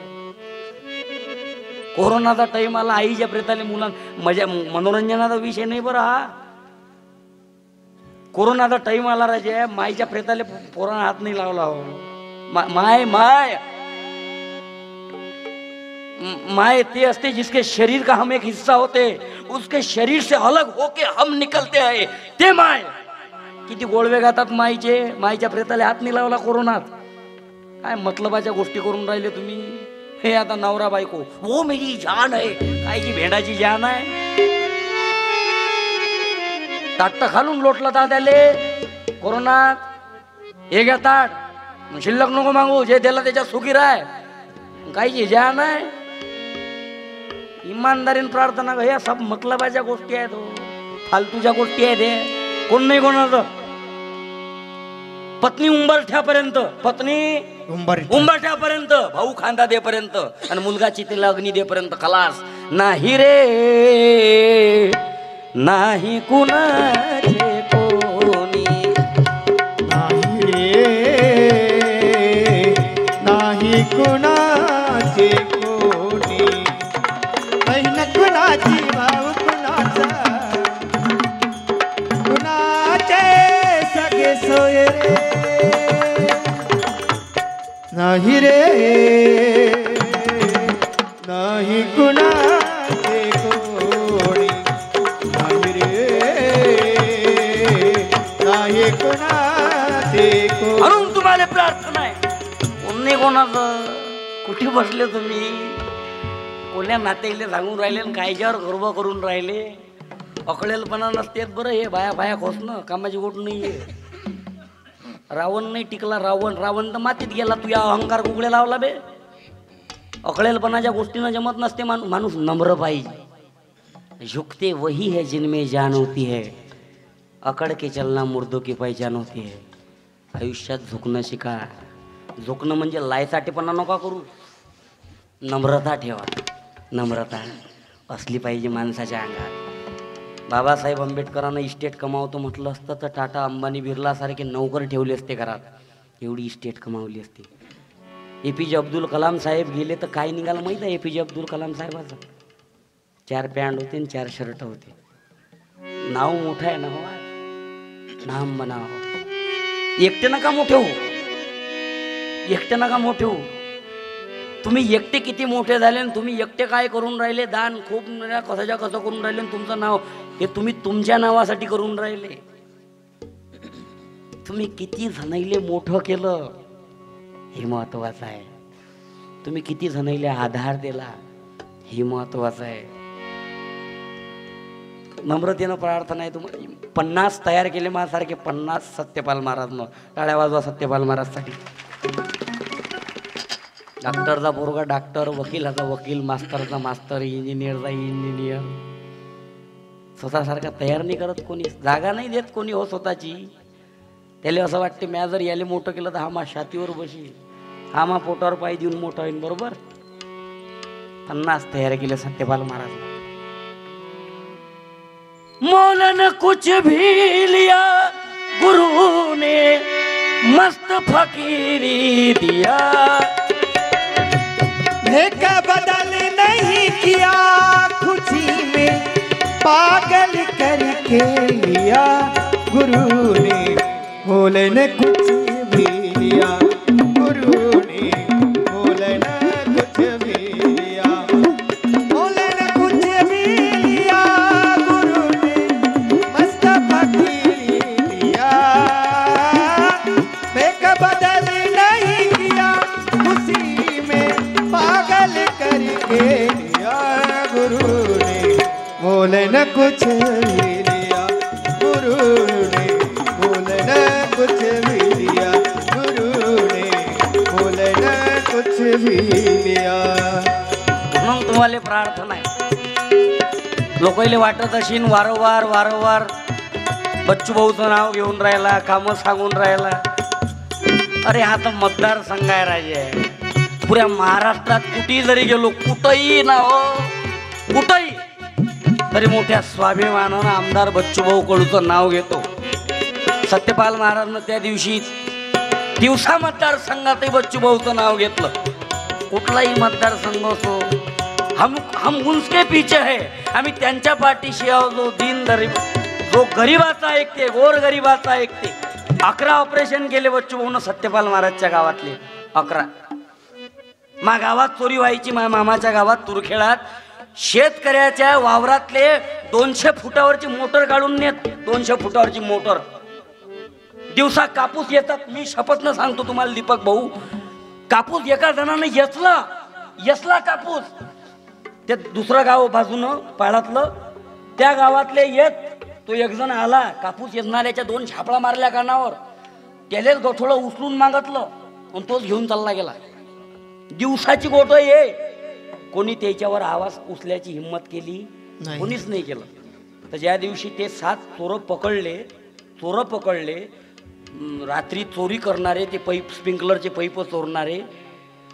कोरोनाचा टाइम आला, आईच्या प्रेताले मुलां मजा मनोरंजनाचा विषय नाही बरं हा. कोरोनाचा टाइम आला राजे, माईच्या प्रेताले पोरांना हात नाही लावला हो. माय माय माय ते असते जिसके शरीर का हम एक हिस्सा होते, उसके शरीर से अलग होके हम निकलते आहे ते माय. किती गोळवे गातात माईचे, माईच्या प्रेताले हात नाही लावला कोरोनात. काय मतलबाच्या गोष्टी करून राहिले तुम्ही. हे आता नवरा बायको, वो मेरी जान आहे, काय की भेंडाची जान आहे. ताट खालून लोटला ता त्याले कोरोनात. हे घ्या ताट, शिल्लक नको मागू, जे त्याला त्याच्या सुखी राय. कायची जान आहे. इमानदारीने प्रार्थना कर. या सब मतलबाच्या गोष्टी आहेत, फालतूच्या गोष्टी आहेत. हे कोण नाही कोणाचं. पत्नी उंबरठ्यापर्यंत, पत्नी उंबरठ्यापर्यंत, भाऊ खांदा देपर्यंत, आणि मुलगा चितेला अग्नी देपर्यंत खलास. नाही रे नाही कुणाचे कोणी, नाही रे नाही कुणाचे कोणी, बहीण कुणाची भाऊ कुणाचा, कुणाचे सगळे सोय रे. नाही रे नाही कुणाचे कोणी, नाही रे नाही कुणाचे कोणी. म्हणून तुम्हाला प्रार्थना आहे. कोण नाही कोणाचं. कुठे बसले तुम्ही, कोण्या नातेले सांगून राहिले, कायच्यावर गर्व करून राहिले. अकळेलपणा नसतेत बरं. हे बाया बाया खोसणं कामाची गोट नाहीये. रावण नाही टिकला, रावण तर मातीत गेला. तू या अहंकार गुगळे लावला बे. अकळेलपणाच्या गोष्टीनं जमत नसते. माणूस नम्र पाहिजे. झुकते वही है जिनमें जान होती है, अकड़ के चलना मुर्दों की पहचान होती है. आयुष्यात झुकणं शिका. झुकणं म्हणजे लायसाठीपणा नका करू. नम्रता ठेवा. नम्रता असली पाहिजे माणसाच्या अंगात. बाबासाहेब आंबेडकरांना इस्टेट कमावतो म्हटलं असतं तर टाटा अंबानी बिर्लासारखे नौकर ठेवले असते घरात. एवढी इस्टेट कमावली असती. APJ अब्दुल कलाम साहेब गेले तर काय निघालं माहीत आहे. APJ अब्दुल कलाम साहेबाचं 4 पॅन्ट होते आणि 4 शर्ट होते. नाव मोठं आहे ना हो. नाम बनाव. एकटे नका मोठे हो, एकटे नका मोठे हो. तुम्ही एकटे किती मोठे झाले आणि तुम्ही एकटे काय करून राहिले. दान खूप कसाच्या कसं करून राहिले. तुमचं नाव हे तुम्ही तुमच्या नावासाठी करून राहिले. तुम्ही किती जणाईले मोठं केलं हे महत्वाचं आहे. तुम्ही किती जणाईले आधार दिला हे महत्वाचं आहे. नम्रतेनं प्रार्थना आहे. तुम्ही 50 तयार केले माझ्यासारखे 50 सत्यपाल महाराजनं. टाळ्या वाजवा सत्यपाल महाराजसाठी. डॉक्टरचा पोरगा डॉक्टर, वकिलाचा वकील, मास्तरचा मास्तर, इंजिनियरचा इंजिनियर. स्वतःसारखा तयार नाही करत कोणी. जागा नाही देत कोणी हो स्वतःची. त्याला असं वाटते म्या जर याले मोठं केलं तर हा मा छातीवर बशी, हा मा पोटावर पाय देऊन मोठा होईल. बरोबर. 50 तयार केले सत्यपाल महाराज. मौलन कुछ भी लिया गुरु ने, मस्त फकीरी दिया. का बदल नहीं किया, खुशी में पागल करके लिया गुरु ने. बोले न कुछ भी लिया गुरु ने, बोले न कुछ भी लिया, बोले न कुछ भी लिया गुरु ने, मस्त फकीरी दिया. का बदल नहीं किया, खुशी में पागल करके लिया गुरु ने. बोले न कुछ भी लिया गुरु ने, बोले न कुछ भी लिया गुरु ने, बोले न कुछ भी लिया. म्हणून तुम्हाला प्रार्थना आहे. लोकांना वाटत असेल वारंवार वारंवार बच्चू भाऊचं नाव घेऊन राहिला, कामं सांगून राहिला. अरे हा तर मतदारसंघ आहे राजे. पुऱ्या महाराष्ट्रात कुठेही जरी गेलो, कुठंही ना हो कुठंही, तरी मोठ्या स्वाभिमानानं आमदार बच्चू भाऊ कडूचं नाव घेतो. सत्यपाल महाराजनं त्या दिवशी दिवसा मतदारसंघातही बच्चू भाऊचं नाव घेतलं. कुठलाही मतदारसंघ असो, हम उनके पीछे है. आम्ही त्यांच्या पाठीशी आहोत. जो दीन गरीब, जो गरीबाचा ऐकते, गोर गरीबाचा ऐकते. 11 ऑपरेशन केले बच्चू भाऊनं सत्यपाल महाराजच्या गावातले. 11. मा गावात चोरी व्हायची. मा मामाच्या गावात तुरखेळात शेतकऱ्याच्या वावरातले 200 फुटावरची मोटर काढून नेत. 200 फुटावरची मोटर. दिवसा कापूस येतात. मी शपथनं सांगतो तुम्हाला दीपक भाऊ, कापूस एका जणाने यसला कापूस. ते दुसरं गाव बाजूनं पाळातलं, त्या गावातले येत. तो एक जण आला, कापूस येणाऱ्याच्या 2 झापळा मारल्या कानावर. त्यालेच गोठोळं उचलून मागतलं आणि तोच घेऊन चालला गेला. दिवसाची गोठ ये. कोणी त्याच्यावर आवाज उचल्याची हिंमत केली? कोणीच नाही केलं. तर ज्या दिवशी ते 7 चोरं पकडले, रात्री चोरी करणारे, ते पाईप, स्प्रिंकलरचे पाईप चोरणारे.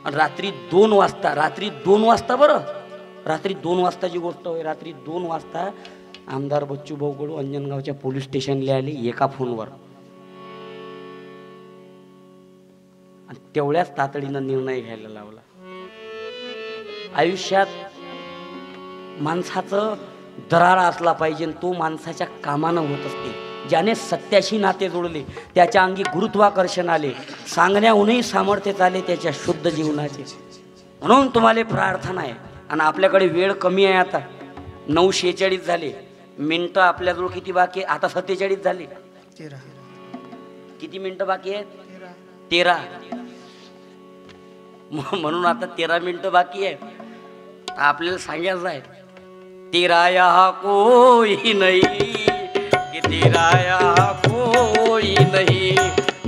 आणि रात्री 2 वाजता बरं, रात्री 2 वाजताची गोष्ट होय. रात्री 2 वाजता आमदार बच्चू भाऊ कडू अंजनगावच्या पोलीस स्टेशनला आले एका फोनवर. आणि तेवढ्याच तातडीनं निर्णय घ्यायला लावला. आयुष्यात माणसाचं दरारा असला पाहिजे. तो माणसाच्या कामानं होत असते. ज्याने सत्याशी नाते जोडले, त्याच्या अंगी गुरुत्वाकर्षण आले, सांगण्याहूनही सामर्थ्य आले त्याच्या शुद्ध जीवनाचे. म्हणून तुम्हाला प्रार्थना आहे. आणि आपल्याकडे वेळ कमी आहे. आता 9:46 झाले. मिनटं आपल्याजवळ किती बाकी आहे? आता 47 झाले. 13. किती मिनटं बाकी आहेत? 13. म्हणून आता 13 मिनटं बाकी आहे. आपल्याला सांगायचं आहे, तेरा यहाँ कोई नहीं, कि तेरा यहाँ कोई नहीं.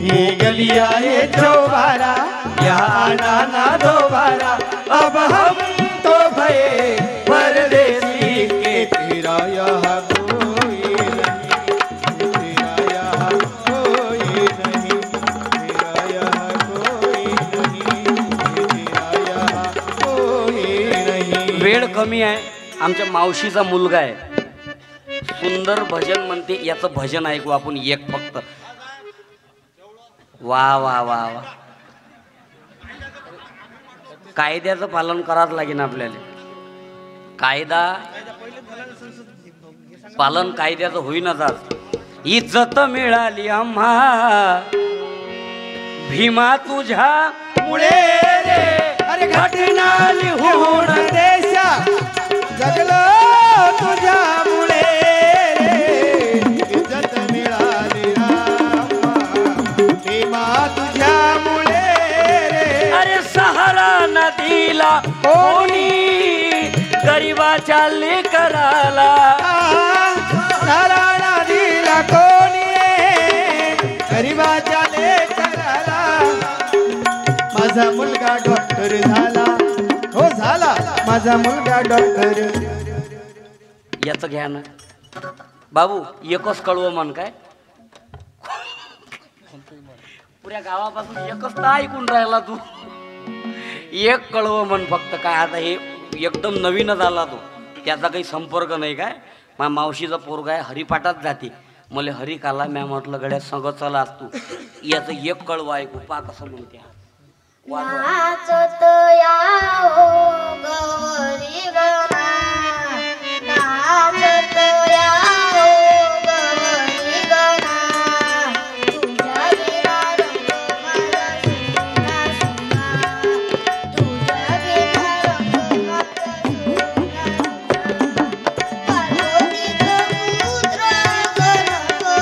ये गलियां ये चौबारा, यहाँ आना ना दोबारा. अब हम तो भये परदेसी के. तेरा यहाँ कोई नहीं, तेरा यहाँ कोई नहीं, तेरा यहाँ कोई नहीं, तेरा यहाँ कोई नहीं. वेळ कमी आहे. आमच्या मावशीचा मुलगा आहे, सुंदर भजन म्हणते. याचं भजन ऐकू आपण एक फक्त. वा वा वा वा. कायद्याचं पालन करावं लागेल आपल्याला. कायदा पालन कायद्याचं होईना जात. इज्जत मिळाली आम्हा भीमा तुझ्या मुळे रे. अरे घटना लिहून देशा जगलो तुझ्यामुळे रे. इज्जत मिळाली भीमा तुझ्यामुळे रे. अरे सहारा नदीला कोणी गरीबाच्या लेकराला. सहारा नदीला कोणी गरीबाच्या लेकराला. माझा मुलगा डॉक्टर झाला, हो झाला माझा मुलगा डॉक्टर. याचं घ्या ना बाबू. एकच कळवं मन काय, पुऱ्या गावापासून एकच तर ऐकून राहिला तू. एक कळवं मन फक्त. काय आता हे एकदम नवीनच आला तो, त्याचा काही संपर्क नाही. काय माझ्या मावशीचा पोरगा आहे, हरिपाठात जाते. मला हरी काला. म्या म्हटलं गड्या संग चला असतो. याचं एक कळवं ऐकू पा कसं म्हणते. नाचत याओ गौरी गणा, नाचत याओ गौरी गणा. तुझ्या विना रंग माझा सुना सुना, तुझ्या विना रंग माझा सुना सुना. पार्वतीचं पुत्र गणपती, पार्वतीचं पुत्र गणपती.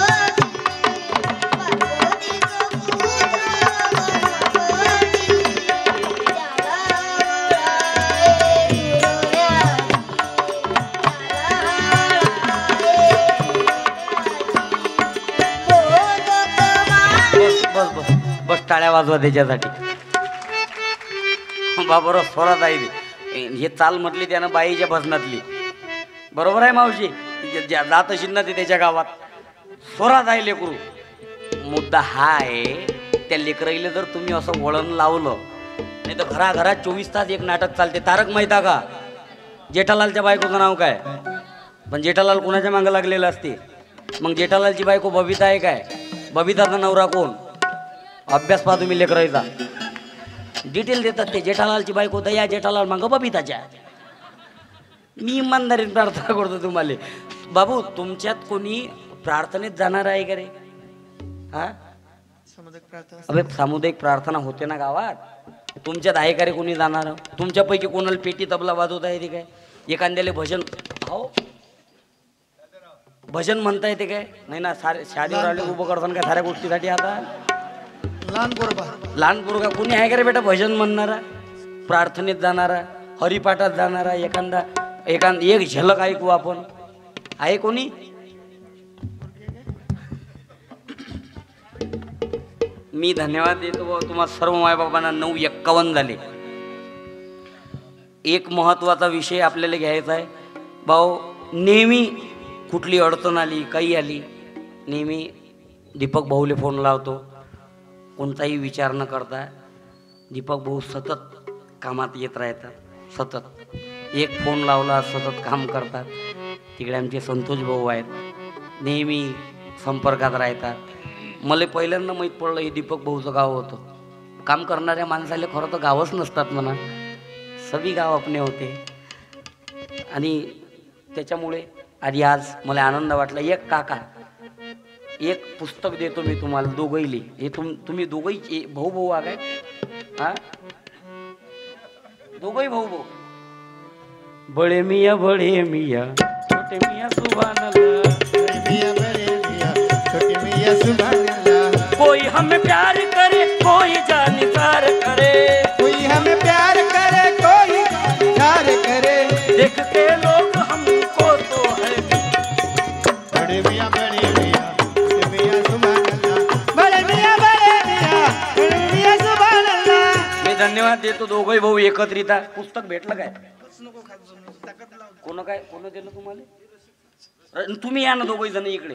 बस बस बस टाळ्या वाजवा त्याच्यासाठी. बाबरो स्वरात आहे. हे चाल म्हटली त्यानं बाईच्या भजनातली. बरोबर आहे मावशी. जात असेल ना ते त्याच्या गावात स्वरात आहे लेकरू. मुद्दा हा आहे, त्या लेकराईला जर तुम्ही असं वळण लावलं, नाही तर घराघरात 24 तास एक नाटक चालते. तारक मेहता का, जेठालालच्या बायकोचं नाव काय, पण जेठालाल कोणाच्या मागं लागलेलं असते. मग जेठालालची बायको बबिता आहे काय, बबिताचा नवरा कोण, अभ्यास पहा तुम्ही लेकराईचा. डिटेल देतात ते. जेठालालची बायको दया, जेठालाल मागं बबिताच्या. मी इमानदारीत प्रार्थना करतो तुम्हाला, बाबू तुमच्यात कोणी प्रार्थनेत जाणार आहे का रे? हा, सामुदायिक प्रार्थना. अबे सामुदायिक प्रार्थना होते ना गावात, तुमच्यात आहे का रे कोणी जाणार? तुमच्यापैकी कोणाला पेटी तबला वाजवता येते काय? एखाद्याला भजन, हो भजन म्हणता येते काय? नाही ना. सारे शादीवर आले उभं करताना काय साऱ्या गोष्टीसाठी. आता लहान पोरबा, लहान पोरगा कोणी आहे का रे बेटा भजन म्हणणारा, प्रार्थनेत जाणारा, हरिपाठात जाणारा? एक झलक ऐकू आपण, आहे कोणी? मी धन्यवाद देतो तुम्हा सर्व मायबाबांना. 9:51 झाले. एक महत्वाचा विषय आपल्याला घ्यायचा आहे भाऊ. नेहमी कुठली अडचण आली, काही आली, नेहमी दीपक भाऊले फोन लावतो. कोणताही विचार न करता दीपक भाऊ सतत कामात येत राहतात. सतत एक फोन लावला सतत काम करतात. तिकडे आमचे संतोष भाऊ आहेत, नेहमी संपर्कात राहतात. मला पहिल्यांदा माहीत पडलं हे दीपक भाऊचं गाव होतं. काम करणाऱ्या माणसाला खरं तर गावच नसतात म्हणा, सभी गाव आपले होते. आणि त्याच्यामुळे आधी आज मला आनंद वाटला. एक काका, एक पुस्तक देतो मी तुम्हाला दोघईले. हे तुम्ही दोघही भाऊ भाऊ आ काय? हा, दोघही भाऊ भाऊ. बड़े मियाँ छोटे मियाँ सुभान अल्लाह, मियां बड़े मियां, छोटे मियां सुभान अल्लाह. कोई हमें प्यार करे, कोई जानिसार करे, कोई हमें प्यार करे, कोई प्यार करे. देख के लोग हमको तो है. बड़े मियां छोटे मियां सुभान अल्लाह. बड़े मियां छोटे मियां सुभान अल्लाह. मी धन्यवाद देतो दोघही भाऊ एकत्रित. पुस्तक भेटलं काय? कोण दिलं तुम्हाला? अरे तुम्ही या ना दोघही जण इकडे.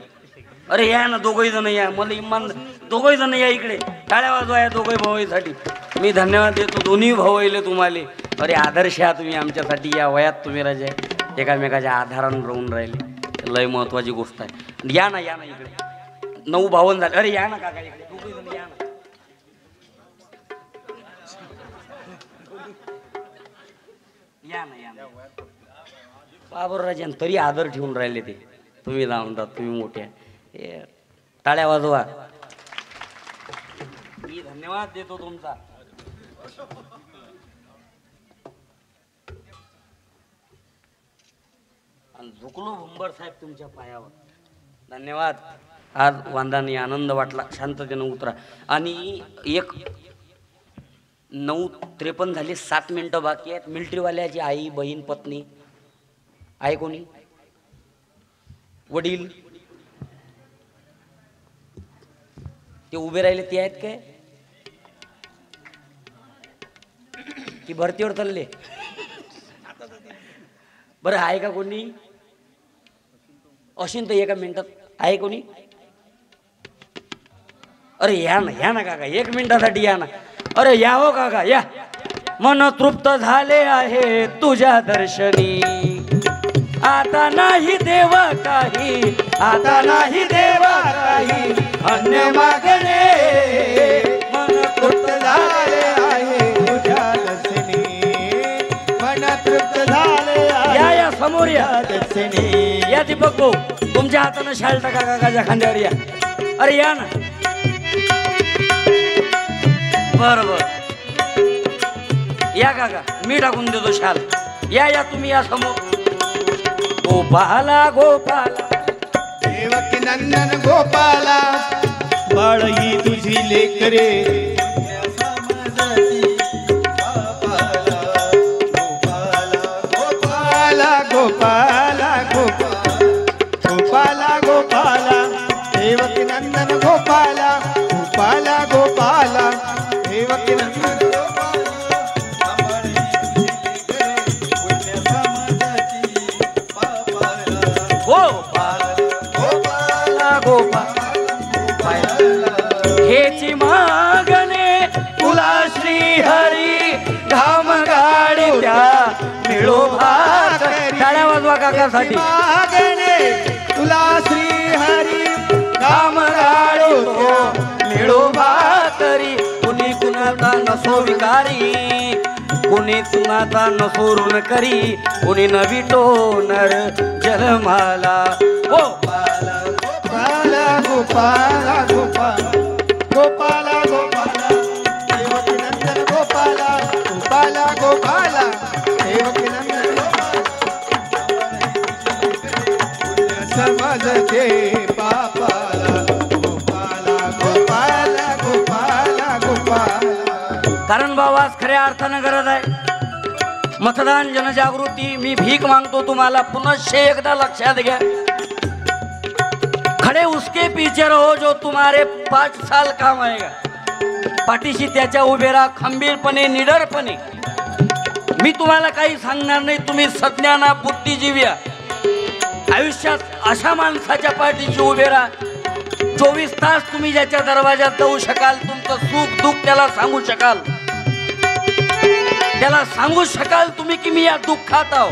अरे या ना दोघही जण या. मला इमान दोघही जण या इकडे. टाळ्या वाजवा या दोघही भाऊसाठी. मी धन्यवाद देतो दोन्ही भाऊले तुम्हाला. अरे आदर्श आहात तुम्ही आमच्यासाठी. या वयात तुम्ही राजा एकामेकाच्या आधारानं राहून राहिले, लय महत्वाची गोष्ट आहे. या ना इकडे. 9:52 झाले. अरे या ना काका इकडे. दोघही जण या ना. या ना बाबर राजन तरी आदर ठेवून राहिले ते. तुम्ही म्हणतात तुम्ही मोठ्या. टाळ्या वाजवा. मी धन्यवाद देतो तुमचा. आणि झुकलो भुंबर साहेब तुमच्या पायावर. धन्यवाद. आज वांदाने आनंद वाटला. शांततेनं उतरा. आणि 9:53 झाले. 7 मिनिटं बाकी आहेत. मिलिटरीवाल्याची आई, बहीण, पत्नी आहे कोणी? वडील ते उभे राहिले ते आहेत काय की भरतीवर चालले? बरं आहे का कोणी? असेल तर एका मिनिटात. आहे कोणी? अरे या ना काका, 1 मिनिटासाठी या ना. अरे या हो काका या. मन तृप्त झाले आहे तुझ्या दर्शनी. आता नाही देवा काही, आता नाही देवा काही अन्य मागणे. मन तृप्त झाले आहे तुझ्या दर्शनी. मन तृप्त झाले आहे या समोर या. दर्शनी. या दीपक भाऊ तुमच्या हातानं शाल टाका काकाच्या खांद्यावर या. अरे या ना. बरोबर या काका, मी टाकून देतो शाल. या तुम्ही या समोर. गोपाला देवकी नंदन गोपाला, बाळही तुझी लेकरे. गोपाला गोपाला गोपाला गोपाला, देवकी नंदन गोपाला, गोपाला गोपाला, देवकी नंदन गोपाला. काकासाठी मागणे तुला श्री हरी काम गाडी तो मिळो भाकरी कुणी कुणाचा नसो विकारी कुणी कुणाचा नसो ऋण करी कुणी न विटो नर जलमाला हो गोपाला गोपाला गोपाला गोपाला गोपाला देवकी नंदन गोपाला गोपाला गोपाला देवकी नंदन समजते पापाला गोपाला गोपाला गोपाला गोपाला कारण भावास खऱ्या अर्थानं गरज आहे मतदान जनजागृती मी भीक मागतो तुम्हाला पुनश्च एकदा लक्षात घ्या खड़े उसके पीछे रहो जो तुम्हारे 5 साल काम आएगा पाठीशी त्याच्या उभे राहा खंबीरपणे निडरपणे मी तुम्हाला काही सांगणार नाही तुम्ही सज्ञाना बुद्धिजीव्या आयुष्यात अशा माणसाच्या पाठीशी उभे राहा 24 तास तुम्ही ज्याच्या दरवाजात जाऊ शकाल तुमचं सुख दुःख त्याला सांगू शकाल तुम्ही की मी या दुःखात आहो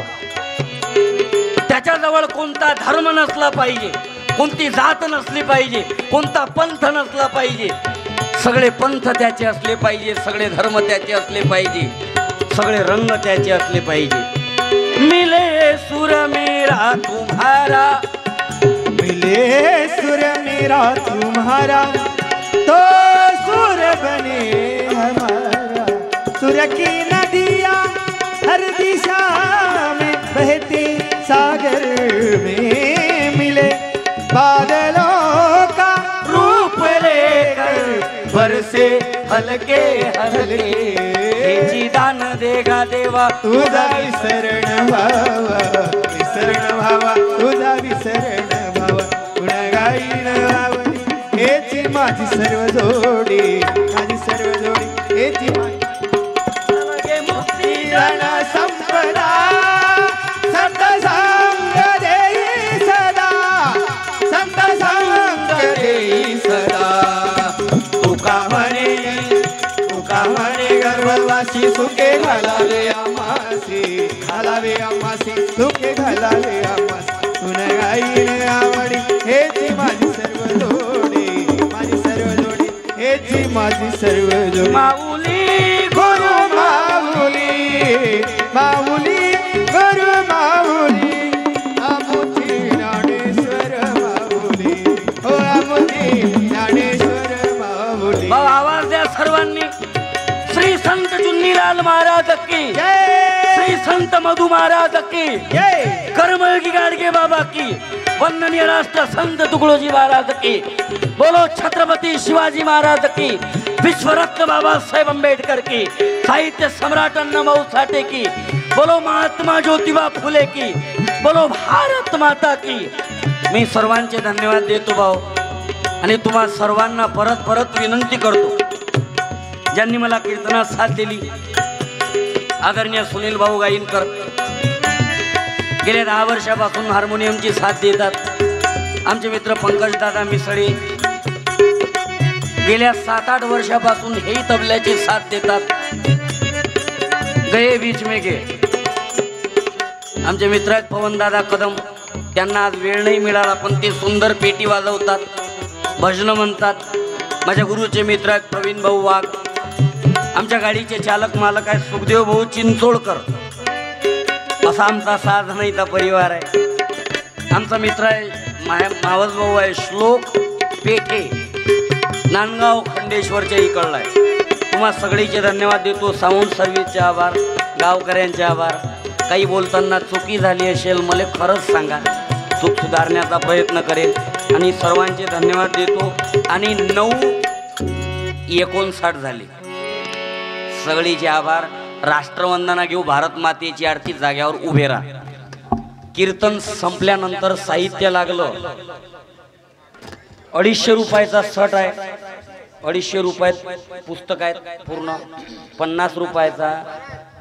त्याच्याजवळ कोणता धर्म नसला पाहिजे कोणती जात नसली पाहिजे कोणता पंथ नसला पाहिजे सगळे पंथ त्याचे असले पाहिजे सगळे धर्म त्याचे असले पाहिजे सगळे रंग त्याचे असले पाहिजे मिले सुर मेरा तुम्हारा मिले सुर मेरा तुम्हारा तो सुर बने हमारा सुर की नदियाँ हर दिशा में बहते सागर में मिले बादलों का रूप लेकर बरसे हलके हलके दान देगा देवा तुझा विसरण भावा तुझा विसरण भावा गुणगायीन भावनी हेची माझी सर्व जोडी हेची मुक्ती रण संपदा संत संग देई सदा संत संग देई सदा तुका म्हणे गर्भवासी सुखे घालावे आम्हासी सुखे घालावे आम्हासी गुणगायीन आवडी हेची माझी सर्व जोडी हेची माझी सर्व जोडी माऊली गुरु माऊली माऊली गुरु माऊली आमुची ज्ञानेश्वर माऊली हो आमुची ज्ञानेश्वर माऊली भाऊ आवाज द्या सर्वांनी श्री संत चुन्नीलाल महाराज की श्री संत मधु महाराज की कर्मयोगी गाडगे बाबा की वंदनीय राष्ट्र संत तुकडोजी महाराज की बोलो छत्रपति शिवाजी महाराज की विश्वरत्न बाबा साहेब अम्बेडकर की साहित्य सम्राट अण्णाभाऊ साठे की बोलो महात्मा ज्योतिबा फुले की बोलो भारत माता की मी सर्वांचे धन्यवाद देतो भाऊ आणि तुम्हा सर्वांना परत परत विनंती करतो ज्यांनी मला कीर्तनात साथ दिली आदरणीय सुनील भाऊ गायनकर गेल्या 10 वर्षापासून हार्मोनियमची साथ देतात आमचे मित्र पंकज दादा मिसळे गेल्या 7-8 वर्षापासून हेही तबल्याची साथ देतात गए बीच में गे आमचे मित्र आहेत पवन दादा कदम त्यांना आज वेळ नाही मिळाला पण ते सुंदर पेटी वाजवतात भजन म्हणतात माझ्या गुरुचे मित्र आहेत प्रवीण भाऊ वाघ आमच्या गाडीचे चालक मालक आहेत सुखदेव भाऊ चिंचोळकर असा आमचा 6 जणांचा परिवार आहे आमचा मित्र आहे मावस भाऊ आहे श्लोक पेठे नांदगाव खंडेश्वरच्या इकडला आहे तुम्हा सगळीचे धन्यवाद देतो साऊंड सर्व्हिसचे आभार गावकऱ्यांचे आभार काही बोलताना चुकी झाली असेल मला खरंच सांगा चूक सुधारण्याचा प्रयत्न करेल आणि सर्वांचे धन्यवाद देतो आणि 9:59 झाले सगळीचे आभार राष्ट्रवंदना घेऊ भारत मातेची आरती जाग्यावर उभे राहा कीर्तन संपल्यानंतर साहित्य लागलं 250 रुपयाचा शर्ट आहे 250 रुपयात पुस्तक आहेत पूर्ण 50 रुपयाचा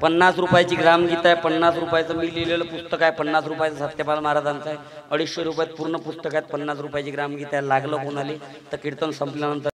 50 रुपयाची ग्रामगीता आहे 50 रुपयाचं मी लिहिलेलं पुस्तक आहे 50 रुपयाचं सत्यपाल महाराजांचं आहे 250 रुपयात पूर्ण पुस्तक आहेत 50 रुपयाची ग्रामगीता आहे लागलं कोणाला तर कीर्तन संपल्यानंतर